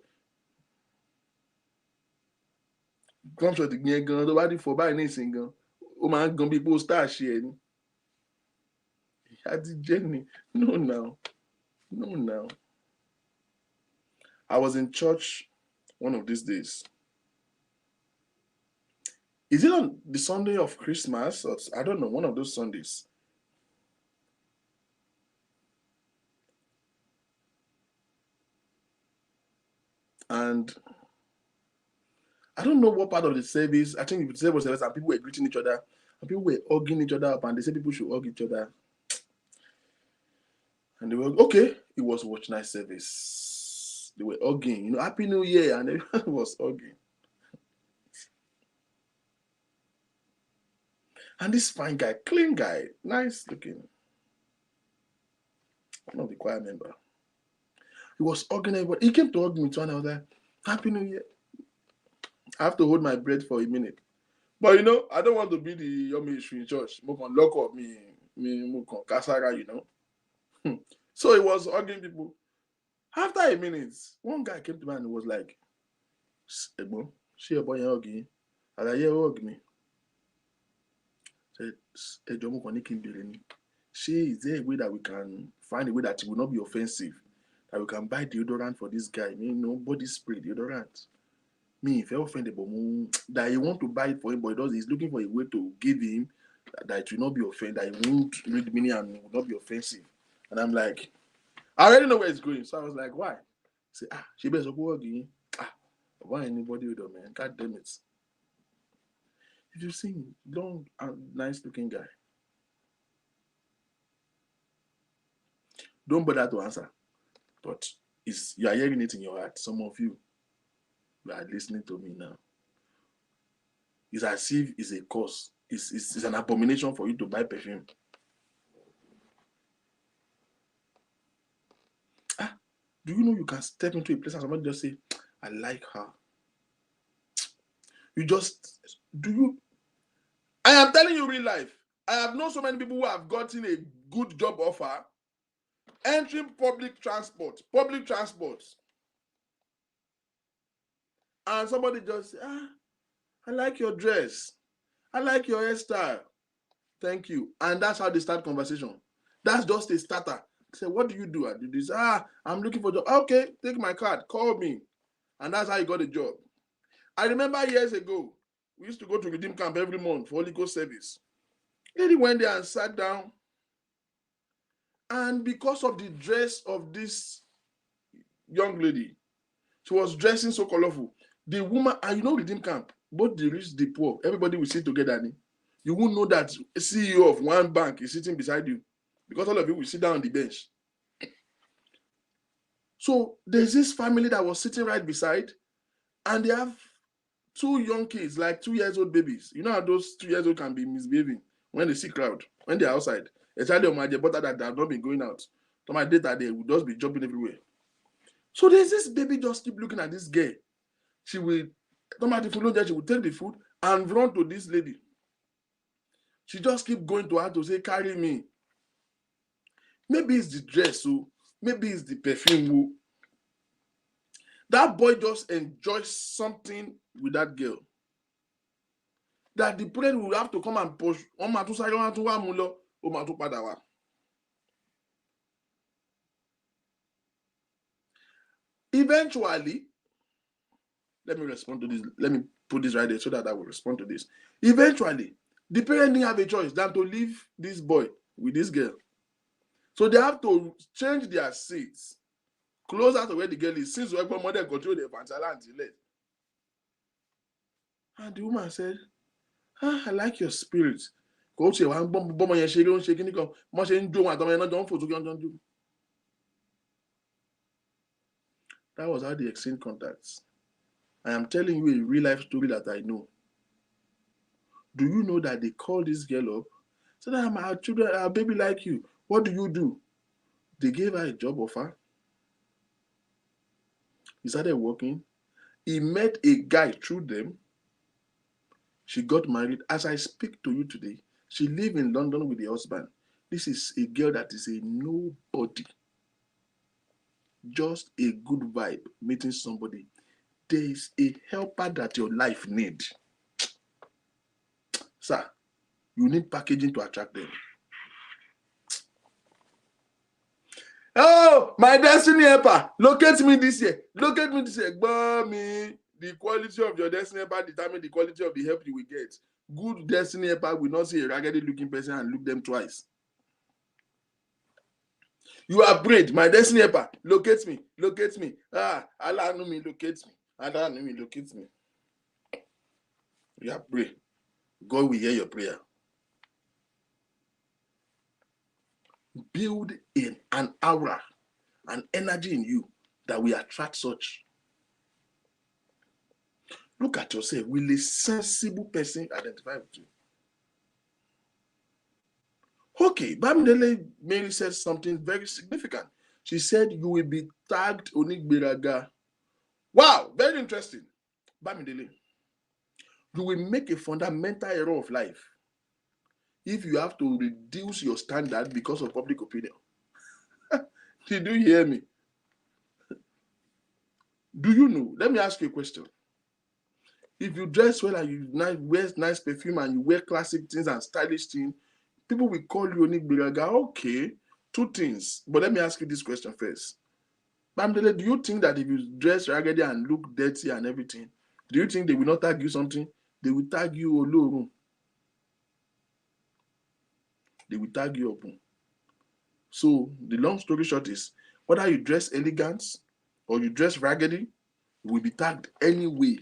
Bomb shot again. Nobody for buying anything. Oh man, gonna be post star share. Had the journey. No now. I was in church one of these days. Is it on the Sunday of Christmas? Or I don't know, one of those Sundays. And I don't know what part of the service, I think the service was and people were greeting each other, and people were hugging each other up, and they said people should hug each other. And they were, okay, it was watch night service. They were hugging, Happy New Year, and everyone was hugging. And this fine guy, clean guy, nice looking, one of the choir member, he was hugging everybody. He came to hug me too, and I was like, Happy New Year. I have to hold my breath for a minute. But I don't want to be the young ministry in church. Mo can lock up me kasara, So he was hugging people. After a minute, one guy came to me and was like, Egbo, she a boy hugging. And I hear hug me. Said, is there a way that we can find a way that it will not be offensive? That we can buy deodorant for this guy? Body spray, deodorant. Me, if you're offended, but that he want to buy it for him, but he's looking for a way to give him that it will not be offended, that he won't read the meaning and will not be offensive. And I'm like, I already know where it's going. So I was like, why? Say, she better go again. Why anybody with them, man? God damn it. If you see long and nice looking guy, don't bother to answer. But you are hearing it in your heart. Some of you are listening to me now. It's as if it's a curse. It's an abomination for you to buy perfume. Do you know you can step into a place and somebody just say, I like her? I am telling you real life. I have known so many people who have gotten a good job offer entering public transport. And somebody just say, I like your dress. I like your hairstyle. Thank you. And that's how they start conversation. That's just a starter. Say, what do you do? I do this. I'm looking for a job. Okay, take my card. Call me. And that's how you got a job. I remember years ago, we used to go to Redeem Camp every month for Holy Ghost service. Lady went there and sat down. And because of the dress of this young lady, she was dressing so colorful. The woman, and Redeem Camp, both the rich, the poor, everybody will sit together. You won't know that a CEO of one bank is sitting beside you because all of you will sit down on the bench. So there's this family that was sitting right beside, and they have 2 young kids, like 2 years old babies. You know how those 2 years old can be misbehaving when they see crowd, when they're outside. Especially on my butter that have not been going out. So my data, they will just be jumping everywhere. So there's this baby just keep looking at this girl. She will Tomorrow the food, she will take the food and run to this lady. She just keep going to her to say, carry me. Maybe it's the dress, so maybe it's the perfume. That boy just enjoys something with that girl. That the parent will have to come and push. Eventually, let me respond to this. Let me put this right there so that I will respond to this. Eventually, the parent didn't have a choice than to leave this boy with this girl. So they have to change their seats closer to where the girl is, since we're mother control the fantasy. And the woman said, I like your spirit. That was how they exchanged contacts. I am telling you a real life story that I know. Do you know that they called this girl up? Said, our children, our baby like you. What do? They gave her a job offer. He started working. He met a guy through them. She got married. As I speak to you today, she lives in London with the husband. This is a girl that is a nobody. Just a good vibe, meeting somebody. There is a helper that your life needs. Sir, you need packaging to attract them. Oh, my destiny helper, locate me this year. Locate me this year. Me, the quality of your destiny helper determines the quality of the help you will get. Good destiny helper will not see a raggedy looking person and look them twice. You are prayed, my destiny helper, locate me, locate me. Allah know me, locate me. Allah know me, locate me. You are prayed. God will hear your prayer. Build in an aura, an energy in you that will attract such. Look at yourself. Will a sensible person identify with you? Okay, Bamidele Mary said something very significant. She said, you will be tagged Onigberaga. Wow, very interesting. Bamidele, you will make a fundamental error of life if you have to reduce your standard because of public opinion. Did you hear me? Do you know? Let me ask you a question. If you dress well and you wear nice perfume and you wear classic things and stylish things, people will call you Onigberaga. Okay, two things. But let me ask you this question first. Bamidele, do you think that if you dress raggedy and look dirty and everything, do you think they will not tag you something? They will tag you Olorun. They will tag you open. So the long story short is, whether you dress elegant or you dress raggedy, you will be tagged anyway.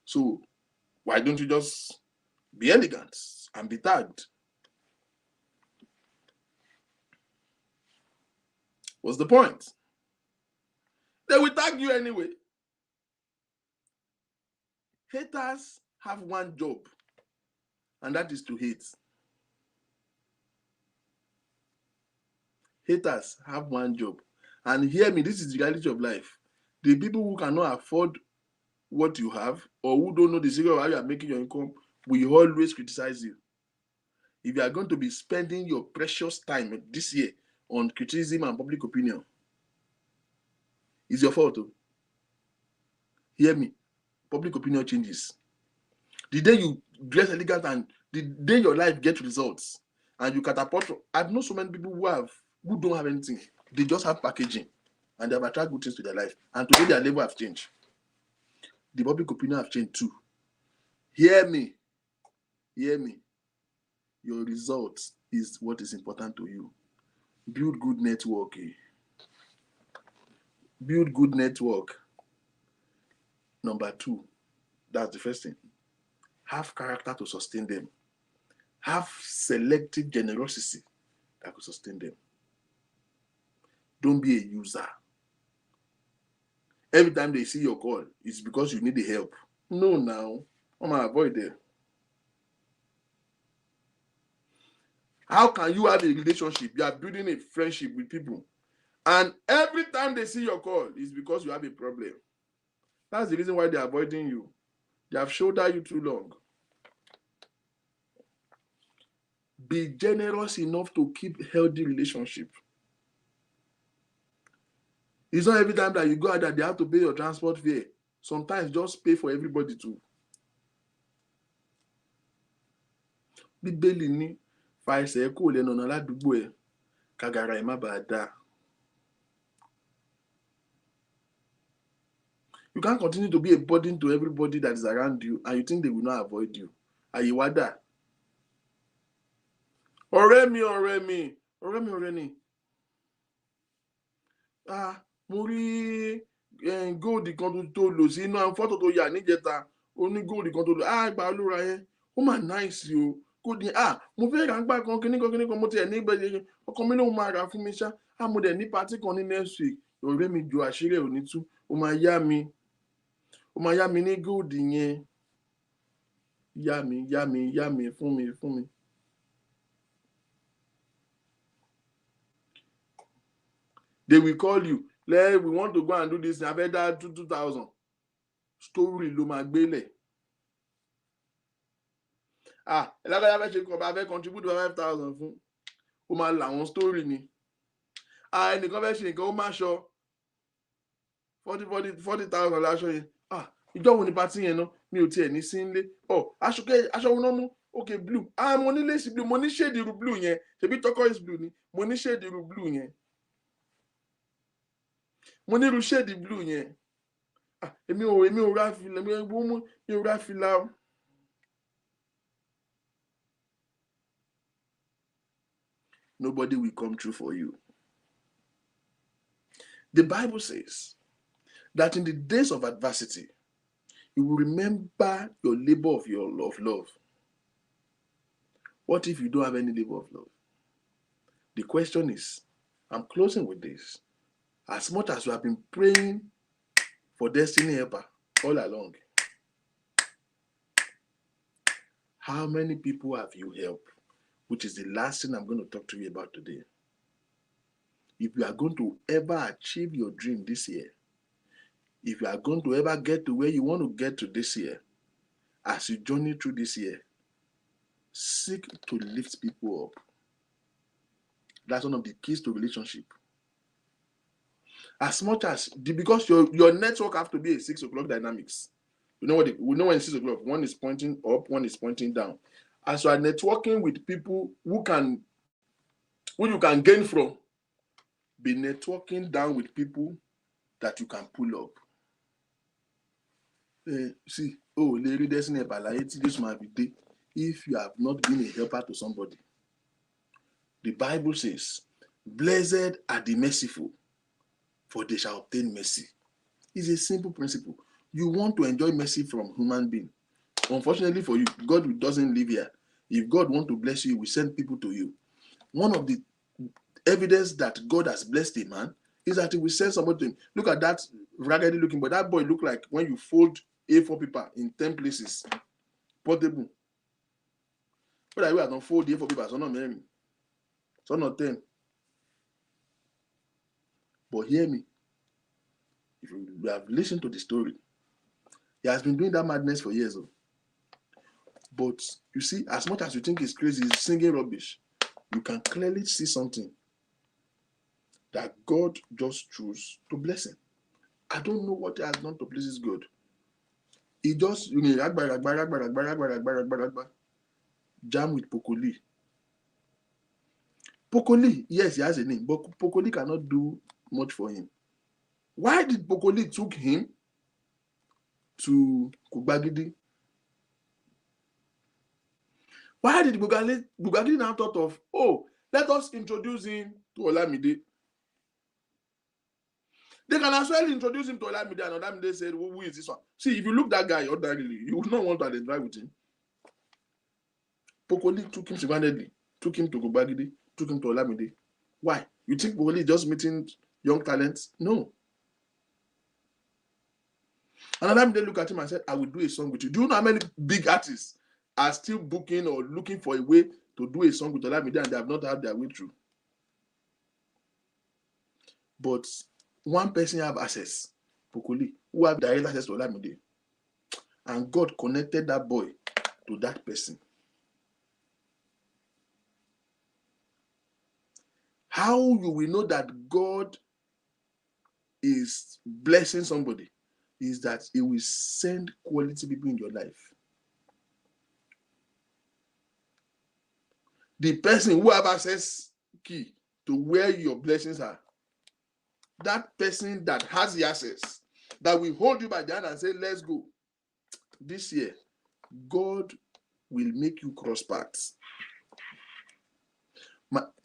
So why don't you just be elegant and be tagged? What's the point? They will tag you anyway. Haters have one job, and that is to hate. Haters have one job. And hear me, this is the reality of life. The people who cannot afford what you have or who don't know the secret of how you are making your income will always criticize you. If you are going to be spending your precious time this year on criticism and public opinion, it's your fault. Hear me. Public opinion changes. The day you dress elegant and the day your life gets results and you catapult, I've known so many people who don't have anything. They just have packaging and they have attracted good things to their life. And today their level have changed. The public opinion have changed too. Hear me. Hear me. Your results is what is important to you. Build good network. Build good network. Number 2, that's the first thing. Have character to sustain them. Have selective generosity that could sustain them. Don't be a user. Every time they see your call, it's because you need the help. No, now. I'm going to avoid them. How can you have a relationship? You are building a friendship with people. And every time they see your call, it's because you have a problem. That's the reason why they're avoiding you. They have shouldered you too long. Be generous enough to keep healthy relationship. It's not every time that you go out that they have to pay your transport fare. Sometimes just pay for everybody too. Bíbélì ní fa ẹsẹ̀ kò lẹ́nu ọ̀nà ládùúgbò ẹ̀ kàgàrà ẹ̀ má bàa dáa. You can't continue to be a burden to everybody that is around you and you think they will not avoid you. Àyíwádà. Ọ̀rẹ́ mi. Mo rí góòdì kan tó lò sí inú àwọn fọ́tò tó yà níjẹta. Ó ní góòdì kan tó lò. Ìgbà olúra yẹn. Ó mà náìsì o. Góòdì mo fẹ́ rà ń gbà kan kíníkan mo tiẹ̀ ní ìgbẹ́jẹ́ ọkọ mi lóun máa rà fún mi ṣá. Mo dẹ̀ ní pátí kan ní next week. Ọ̀rẹ́ mi jọ àṣírí ẹ̀ ò ní tú. Ó máa yá mi ní góòdì yẹn. Yá mi fún mi. They will call you. We want to go and do this. I bet that 2,000. Story ló máa gbélẹ̀. Ẹlágbájá fẹ́ ṣe kọ́ bá fẹ́ contribute 5,000 fún. Ó máa làwọn story ni. Ẹnìkan fẹ́ ṣe nǹkan ó máa ṣọ 40,000 láṣọ yẹn. Ìjọ wo ni party yẹn náà? Mi ò tiẹ̀ ní sí nílé. Aṣọ wo náà mú? Okay, blue. Mo ní lace blue. Mo ní shade irú blue yẹn. Ṣebí turquoise blue ni. Mo ní shade irú blue yẹn. Mo ní irú shade blue yẹn. Èmi ò ra fìlà. Mi ò ra fìlà. Nobody will come through for you. The Bible says that in the days of adversity, you will remember your labor of your love. What if you don't have any labor of love? The question is, I'm closing with this. As much as you have been praying for destiny helper all along, how many people have you helped? Which is the last thing I'm going to talk to you about today. If you are going to ever achieve your dream this year, if you are going to ever get to where you want to get to this year, as you journey through this year, seek to lift people up. That's one of the keys to relationship. As much as, because your network have to be a 6 o'clock dynamics. We know when it's 6 o'clock, one is pointing up, one is pointing down. As you are networking with people who you can gain from, be networking down with people that you can pull up. Lady Destiny if you have not been a helper to somebody. The Bible says, blessed are the merciful, for they shall obtain mercy. It's a simple principle. You want to enjoy mercy from human being. Unfortunately for you, God doesn't live here. If God wants to bless you, he will send people to you. One of the evidence that God has blessed a man is that he will send somebody to him. Look at that raggedy looking boy. That boy look like when you fold A4 paper in 10 places. Portable. But I will not fold A4 paper, so not many. So not 10. But hear me. If you have listened to the story, he has been doing that madness for years. But you see, as much as you think he's crazy, he's singing rubbish, you can clearly see something that God just chose to bless him. I don't know what he has done to please his God. He just jam with Pokoli. Pokoli, yes, he has a name, but Pokoli cannot do much for him. Why did Pokoli took him to Kugbagidi? Why did Bugatti now thought of, let us introduce him to Olamide? They can as well introduce him to Olamide, and Olamide said, who is this one? See, if you look that guy ordinarily, you would not want to identify with him. Pokoli took him single-handedly, took him to Kugbagidi, took him to Olamide. Why? You think Pokoli is just meeting young talents? No. And Olamide looked at him and said, I will do a song with you. Do you know how many big artists are still booking or looking for a way to do a song with Olamide and they have not had their way through? But one person have access, Pokoli. who have direct access to Olamide. And God connected that boy to that person. How you will know that God is blessing somebody is that He will send quality people in your life. The person who have access key to where your blessings are, that person that has the access, that will hold you by the hand and say, let's go. This year, God will make you cross paths.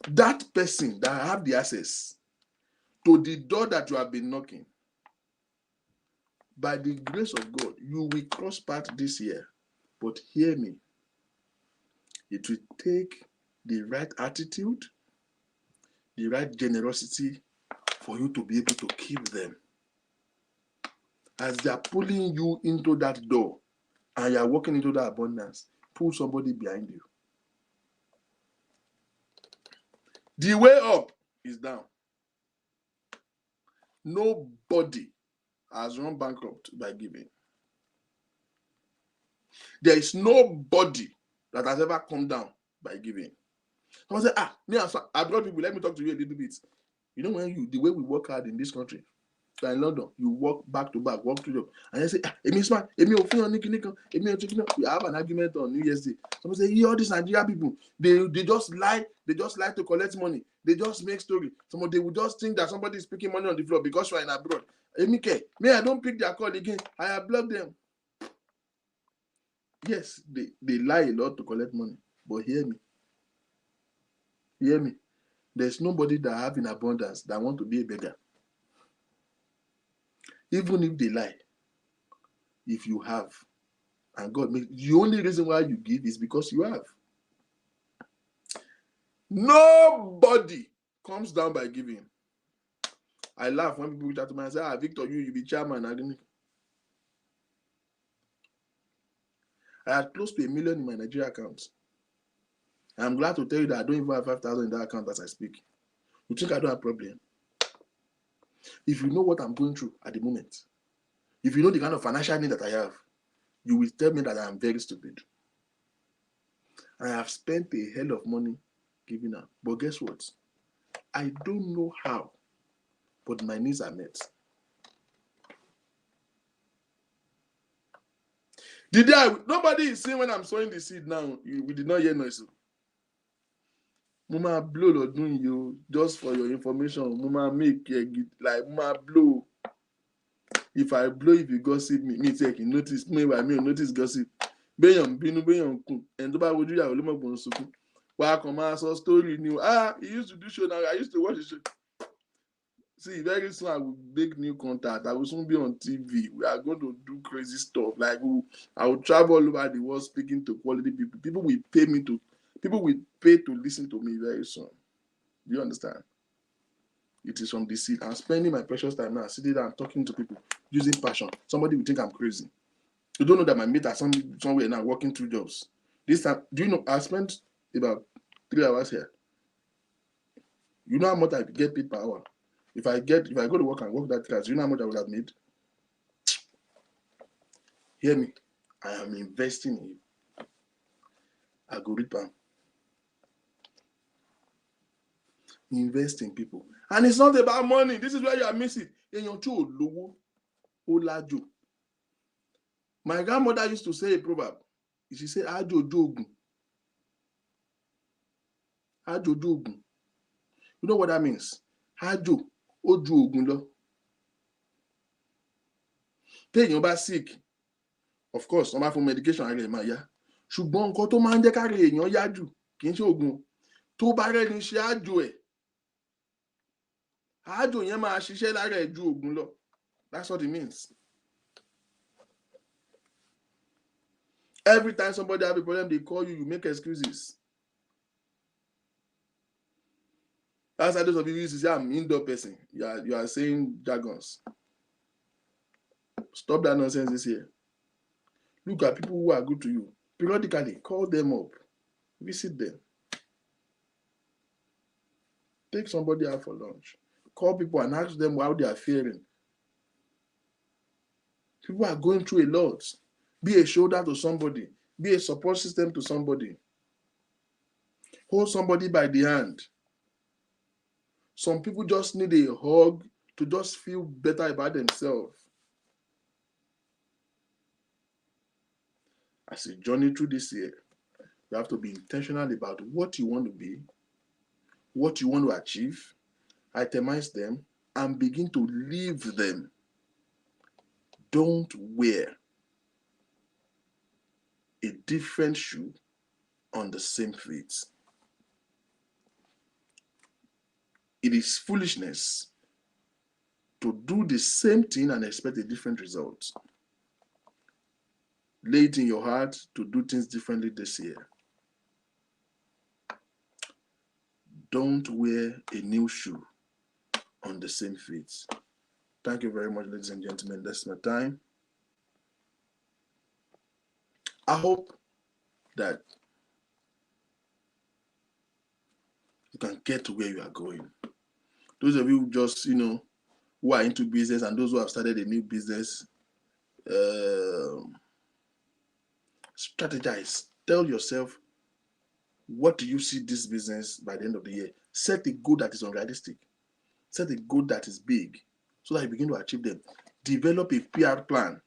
That person that have the access to the door that you have been knocking, by the grace of God, you will cross paths this year. But hear me, it will take the right attitude, the right generosity for you to be able to keep them. As they are pulling you into that door and you are walking into that abundance, pull somebody behind you. The way up is down. Nobody has run bankrupt by giving. There is nobody that has ever come down by giving. Someone say, me and abroad people, let me talk to you a little bit. You know, the way we work hard in this country, in London, you work back to back, work to job, and you say, we have an argument on New Year's Day. Someone say, all these Nigerian people, they just lie to collect money. They just make story. They will just think that somebody is picking money on the floor because you are in abroad. Me, I don't pick their call again. I have blocked them. Yes, they lie a lot to collect money, but hear me. There's nobody that have in abundance that want to be a beggar. Even if they lie, if you have, and God makes, the only reason why you give is because you have. Nobody comes down by giving. I laugh when people reach out to me and say, Victor, you be chairman. I had close to $1 million in my Nigeria account. I'm glad to tell you that I don't even have 5,000 in that account as I speak. You think I don't have a problem? If you know what I'm going through at the moment, if you know the kind of financial need that I have, you will tell me that I am very stupid. I have spent a hell of money giving out. But guess what? I don't know how, but my needs are met. Nobody is saying when I'm sowing the seed now, we did not hear noise. Mama blow lodun you, just for your information. Mama make like mama blow. If I blow, if you gossip me take notice. Me notice gossip. Beyan binu beyan kun. And to ba woju ya lo mo gbon sokun. Wa kan ma so story new. He used to do show now. I used to watch the show. See, very soon I will make new contact. I will soon be on TV. We are going to do crazy stuff. Like I will travel all over the world speaking to quality people. People will pay to listen to me very soon. Do you understand? It is from the seed. I'm spending my precious time now sitting down talking to people using passion. Somebody will think I'm crazy. You don't know that my mate are somewhere now working 2 jobs. This time, do you know I spent about 3 hours here? You know how much I get paid per hour? If I go to work and work that class, you know how much I would have made? Hear me. I am investing in you. I go reap am. Invest in people. And it's not about money. This is where you are missing. My grandmother used to say a proverb. She said, Ajo jogun. Ajo jogun. You know what that means? Ajo oju ogun lo. Téèyàn bá sick, of course, wọ́n máa fún medication ara ẹ̀ máa yá. Ṣùgbọ́n nǹkan tó máa ń jẹ́ káre èèyàn yá jù kì í ṣe oògùn. Tó bá rẹ́ni ṣe àjò ẹ̀. Àjò yẹn máa ṣiṣẹ́ lára ẹ̀ ju oògùn lọ. That's what it means. Every time somebody have a problem, they call you, you make excuses. That's how those of you used to say, I'm an indoor person. You are saying jargons. Stop that nonsense this year. Look at people who are good to you. Periodically, call them up. Visit them. Take somebody out for lunch. Call people and ask them how they are feeling. People are going through a lot. Be a shoulder to somebody. Be a support system to somebody. Hold somebody by the hand. Some people just need a hug to just feel better about themselves. As you journey through this year, you have to be intentional about what you want to be, what you want to achieve, itemize them, and begin to live them. Don't wear a different shoe on the same feet. It is foolishness to do the same thing and expect a different result. Lay it in your heart to do things differently this year. Don't wear a new shoe on the same feet. Thank you very much, ladies and gentlemen. That's my time. I hope that you can get to where you are going. Those of you who just, who are into business and those who have started a new business, strategize. Tell yourself, what do you see this business by the end of the year? Set a goal that is unrealistic. Set a goal that is big so that you begin to achieve them. Develop a PR plan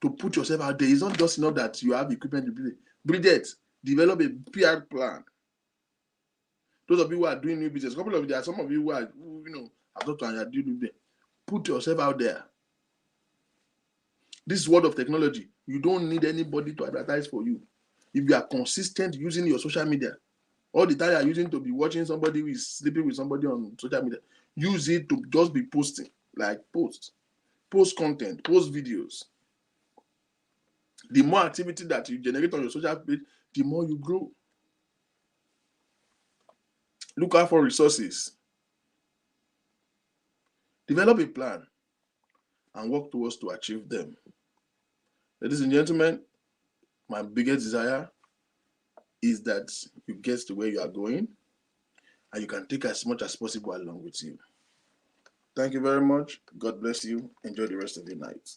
to put yourself out there. It's not just enough that you have equipment to do it. Bridget, develop a PR plan. Those of you who are doing new business, there are some of you who are, have not done doing them. Put yourself out there. This world of technology, you don't need anybody to advertise for you. If you are consistent using your social media, all the time you are using to be watching somebody who is sleeping with somebody on social media, use it to just be posting, like post content, post videos. The more activity that you generate on your social page, the more you grow. Look out for resources. Develop a plan and work towards to achieve them. Ladies and gentlemen, my biggest desire is that you get to where you are going and you can take as much as possible along with you. Thank you very much. God bless you. Enjoy the rest of your night.